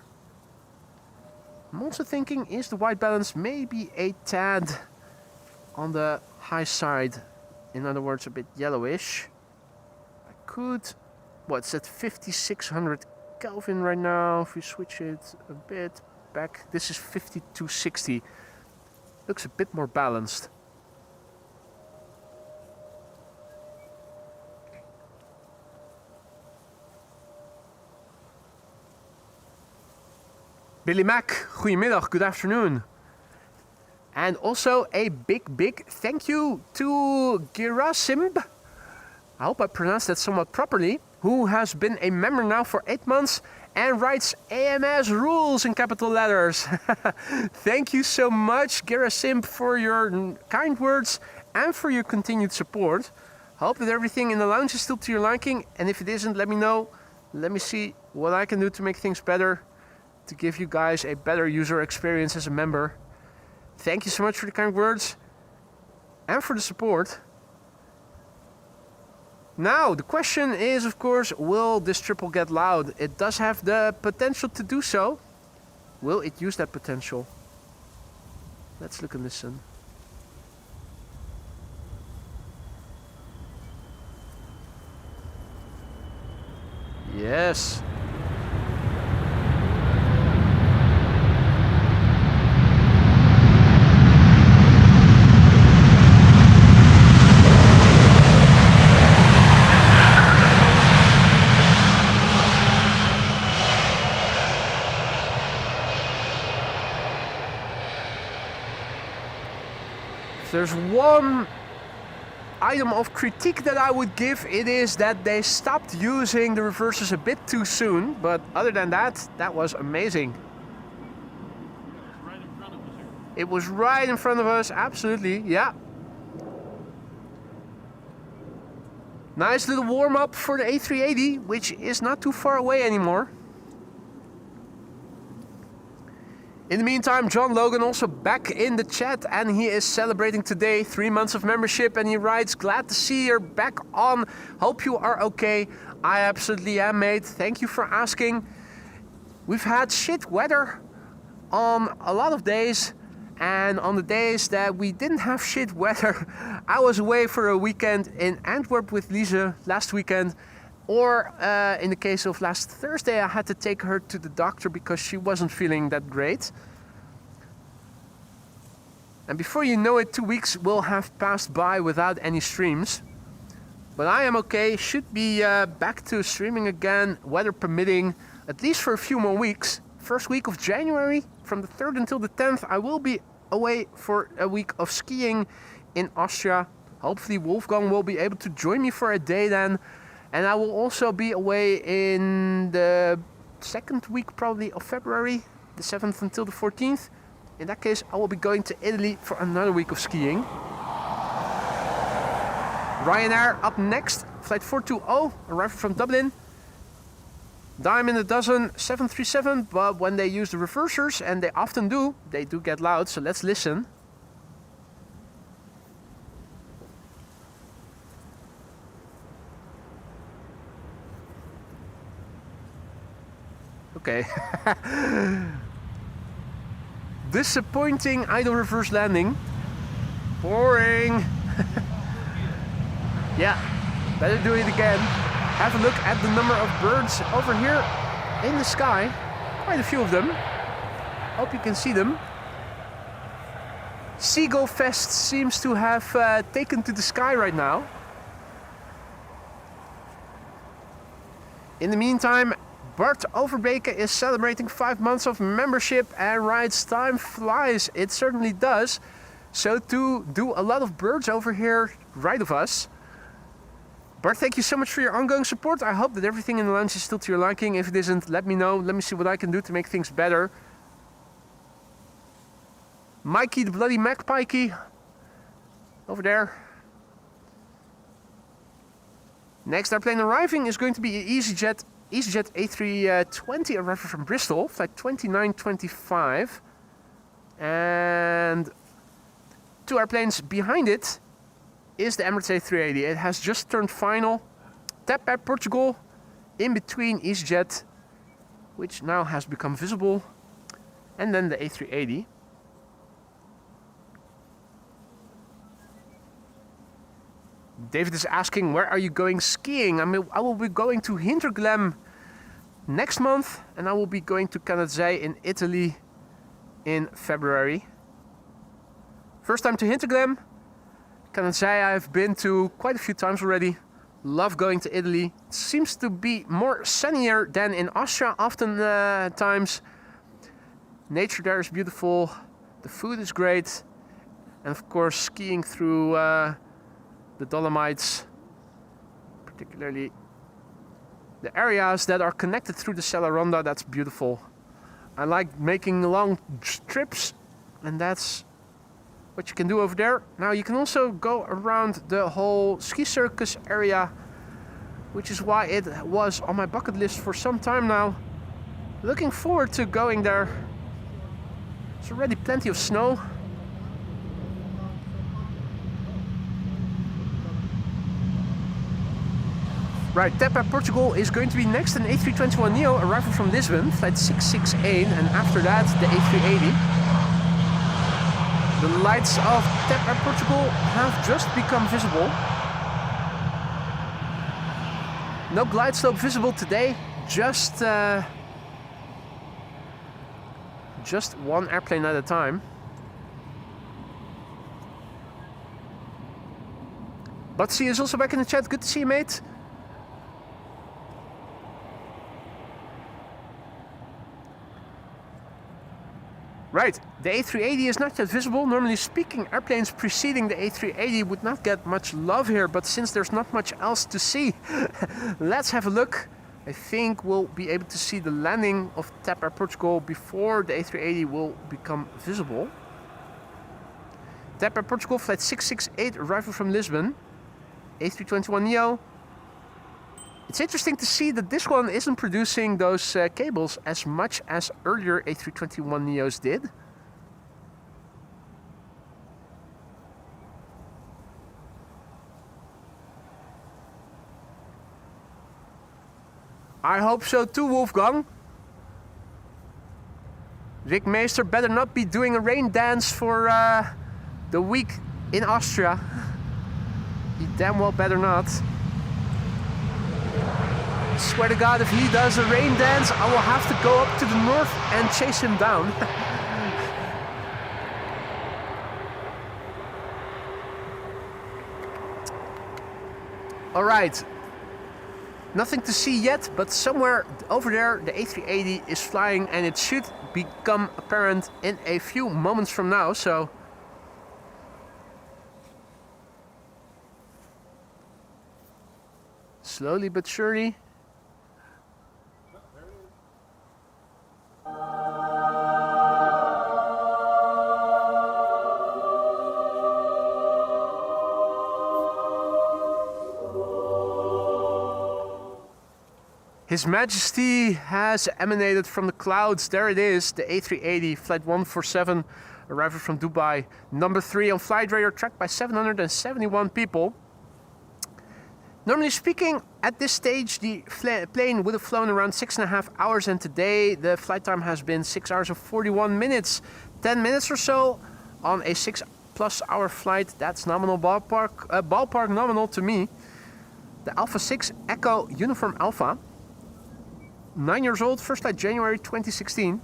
S1: I'm also thinking, is the white balance maybe a tad on the high side? In other words, a bit yellowish. I could, what's that, 5600 Kelvin right now. If we switch it a bit back, this is 5260. Looks a bit more balanced. Billy Mac, goedemiddag, good afternoon. And also a big thank you to Gerasimb, I hope I pronounced that somewhat properly, who has been a member now for 8 months and writes AMS rules in capital letters. Thank you so much, Gerasimb, for your kind words and for your continued support. Hope that everything in the lounge is still to your liking, and if it isn't, let me know. Let me see what I can do to make things better, to give you guys a better user experience as a member. Thank you so much for the kind words and for the support. Now, the question is, of course, will this triple get loud? It does have the potential to do so. Will it use that potential? Let's look and listen. Yes. There's one item of critique that I would give, it is that they stopped using the reversers a bit too soon, but other than that, that was amazing.
S3: Right in front of us here.
S1: It was right in front of us, absolutely, yeah. Nice little warm-up for the A380, which is not too far away anymore. In the meantime, John Logan also back in the chat, and he is celebrating today 3 months of membership, and he writes, glad to see you're back on. Hope you are okay. I absolutely am, mate. Thank you for asking. We've had shit weather on a lot of days, and on the days that we didn't have shit weather, I was away for a weekend in Antwerp with Lise last weekend. Or in the case of last Thursday, I had to take her to the doctor because she wasn't feeling that great. And before you know it, 2 weeks will have passed by without any streams. But I am okay, should be back to streaming again, weather permitting, at least for a few more weeks. First week of January, from the 3rd until the 10th, I will be away for a week of skiing in Austria. Hopefully Wolfgang will be able to join me for a day then. And I will also be away in the 2nd week probably of February, the 7th until the 14th. In that case, I will be going to Italy for another week of skiing. Ryanair up next, flight 420, arriving from Dublin. Dime in a dozen, 737, but when they use the reversers, and they often do, they do get loud, so let's listen. Okay. Disappointing idle reverse landing. Boring. Yeah, better do it again. Have a look at the number of birds over here in the sky. Quite a few of them. Hope you can see them. Seagull Fest seems to have taken to the sky right now. In the meantime, Bart Overbeke is celebrating 5 months of membership and writes, time flies. It certainly does. So too do a lot of birds over here right of us. Bart, thank you so much for your ongoing support. I hope that everything in the lounge is still to your liking. If it isn't, let me know. Let me see what I can do to make things better. Mikey the Bloody Magpie over there. Next airplane arriving is going to be EasyJet A320 arriving from Bristol, flight 2925. And 2 airplanes behind it is the Emirates A380. It has just turned final. Tap at Portugal in between EasyJet, which now has become visible, and then the A380. David is asking, where are you going skiing? I will be going to Hinterglemm next month, and I will be going to Canazei in Italy in February. First time to Hinterglemm. Canazei I've been to quite a few times already. Love going to Italy. It seems to be more sunnier than in Austria often times. Nature there is beautiful. The food is great. And of course skiing through the Dolomites. Particularly the areas that are connected through the Sella Ronda, that's beautiful. I like making long trips, and that's what you can do over there. Now you can also go around the whole ski circus area, which is why it was on my bucket list for some time now. Looking forward to going there. There's already plenty of snow. Right, TAP Portugal is going to be next an A321neo arriving from Lisbon, flight 668, and after that the A380. The lights of TAP Portugal have just become visible. No glide slope visible today, just one airplane at a time. Butsy is also back in the chat, good to see you, mate. Right, the A380 is not yet visible. Normally speaking, airplanes preceding the A380 would not get much love here, but since there's not much else to see, let's have a look. I think we'll be able to see the landing of TAP Air Portugal before the A380 will become visible. TAP Air Portugal, flight 668, arrival from Lisbon, A321neo. It's interesting to see that this one isn't producing those cables as much as earlier A321neos did. I hope so too, Wolfgang. Rick Meester better not be doing a rain dance for the week in Austria. He damn well better not. Swear to God, if he does a rain dance, I will have to go up to the north and chase him down. All right. Nothing to see yet, but somewhere over there the A380 is flying, and it should become apparent in a few moments from now, so slowly but surely. His Majesty has emanated from the clouds. There it is, the A380, flight 147, arriving from Dubai. Number 3 on flight radar, tracked by 771 people. Normally speaking, at this stage, the plane would have flown around 6.5 hours, and today the flight time has been 6 hours and 41 minutes. 10 minutes or so on a 6+ hour flight. That's nominal ballpark nominal to me. The Alpha 6 Echo Uniform Alpha. 9 years old, first flight January 2016.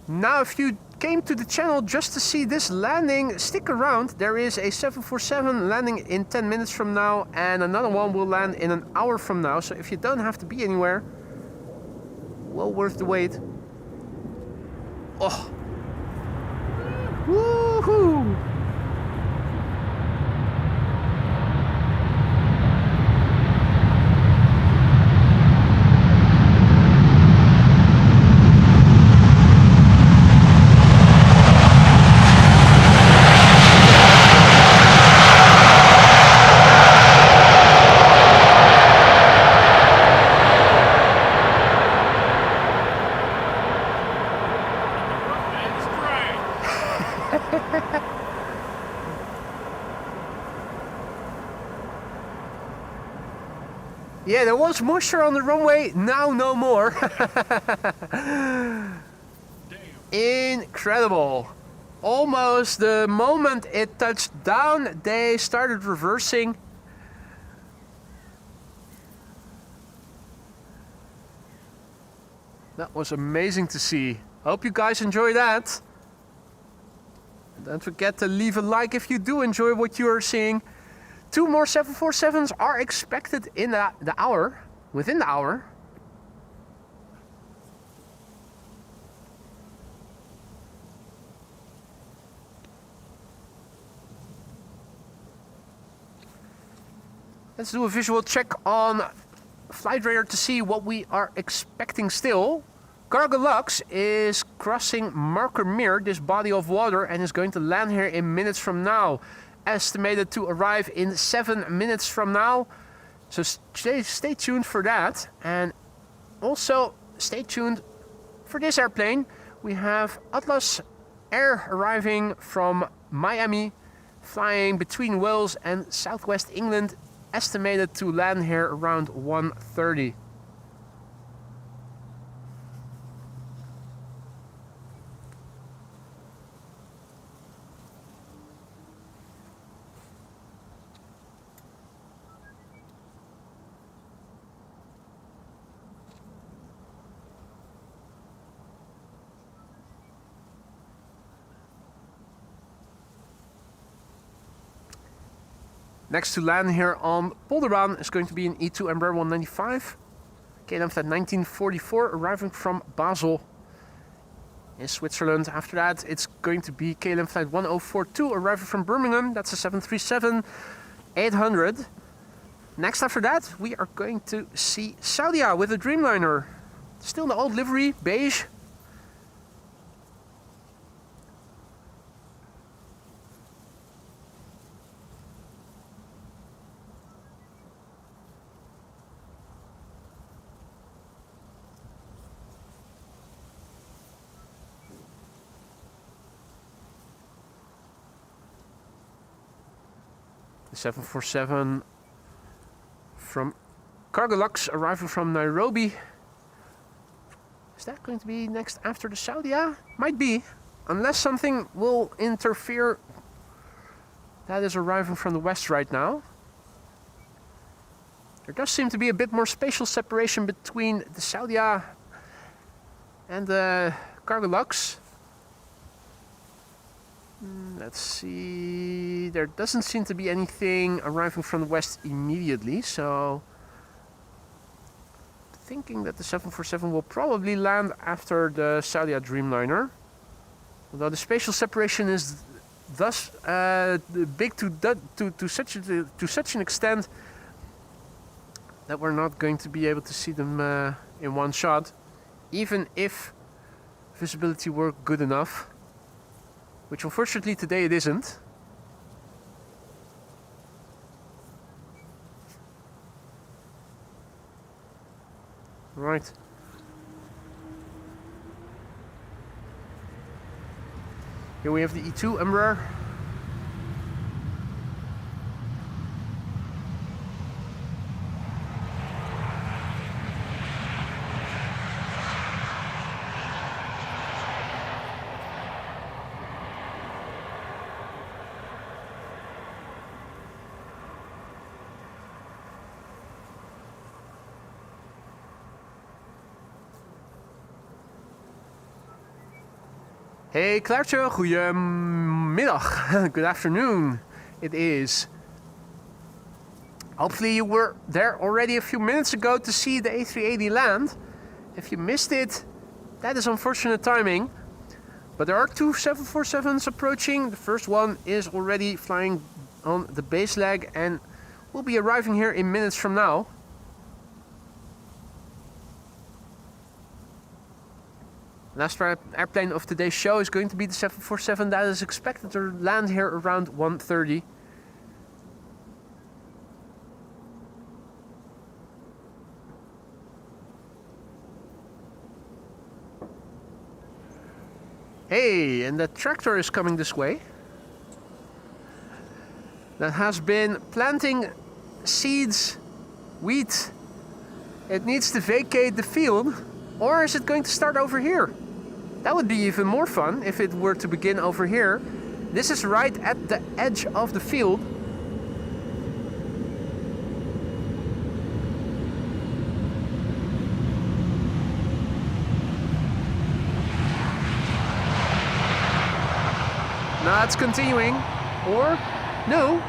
S1: Now, if you came to the channel just to see this landing, stick around. There is a 747 landing in 10 minutes from now, and another one will land in an hour from now. So if you don't have to be anywhere, well worth the wait. Oh. Woohoo! Yeah, there was moisture on the runway, now no more. Incredible. Almost the moment it touched down, they started reversing. That was amazing to see. Hope you guys enjoy that. Don't forget to leave a like if you do enjoy what you are seeing. 2 more 747s are expected in the hour, within the hour. Let's do a visual check on Flight Radar to see what we are expecting still. Cargo Lux is crossing Marker Mere, this body of water, and is going to land here in minutes from now. Estimated to arrive in 7 minutes from now. So stay tuned for that. And also stay tuned for this airplane. We have Atlas Air arriving from Miami, flying between Wales and Southwest England, estimated to land here around 1:30. Next to land here on Polderbaan is going to be an E2 Embraer 195. KLM flight 1944 arriving from Basel in Switzerland. After that it's going to be KLM flight 1042 arriving from Birmingham. That's a 737-800. Next after that we are going to see Saudia with a Dreamliner. Still in the old livery, beige. The 747 from Cargo Lux arriving from Nairobi. Is that going to be next after the Saudia? Might be, unless something will interfere. That is arriving from the west right now. There does seem to be a bit more spatial separation between the Saudia and the Cargo Lux. Let's see, there doesn't seem to be anything arriving from the west immediately, so thinking that the 747 will probably land after the Saudia Dreamliner. Although the spatial separation is thus big to such an extent that we're not going to be able to see them in one shot, even if visibility were good enough. Which unfortunately today it isn't. Right. Here we have the E2 Embraer. Hey Klaartje, goedemiddag. Good afternoon. It is. Hopefully you were there already a few minutes ago to see the A380 land. If you missed it, that is unfortunate timing. But there are 2 747s approaching. The first one is already flying on the base leg and will be arriving here in minutes from now. Last airplane of today's show is going to be the 747 that is expected to land here around 1:30. Hey, and the tractor is coming this way. That has been planting seeds, wheat. It needs to vacate the field, or is it going to start over here? That would be even more fun if it were to begin over here. This is right at the edge of the field. Yeah, it's continuing. Or, no.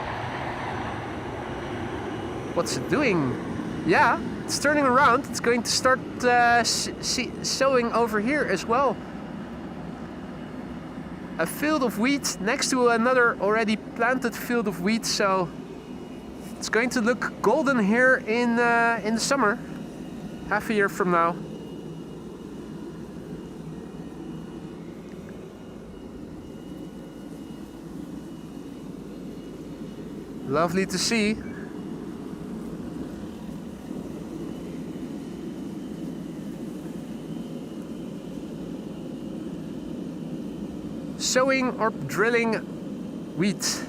S1: What's it doing? Yeah, it's turning around. It's going to start sowing over here as well. A field of wheat next to another already planted field of wheat, so it's going to look golden here in the summer, half a year from now. Lovely to see. Sowing or drilling wheat.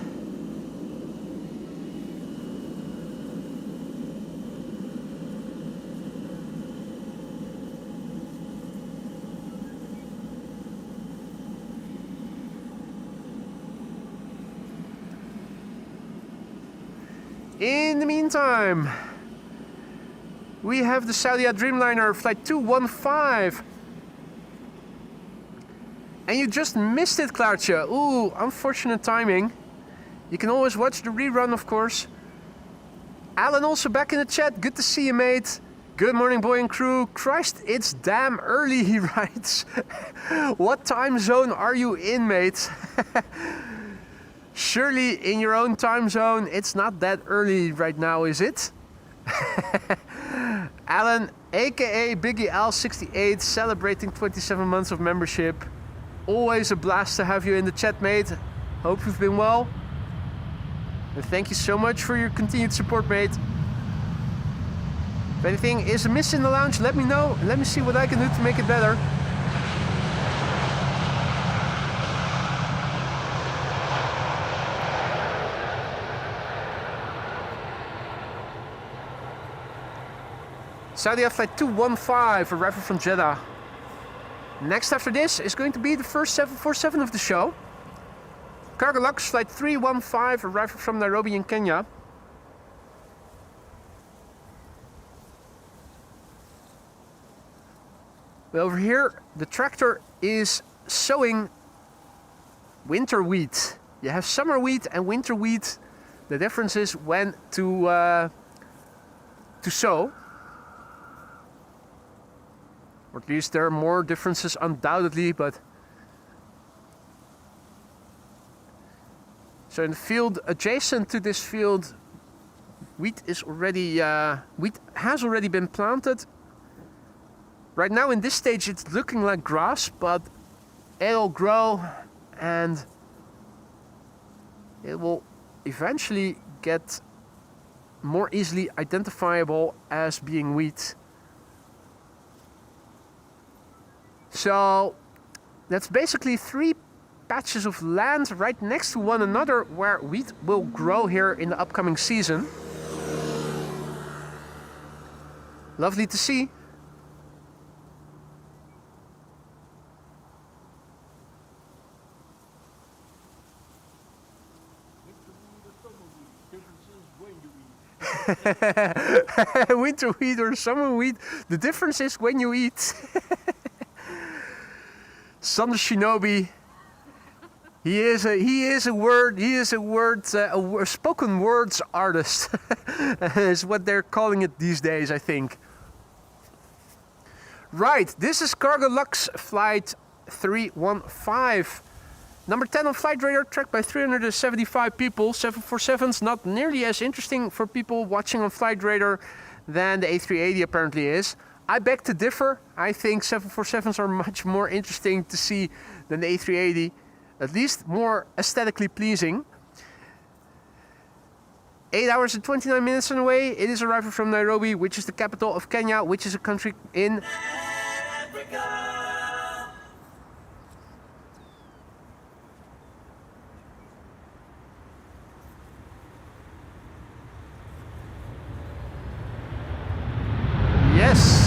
S1: In the meantime, we have the Saudia Dreamliner flight 215. And you just missed it, Claudia. Ooh, unfortunate timing. You can always watch the rerun, of course. Alan also back in the chat. Good to see you, mate. Good morning, boy and crew. Christ, it's damn early, he writes. What time zone are you in, mate? Surely in your own time zone, it's not that early right now, is it? Alan, aka Biggie Al68, celebrating 27 months of membership. Always a blast to have you in the chat, mate. Hope you've been well. And thank you so much for your continued support, mate. If anything is amiss in the lounge, let me know. Let me see what I can do to make it better. Saudi flight 215, arrival from Jeddah. Next after this is going to be the first 747 of the show. Cargo Lux flight 315, arrival from Nairobi in Kenya. Well, over here, the tractor is sowing winter wheat. You have summer wheat and winter wheat. The difference is when to sow. Or at least there are more differences undoubtedly, but so in the field adjacent to this field, wheat has already been planted. Right now in this stage it's looking like grass, but it'll grow and it will eventually get more easily identifiable as being wheat. So that's basically 3 patches of land right next to one another where wheat will grow here in the upcoming season. Lovely to see. Winter wheat or summer wheat, the difference is when you eat. Sander Shinobi, he is a spoken words artist, is what they're calling it these days, I think. Right, this is Cargo Lux flight 315. Number 10 on flight radar, tracked by 375 people. 747's not nearly as interesting for people watching on flight radar than the A380 apparently is. I beg to differ. I think 747s are much more interesting to see than the A380, at least more aesthetically pleasing. 8 hours and 29 minutes on the way. It is arriving from Nairobi, which is the capital of Kenya, which is a country in Africa. Yes.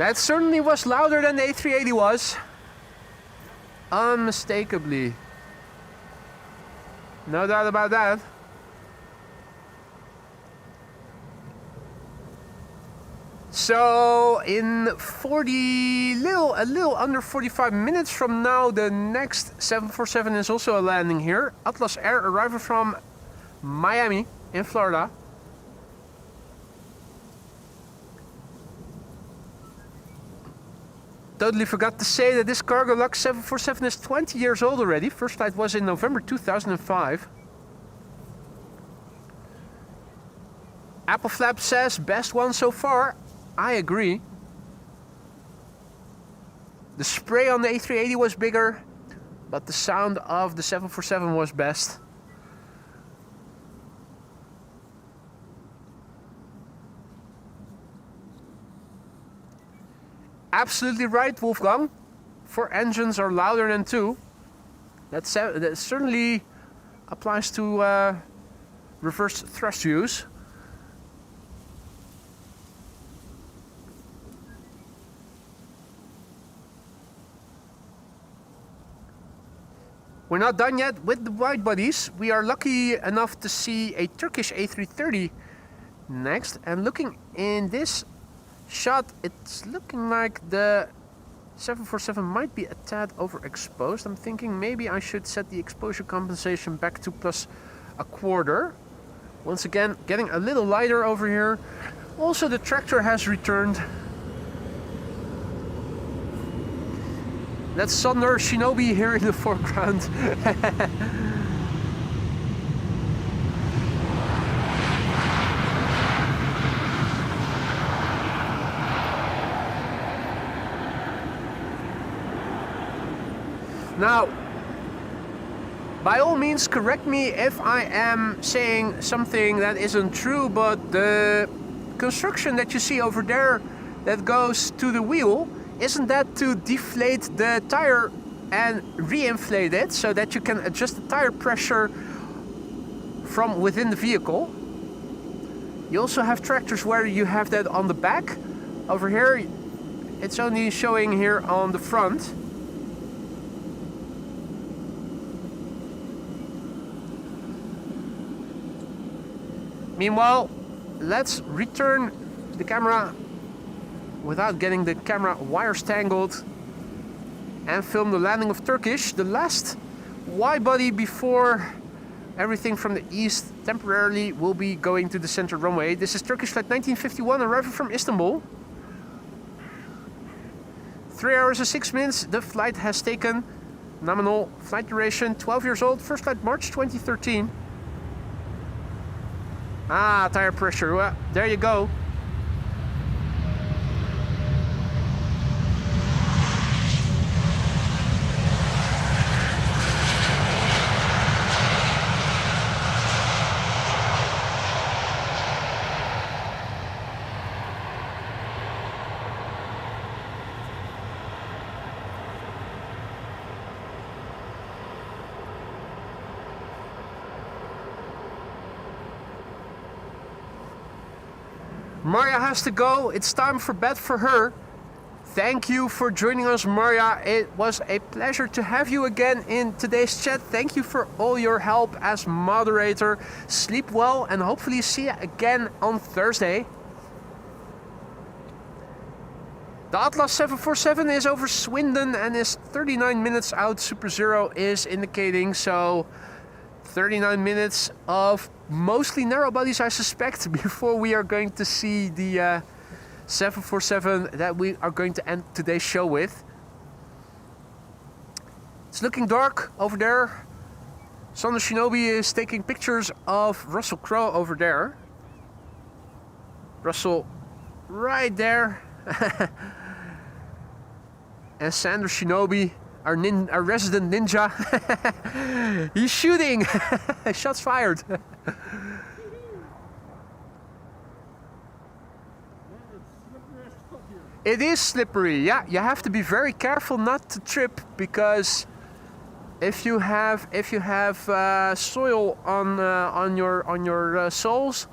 S1: It certainly was louder than the A380 was. Unmistakably. No doubt about that. So in a little under 45 minutes from now, the next 747 is also landing here. Atlas Air arriving from Miami in Florida. Totally forgot to say that this cargo lux 747 is 20 years old already. First flight was in November 2005. Apple Flap says best one so far. I agree. The spray on the A380 was bigger, but the sound of the 747 was best. Absolutely right, Wolfgang. 4 engines are louder than 2. That certainly applies to reverse thrust use. We're not done yet with the wide bodies. We are lucky enough to see a Turkish A330 next. And looking in this shot, it's looking like the 747 might be a tad overexposed. I'm thinking maybe I should set the exposure compensation back to +1/4. Once again, getting a little lighter over here. Also, the tractor has returned. That's Sachtler Shinobi here in the foreground. Now, by all means, correct me if I am saying something that isn't true, but the construction that you see over there that goes to the wheel, isn't that to deflate the tire and re-inflate it so that you can adjust the tire pressure from within the vehicle? You also have tractors where you have that on the back. Over here, it's only showing here on the front. Meanwhile, let's return the camera without getting the camera wires tangled and film the landing of Turkish, the last wide body before everything from the east temporarily will be going to the center runway. This is Turkish flight 1951 arriving from Istanbul. 3 hours and 6 minutes the flight has taken. Nominal flight duration 12 years old. First flight March 2013. Ah, tire pressure. Well, there you go. Maria has to go. It's time for bed for her. Thank you for joining us, Maria. It was a pleasure to have you again in today's chat. Thank you for all your help as moderator. Sleep well and hopefully see you again on Thursday. The Atlas 747 is over Swindon and is 39 minutes out. Super Zero is indicating, so 39 minutes of mostly narrow bodies, I suspect, before we are going to see the 747 that we are going to end today's show with. It's looking dark over there. Sachtler Shinobi is taking pictures of Russell Crowe over there. Russell right there. And Sachtler Shinobi, our resident ninja, he's shooting. Shots fired. It is slippery, yeah. You have to be very careful not to trip, because if you have soil on your soles,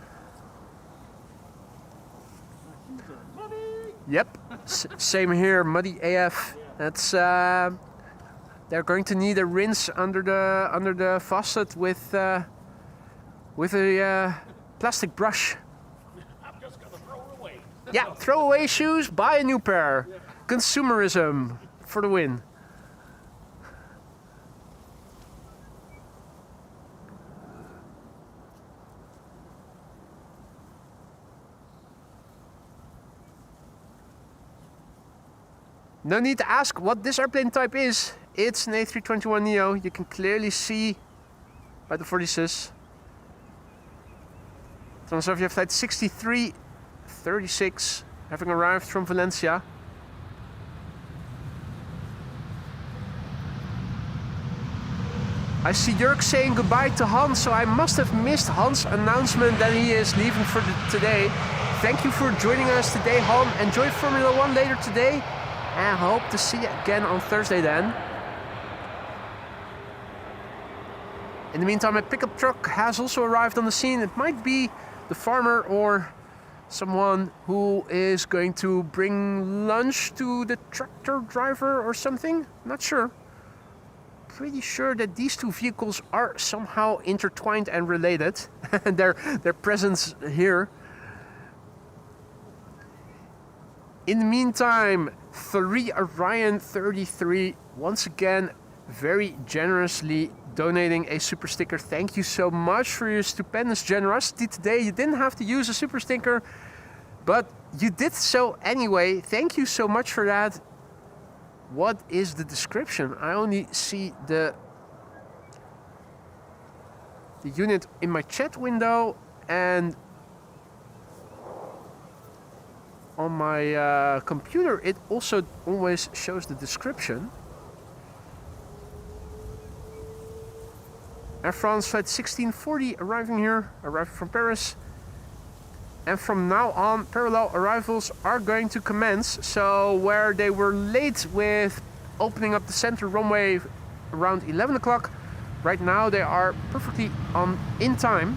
S1: yep. Same here, muddy AF. That's they're going to need a rinse under the faucet with a plastic brush.
S3: I'm just gonna throw it away.
S1: Yeah, throw away shoes, buy a new pair. Consumerism for the win. No need to ask what this airplane type is. It's an A321neo. You can clearly see by the vortices. Transavia flight 6336, having arrived from Valencia. I see Jörg saying goodbye to Hans, so I must have missed Hans' announcement that he is leaving for today. Thank you for joining us today, Han. Enjoy Formula 1 later today. And I hope to see you again on Thursday then. In the meantime, a pickup truck has also arrived on the scene. It might be the farmer or someone who is going to bring lunch to the tractor driver or something. Not sure. Pretty sure that these two vehicles are somehow intertwined and related. And their presence here. In the meantime, 3 Orion 33 once again very generously donating a super sticker. Thank you so much for your stupendous generosity today. You didn't have to use a super sticker, but you did so anyway. Thank you so much for that. What is the description? I only see the unit in my chat window, and on my computer it also always shows the description. Air France flight 1640 arriving from Paris. And from now on, parallel arrivals are going to commence. So where they were late with opening up the center runway around 11 o'clock, right now they are perfectly in time.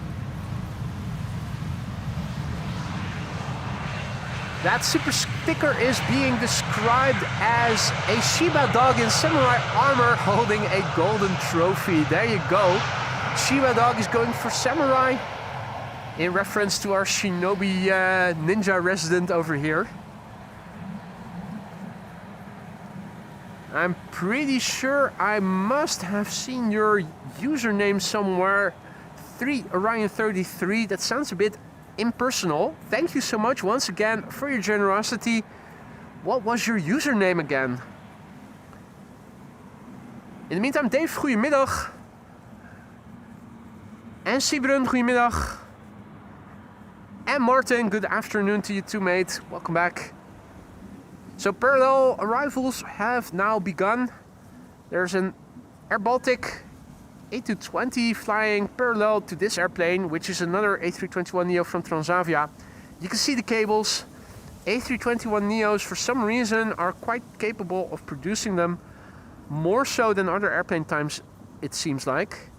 S1: That super sticker is being described as a Shiba dog in samurai armor holding a golden trophy. There you go. Shiba dog is going for samurai in reference to our shinobi ninja resident over here. I'm pretty sure I must have seen your username somewhere. 3 Orion 33. That sounds a bit impersonal. Thank you so much once again for your generosity. What was your username again? In the meantime, Dave, goedemiddag. En Sibren, goedemiddag. And Martin, good afternoon to you too, mate. Welcome back. So parallel arrivals have now begun. There's an Air Baltic A220 flying parallel to this airplane, which is another A321neo from Transavia. You can see the cables. A321neos, for some reason, are quite capable of producing them, more so than other airplane types, it seems like.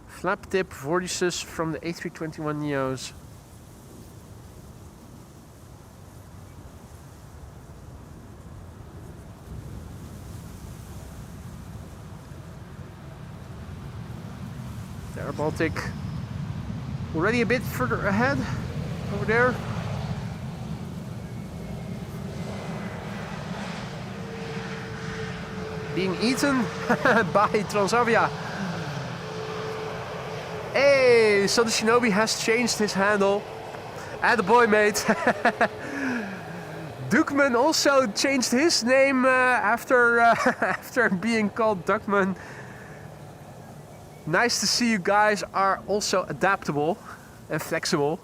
S1: Flap tip vortices from the A321neos. The Air Baltic already a bit further ahead over there. Being eaten by Transavia. Hey, so the Shinobi has changed his handle. And the boy, mate. Duckman also changed his name after being called Duckman. Nice to see you guys are also adaptable and flexible.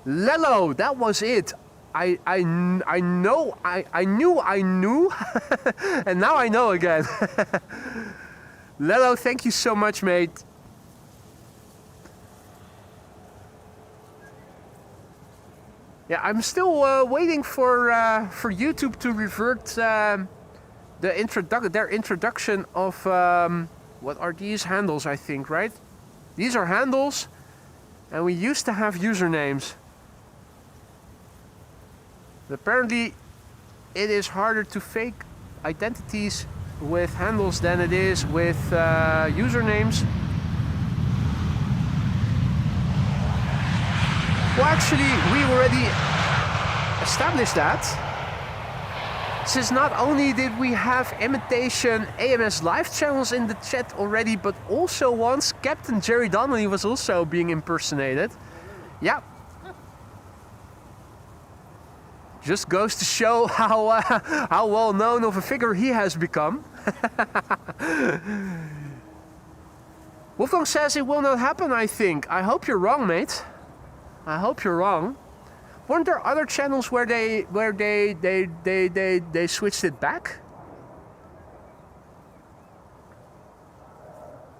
S1: Lello, that was it. I knew, and now I know again. Lello, thank you so much, mate. Yeah, I'm still waiting for YouTube to revert their introduction of What are these handles, I think, right? These are handles, and we used to have usernames. But apparently, it is harder to fake identities with handles than it is with usernames. Well, actually, we already established that. Since not only did we have imitation AMS live channels in the chat already, but also once Captain Jerry Donnelly was also being impersonated. Yeah. Just goes to show how well known of a figure he has become. Wolfgang says it will not happen, I think. I hope you're wrong, mate. I hope you're wrong. Weren't there other channels where they switched it back?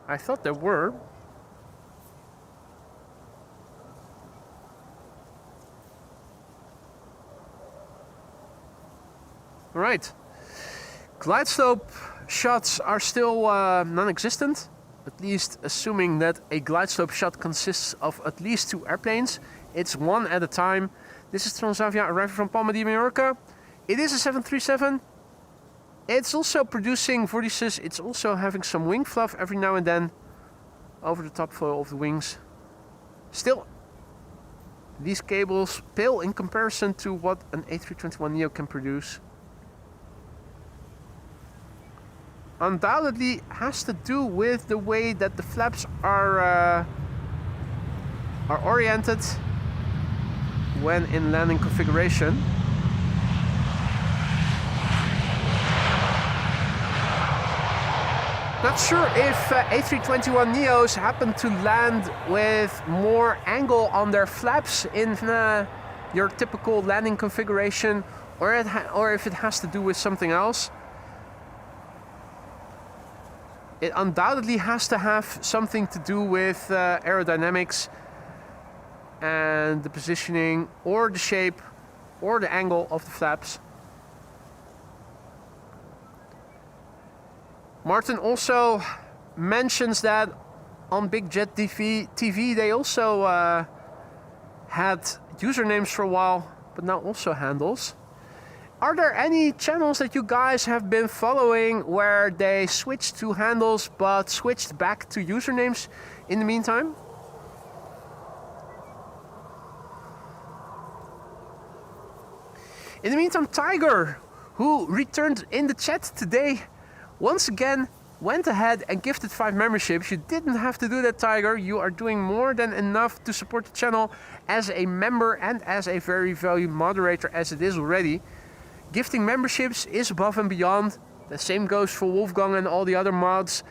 S1: I thought there were. Right. Glide slope shots are still non-existent, at least assuming that a glide slope shot consists of at least 2 airplanes. It's one at a time. This is Transavia arriving from Palma de Mallorca. It is a 737. It's also producing vortices. It's also having some wing fluff every now and then over the top foil of the wings. Still, these cables pale in comparison to what an A321neo can produce. Undoubtedly has to do with the way that the flaps are oriented when in landing configuration. Not sure if A321neos happen to land with more angle on their flaps in your typical landing configuration, or if it has to do with something else. It undoubtedly has to have something to do with aerodynamics and the positioning or the shape or the angle of the flaps. Martin also mentions that on Big Jet TV they also had usernames for a while, but now also handles. Are there any channels that you guys have been following where they switched to handles but switched back to usernames in the meantime? In the meantime, Tiger, who returned in the chat today, once again went ahead and gifted 5 memberships. You didn't have to do that, Tiger. You are doing more than enough to support the channel as a member and as a very valued moderator as it is already. Gifting memberships is above and beyond. The same goes for Wolfgang and all the other mods.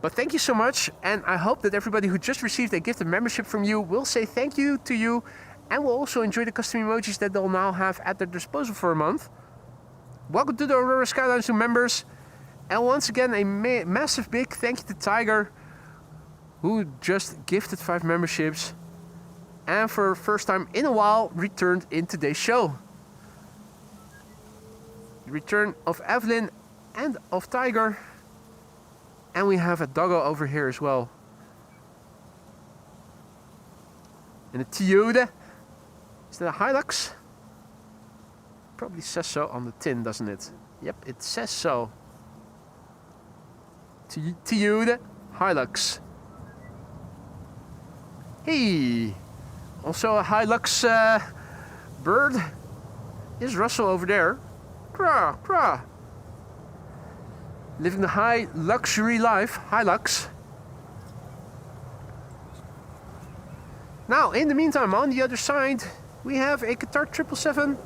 S1: But thank you so much, and I hope that everybody who just received a gifted membership from you will say thank you to you and will also enjoy the custom emojis that they'll now have at their disposal for a month. Welcome to the Aurora Skylines to members. And once again, a massive big thank you to Tiger, who just gifted 5 memberships and for the first time in a while returned in today's show. The return of Evelyn and of Tiger. And we have a doggo over here as well. And a Toyota. Is that a Hilux? Probably says so on the tin, doesn't it? Yep, it says so. Toyota Hilux. Hey! Also a Hilux bird. Is Russell over there? Krah, krah. Living the high luxury life, Hilux. Now, in the meantime, on the other side, we have a Qatar 777.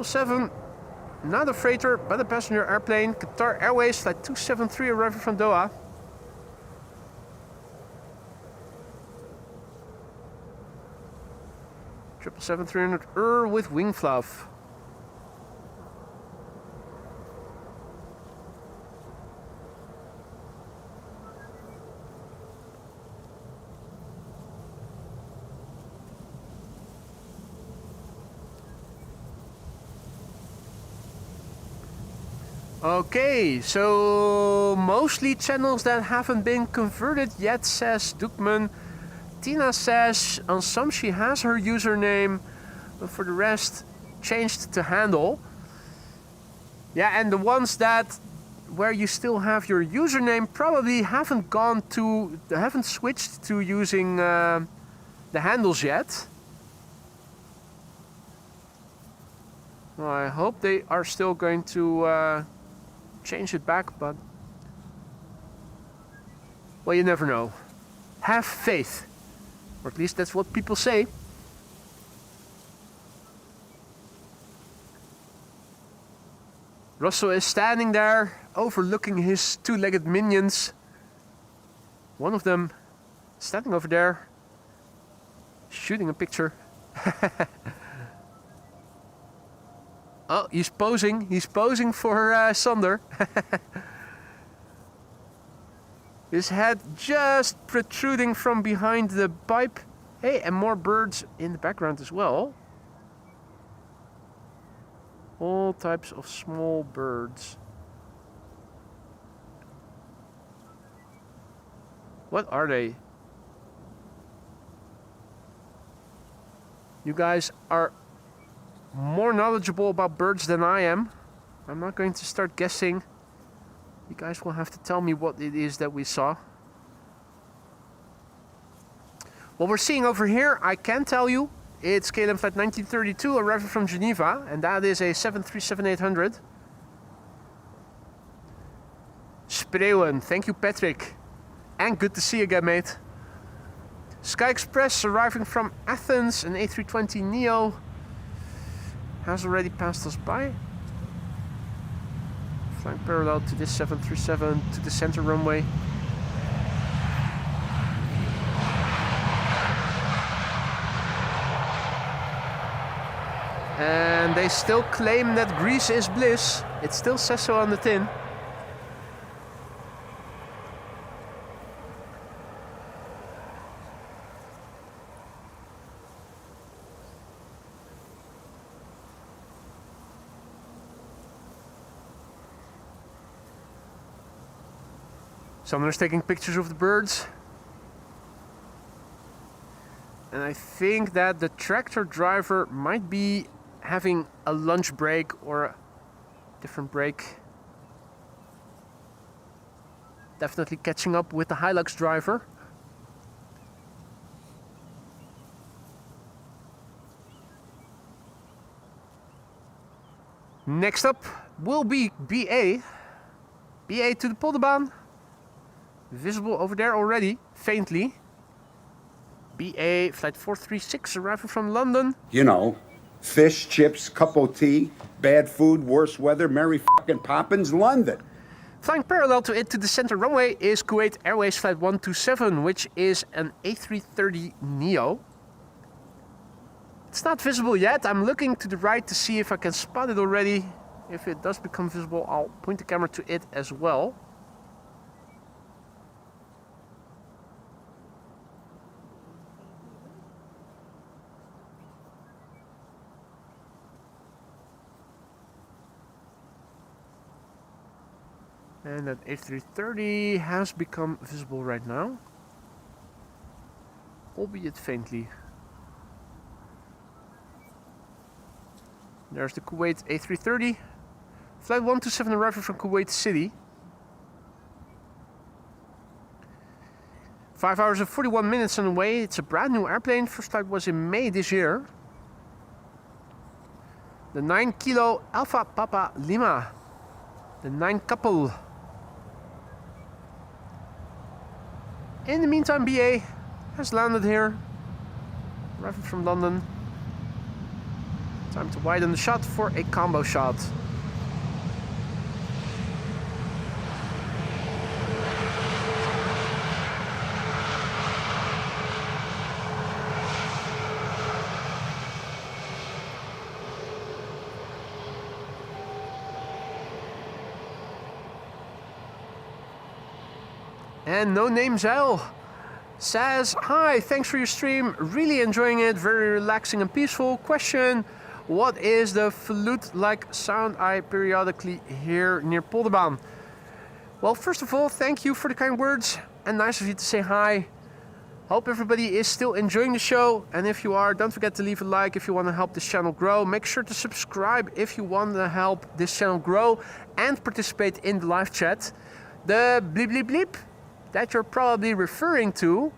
S1: 777, not a freighter, but a passenger airplane. Qatar Airways Flight 273 arriving from Doha. Triple 7-300 with wing fluff. Okay, so mostly channels that haven't been converted yet, says Dukman. Tina says on some she has her username, but for the rest changed to handle. Yeah, and the ones that where you still have your username probably haven't switched to using the handles yet. Well, I hope they are still going to change it back, but well, you never know. Have faith, or at least that's what people say. Russell is standing there overlooking his two-legged minions. One of them standing over there shooting a picture. Oh, he's posing for Sander. His head just protruding from behind the pipe. Hey, and more birds in the background as well. All types of small birds. What are they? You guys are more knowledgeable about birds than I am. I'm not going to start guessing. You guys will have to tell me what it is that we saw. What we're seeing over here, I can tell you, it's KLM flight 1932 arriving from Geneva, and that is a 737-800. Spreeuwen, thank you Patrick. And good to see you again, mate. Sky Express arriving from Athens, an A320neo. Has already passed us by. Flying parallel to this 737 to the center runway. And they still claim that Greece is bliss. It still says so on the tin. Someone is taking pictures of the birds. And I think that the tractor driver might be having a lunch break or a different break. Definitely catching up with the Hilux driver. Next up will be BA. BA to the Polderbaan. Visible over there already, faintly. BA flight 436 arriving from London.
S2: You know, fish, chips, cup of tea, bad food, worse weather, Merry fucking Poppins, London.
S1: Flying parallel to it to the center runway is Kuwait Airways flight 127, which is an A330neo. It's not visible yet. I'm looking to the right to see if I can spot it already. If it does become visible, I'll point the camera to it as well. And that A330 has become visible right now, albeit faintly. There's the Kuwait A330. Flight 127 arriving from Kuwait City. 5 hours and 41 minutes on the way. It's a brand new airplane. First flight was in May this year. The 9 Kilo Alpha Papa Lima. The 9 couple. In the meantime, BA has landed here, arriving from London. Time to widen the shot for a combo shot. And No Name Zeil says, hi, thanks for your stream, really enjoying it, very relaxing and peaceful. Question, What is the flute-like sound I periodically hear near Polderbaan? Well, first of all, thank you for the kind words and nice of you to say hi. Hope everybody is still enjoying the show, and if you are, don't forget to leave a like if you want to help this channel grow. Make sure to subscribe if you want to help this channel grow and participate in the live chat. The bleep bleep bleep that you're probably referring to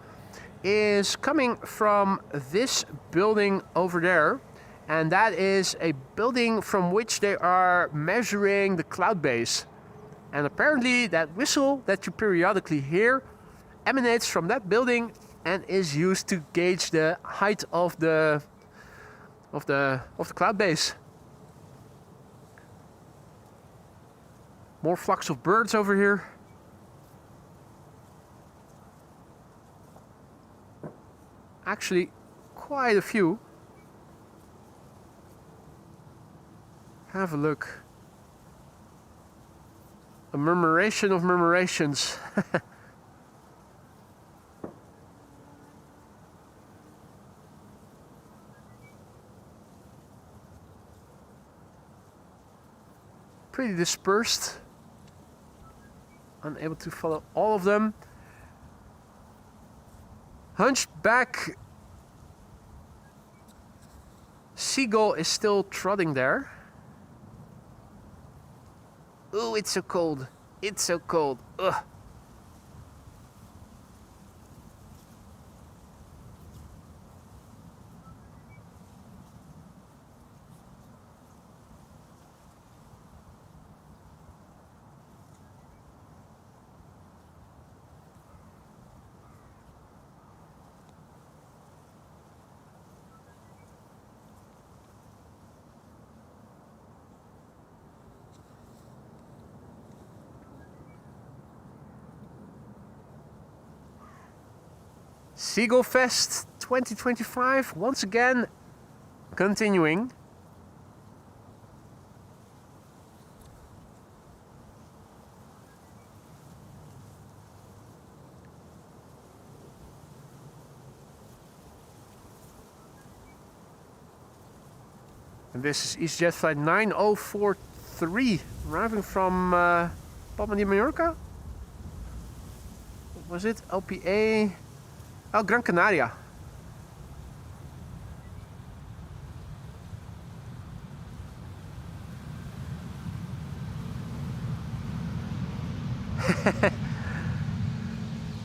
S1: is coming from this building over there, and that is a building from which they are measuring the cloud base. And apparently that whistle that you periodically hear emanates from that building and is used to gauge the height of the cloud base. More flocks of birds over here. Actually, quite a few. Have a look. A murmuration of murmurations. Pretty dispersed. Unable to follow all of them. Hunchback seagull is still trotting there. Oh, it's so cold. It's so cold. Ugh. Seagull Fest 2025, once again, continuing. And this is EasyJet flight 9043, arriving from Palma de Mallorca. What was it? LPA? Oh, Gran Canaria.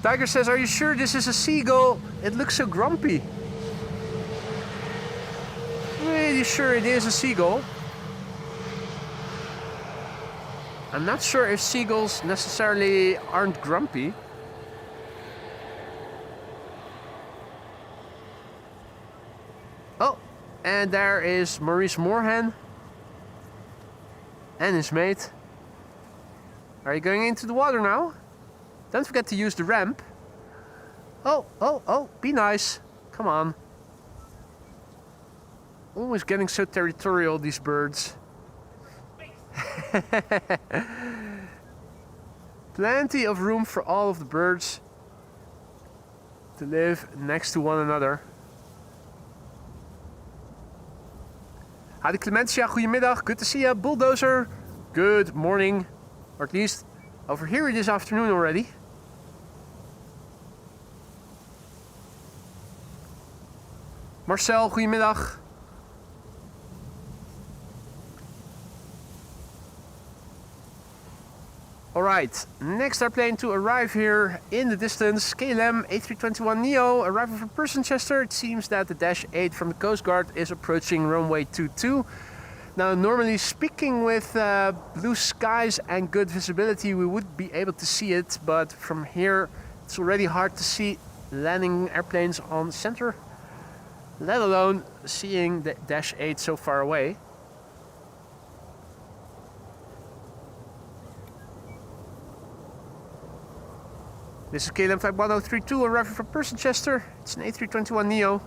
S1: Tiger says, are you sure this is a seagull? It looks so grumpy. Really sure it is a seagull. I'm not sure if seagulls necessarily aren't grumpy. And there is Maurice Moorhan and his mate. Are you going into the water now? Don't forget to use the ramp. Oh, be nice. Come on. Always getting so territorial, these birds. Plenty of room for all of the birds to live next to one another. Hadi Clementia, goedemiddag. Good to see you. Bulldozer, good morning. Or at least over here it is afternoon already. Marcel, goedemiddag. Alright, next airplane to arrive here in the distance, KLM A321neo, arriving from Persenchester. It seems that the Dash 8 from the Coast Guard is approaching runway 22. Now, normally speaking, with blue skies and good visibility, we would be able to see it, but from here it's already hard to see landing airplanes on center, let alone seeing the Dash 8 so far away. This is KLM flight 1032 arriving from Persenchester. It's an A321neo.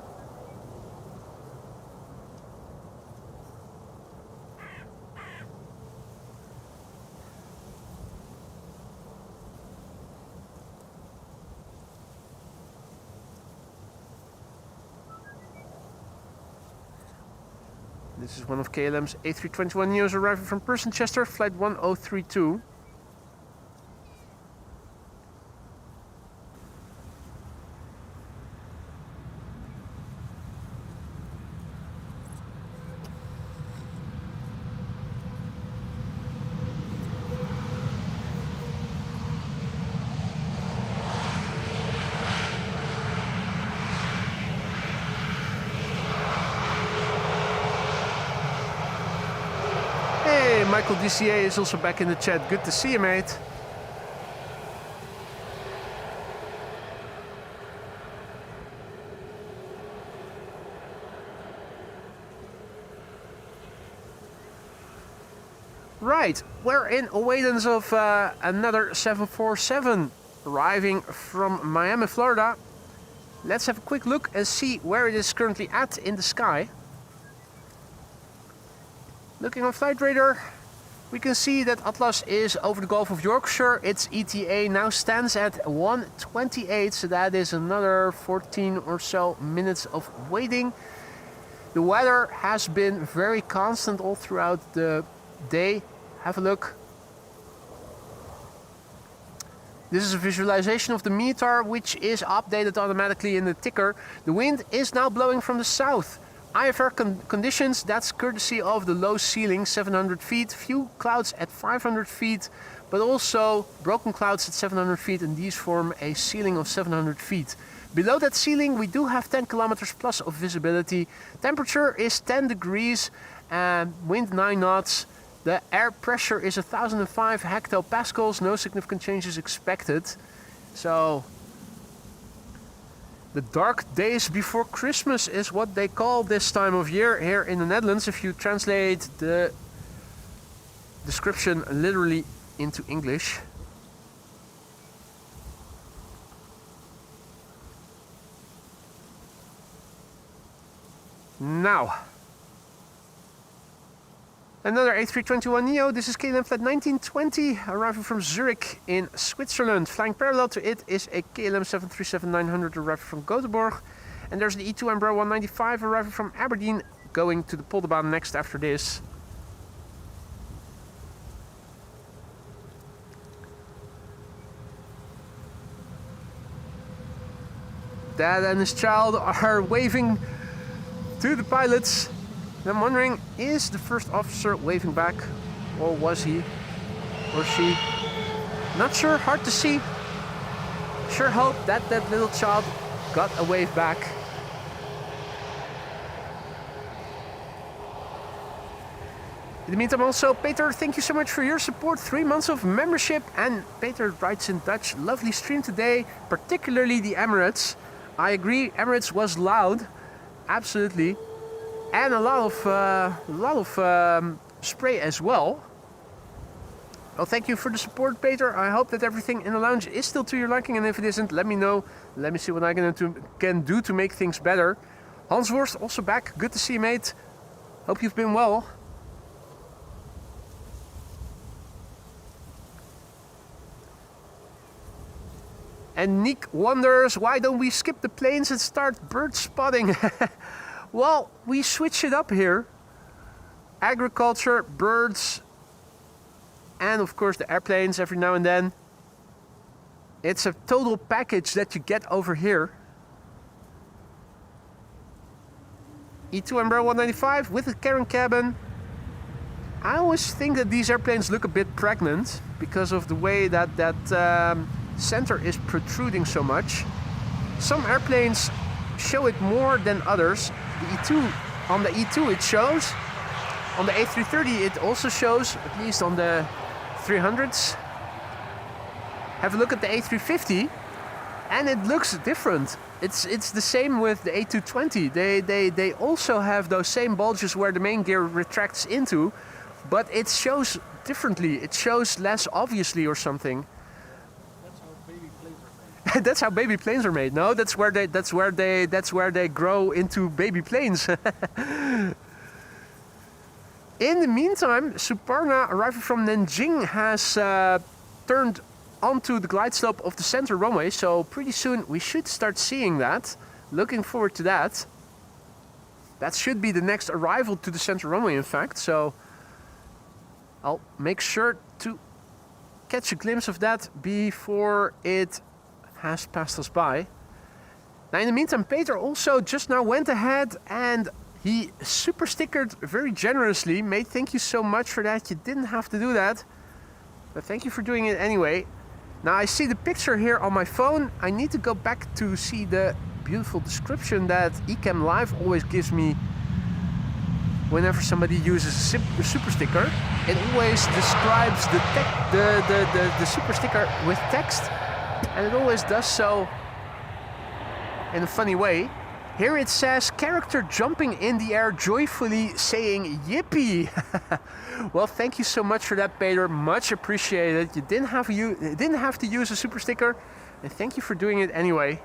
S1: This is one of KLM's A321neos arriving from Persenchester, flight 1032. Michael DCA is also back in the chat. Good to see you, mate. Right, we're in awaiting of another 747 arriving from Miami, Florida. Let's have a quick look and see where it is currently at in the sky. Looking on Flight Radar, we can see that Atlas is over the Gulf of Yorkshire. Its ETA now stands at 1:28, so that is another 14 or so minutes of waiting. The weather has been very constant all throughout the day. Have a look. This is a visualization of the METAR, which is updated automatically in the ticker. The wind is now blowing from the south. IFR conditions, that's courtesy of the low ceiling, 700 feet, few clouds at 500 feet, but also broken clouds at 700 feet, and these form a ceiling of 700 feet. Below that ceiling, we do have 10 kilometers plus of visibility. Temperature is 10 degrees and wind 9 knots. The air pressure is 1005 hectopascals, no significant changes expected. So the dark days before Christmas is what they call this time of year here in the Netherlands, if you translate the description literally into English. Now, another A321neo. This is KLM flight 1920, arriving from Zurich in Switzerland. Flying parallel to it is a KLM 737-900 arriving from Gothenburg. And there's the E2 Embraer 195 arriving from Aberdeen, going to the Polderbaan next after this. Dad and his child are waving to the pilots. I'm wondering, is the first officer waving back, or was he or she? Not sure, hard to see. Sure hope that that little child got a wave back. In the meantime also, Peter, thank you so much for your support. 3 months of membership. And Peter writes in Dutch, lovely stream today, particularly the Emirates. I agree, Emirates was loud, absolutely. And a lot of spray as well. Well, thank you for the support, Peter. I hope that everything in the lounge is still to your liking, and if it isn't, let me know. Let me see what I can do to make things better. Hans Worst also back. Good to see you, mate. Hope you've been well. And Nick wonders, why don't we skip the planes and start bird spotting? Well, we switch it up here. Agriculture, birds, and of course the airplanes every now and then. It's a total package that you get over here. E2 Embraer 195 with a carrying cabin. I always think that these airplanes look a bit pregnant because of the way that center is protruding so much. Some airplanes show it more than others. The E2, on the E2 it shows. On the A330 it also shows, at least on the 300s. Have a look at the A350 and it looks different. It's the same with the A220. They also have those same bulges where the main gear retracts into, but it shows differently. It shows less obviously or something. That's how baby planes are made. No, that's where they grow into baby planes. In the meantime, Suparna, arriving from Nanjing, has turned onto the glide slope of the center runway, so pretty soon we should start seeing that. Looking forward to that. That should be the next arrival to the central runway, in fact. So I'll make sure to catch a glimpse of that before it has passed us by. Now, in the meantime, Peter also just now went ahead and he super stickered very generously. Mate, thank you so much for that. You didn't have to do that, but thank you for doing it anyway. Now, I see the picture here on my phone. I need to go back to see the beautiful description that EHAM Live always gives me whenever somebody uses a super sticker. It always describes the super sticker with text, and it always does so in a funny way. Here it says, character jumping in the air joyfully saying yippee. Well, thank you so much for that, Peter. Much appreciated. You didn't have to use a super sticker, and thank you for doing it anyway.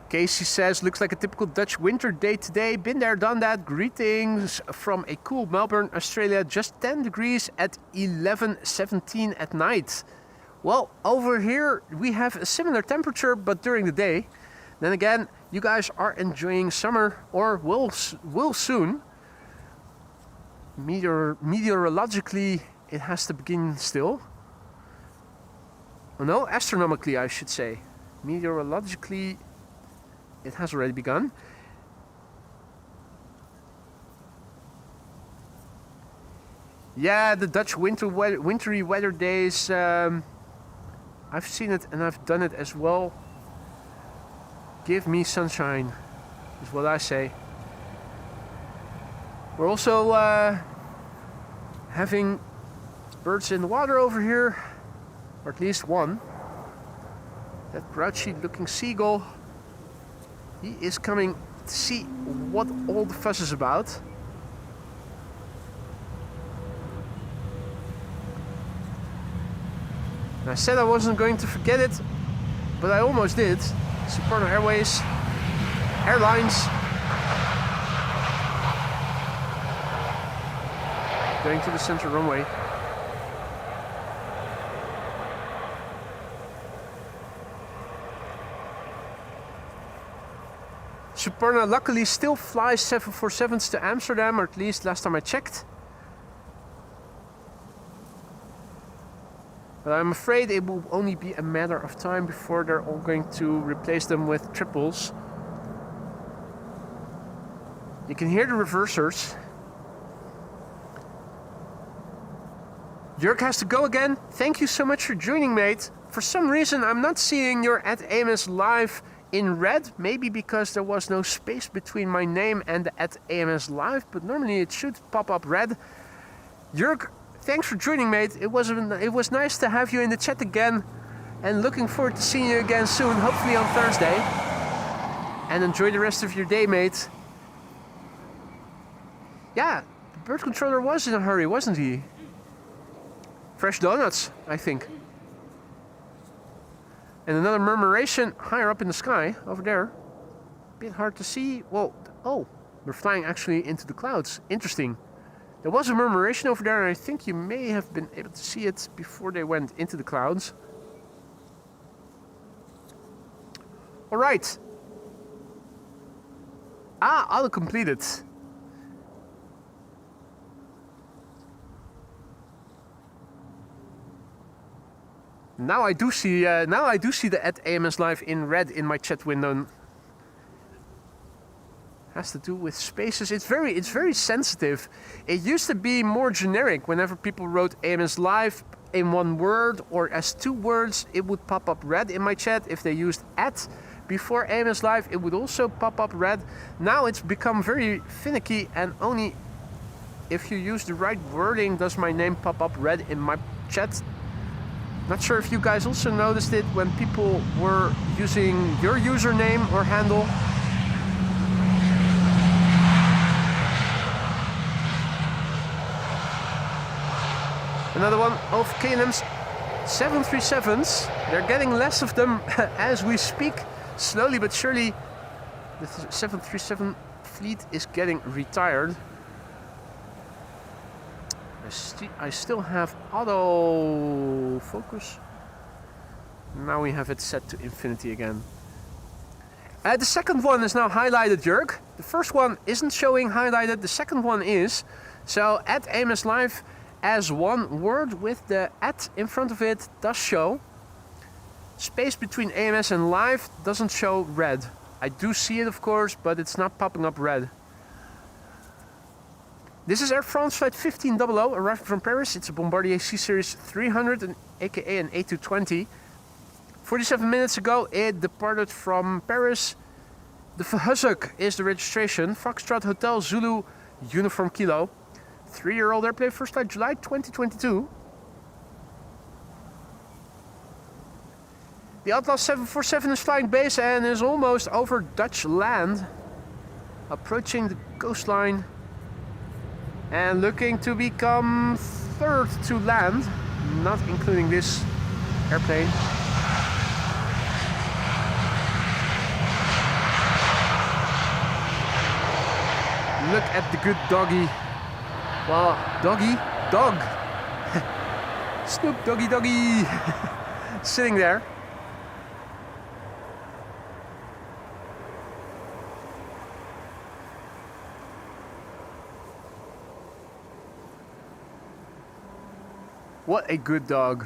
S1: Casey says, looks like a typical Dutch winter day today. Been there, done that. Greetings from a cool Melbourne, Australia. Just 10 degrees at 11:17 at night. Well, over here we have a similar temperature, but during the day. Then again, you guys are enjoying summer, or will soon. Meteorologically, it has to begin still. Oh no, astronomically I should say. Meteorologically, it has already begun. Yeah, the Dutch wintry weather days. I've seen it and I've done it as well. Give me sunshine, is what I say. We're also having birds in the water over here, or at least one. That grouchy looking seagull. He is coming to see what all the fuss is about. And I said I wasn't going to forget it, but I almost did. Supporter Airways, Airlines. Going to the central runway. Suparna luckily still flies 747s to Amsterdam, or at least last time I checked. But I'm afraid it will only be a matter of time before they're all going to replace them with triples. You can hear the reversers. Jörg has to go again. Thank you so much for joining, mate. For some reason, I'm not seeing your @AMS Live in red. Maybe because there was no space between my name and the @AMS Live, but normally it should pop up red. Jörg, thanks for joining, mate. It was nice to have you in the chat again, and looking forward to seeing you again soon, hopefully on Thursday. And enjoy the rest of your day, mate. Yeah, the bird controller was in a hurry, wasn't he? Fresh donuts, I think. And another murmuration higher up in the sky, over there. Bit hard to see. Well, oh, we're flying actually into the clouds. Interesting. There was a murmuration over there, and I think you may have been able to see it before they went into the clouds. All right. Auto completed. Now I do see the @AMS Live in red in my chat window. Has to do with spaces. It's very sensitive. It used to be more generic. Whenever people wrote AMS Live in one word or as two words, it would pop up red in my chat. If they used before AMS Live, it would also pop up red. Now it's become very finicky, and only if you use the right wording does my name pop up red in my chat. Not sure if you guys also noticed it when people were using your username or handle. Another one of KLM's 737s. They're getting less of them as we speak. Slowly but surely, the 737 fleet is getting retired. I still have auto focus. Now we have it set to infinity again. The second one is now highlighted, Jörg. The first one isn't showing highlighted, the second one is. So at AMS Live as one word with the at in front of it does show. Space between AMS and live doesn't show red. I do see it, of course, but it's not popping up red. This is Air France flight 1500 arriving from Paris. It's a Bombardier C-Series 300, aka an A220. 47 minutes ago it departed from Paris. The Verhuzuk is the registration. Foxtrot Hotel Zulu Uniform Kilo. 3-year-old airplane, first flight July 2022. The Atlas 747 is flying base and is almost over Dutch land. Approaching the coastline and looking to become third to land, not including this airplane. Look at the good doggy. Well, dog. Snoop doggy. Sitting there. What a good dog.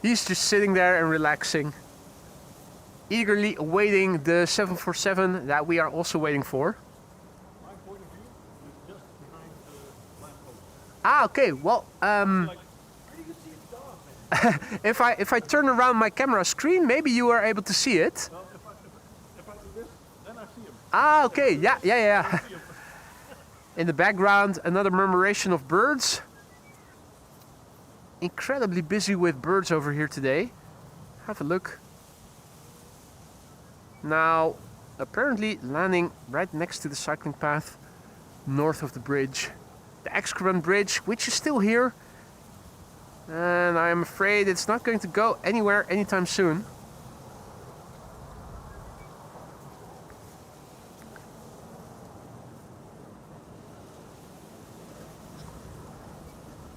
S1: He's just sitting there and relaxing, eagerly awaiting the 747 that we are also waiting for.
S3: My point of view is just behind the lamppost.
S1: Ah, okay. Well,
S3: Like, where do you see a dog, man?
S1: if I turn around my camera screen, maybe you are able to see it.
S3: Well, if I do this, then I see him.
S1: Ah, okay. Yeah. In the background, another murmuration of birds. Incredibly busy with birds over here today. Have a look. Now, apparently landing right next to the cycling path north of the bridge. The excrement bridge, which is still here. And I'm afraid it's not going to go anywhere anytime soon.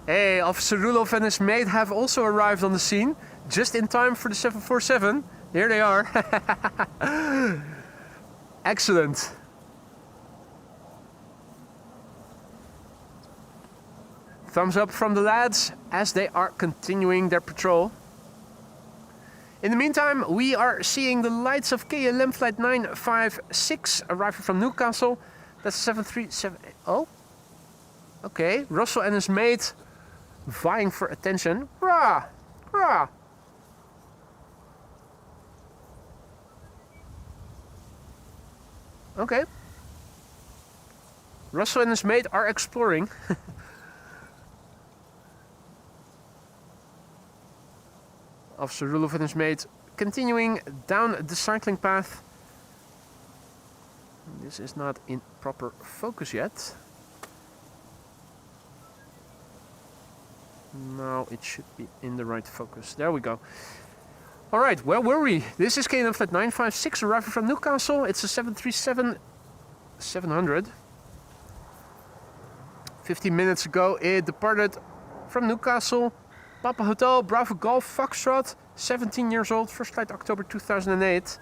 S1: Hey, Officer Rudolph and his mate have also arrived on the scene, just in time for the 747. Here they are. Excellent. Thumbs up from the lads as they are continuing their patrol. In the meantime, we are seeing the lights of KLM flight 956 arriving from Newcastle. That's 737. Oh, okay. Russell and his mate vying for attention. Rah! Rah! Okay. Russell and his mate are exploring. Officer Rudolph and his mate continuing down the cycling path. This is not in proper focus yet. Now it should be in the right focus. There we go. All right, where were we? This is KLM flight 956 arriving from Newcastle. It's a 737-700. 15 minutes ago it departed from Newcastle. Papa Hotel, Bravo Golf, Foxtrot, 17 years old, first flight October 2008.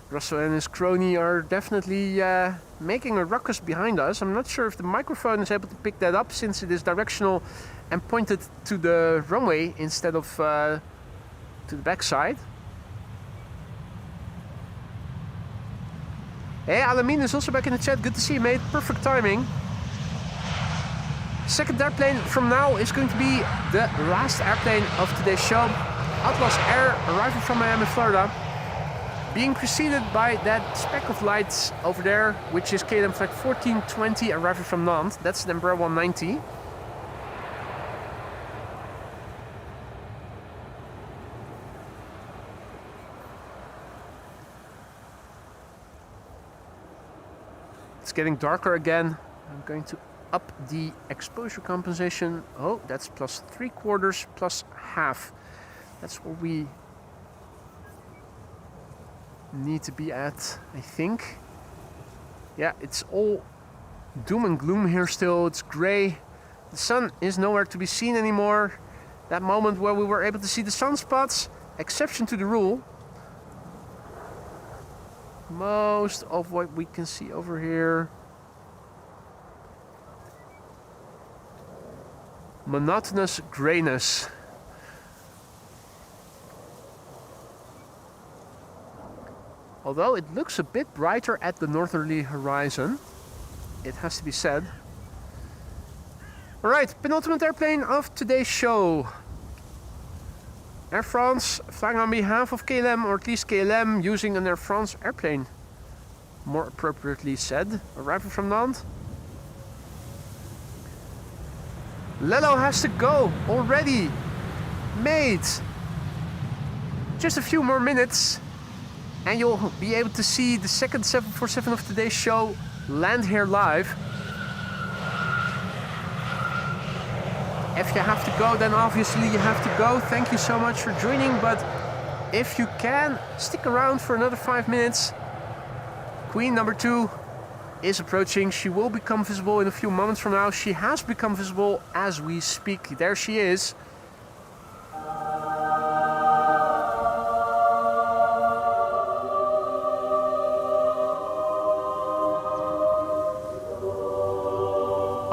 S1: Russell and his crony are definitely making a ruckus behind us. I'm not sure if the microphone is able to pick that up since it is directional and pointed to the runway instead of to the backside. Hey, Alamin is also back in the chat. Good to see you, mate. Perfect timing. Second airplane from now is going to be the last airplane of today's show. Atlas Air arriving from Miami, Florida. Being preceded by that speck of lights over there, which is KLM flight 1420 arriving from Nantes. That's the Embraer 190. It's getting darker again. I'm going to up the exposure compensation. Oh, that's plus 3/4 plus half. That's what we need to be at, I think. Yeah, it's all Doom and gloom here still. It's grey. The sun is nowhere to be seen anymore. That moment where we were able to see the sunspots, exception to the rule. Most of what we can see over here, monotonous grayness. Although it looks a bit brighter at the northerly horizon, it has to be said. Alright, penultimate airplane of today's show. Air France flying on behalf of KLM, or at least KLM using an Air France airplane. More appropriately said, arriving from Nantes. Lello has to go already. Mate. Just a few more minutes and you'll be able to see the second 747 of today's show land here live. If you have to go, then obviously you have to go. Thank you so much for joining, but if you can, stick around for another 5 minutes. Queen number 2 is approaching. She will become visible in a few moments from now. She has become visible as we speak. There she is.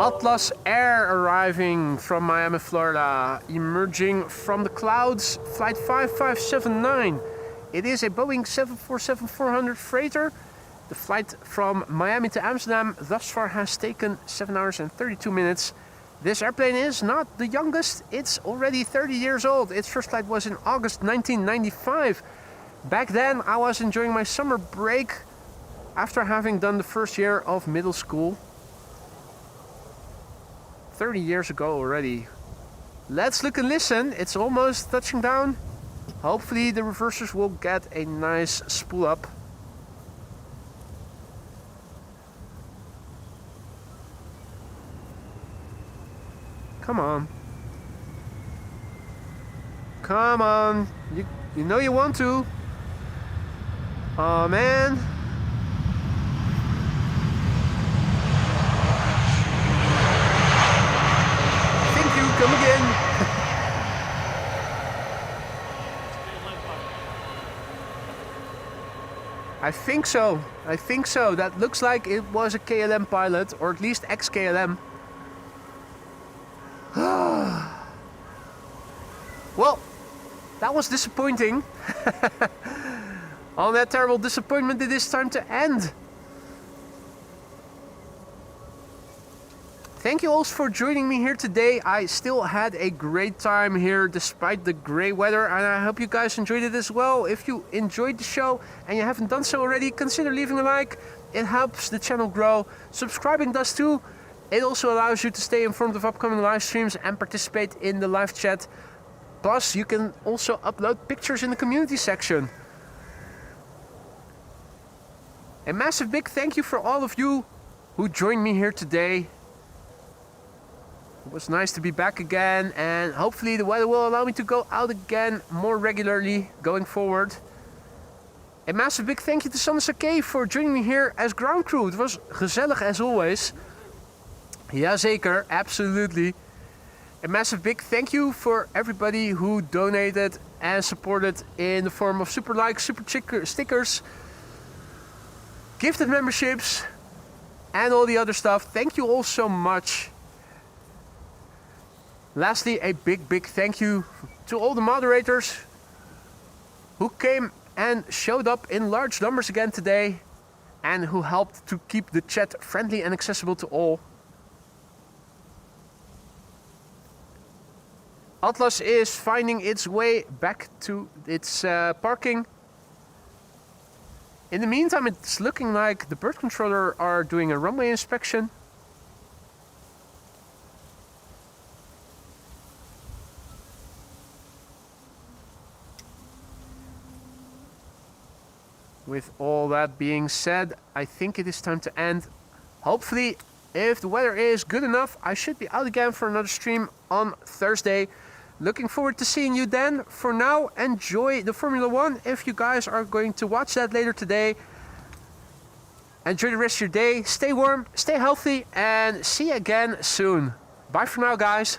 S1: Atlas Air arriving from Miami, Florida, emerging from the clouds, flight 5579. It is a Boeing 747-400 freighter. The flight from Miami to Amsterdam thus far has taken 7 hours and 32 minutes. This airplane is not the youngest, it's already 30 years old. Its first flight was in August 1995. Back then I was enjoying my summer break after having done the first year of middle school. 30 years ago already. Let's look and listen. It's almost touching down. Hopefully the reversers will get a nice spool up. Come on. Come on. You know you want to. Oh man. Come again. I think so. I think so. That looks like it was a KLM pilot, or at least ex-KLM. Well, that was disappointing. On that terrible disappointment, it is time to end. Thank you all for joining me here today. I still had a great time here despite the grey weather, and I hope you guys enjoyed it as well. If you enjoyed the show and you haven't done so already, consider leaving a like. It helps the channel grow. Subscribing does too. It also allows you to stay informed of upcoming live streams and participate in the live chat. Plus, you can also upload pictures in the community section. A massive big thank you for all of you who joined me here today. It was nice to be back again, and hopefully the weather will allow me to go out again more regularly going forward. A massive big thank you to Sachtler Ace for joining me here as ground crew. It was gezellig as always. Jazeker, absolutely. A massive big thank you for everybody who donated and supported in the form of super likes, super stickers, gifted memberships, and all the other stuff. Thank you all so much. Lastly, a big thank you to all the moderators who came and showed up in large numbers again today and who helped to keep the chat friendly and accessible to all. Atlas is finding its way back to its parking. In the meantime, it's looking like the bird controller are doing a runway inspection. With all that being said, I think it is time to end. Hopefully, if the weather is good enough, I should be out again for another stream on Thursday. Looking forward to seeing you then. For now, enjoy the Formula 1 if you guys are going to watch that later today. Enjoy the rest of your day. Stay warm, stay healthy, and see you again soon. Bye for now, guys.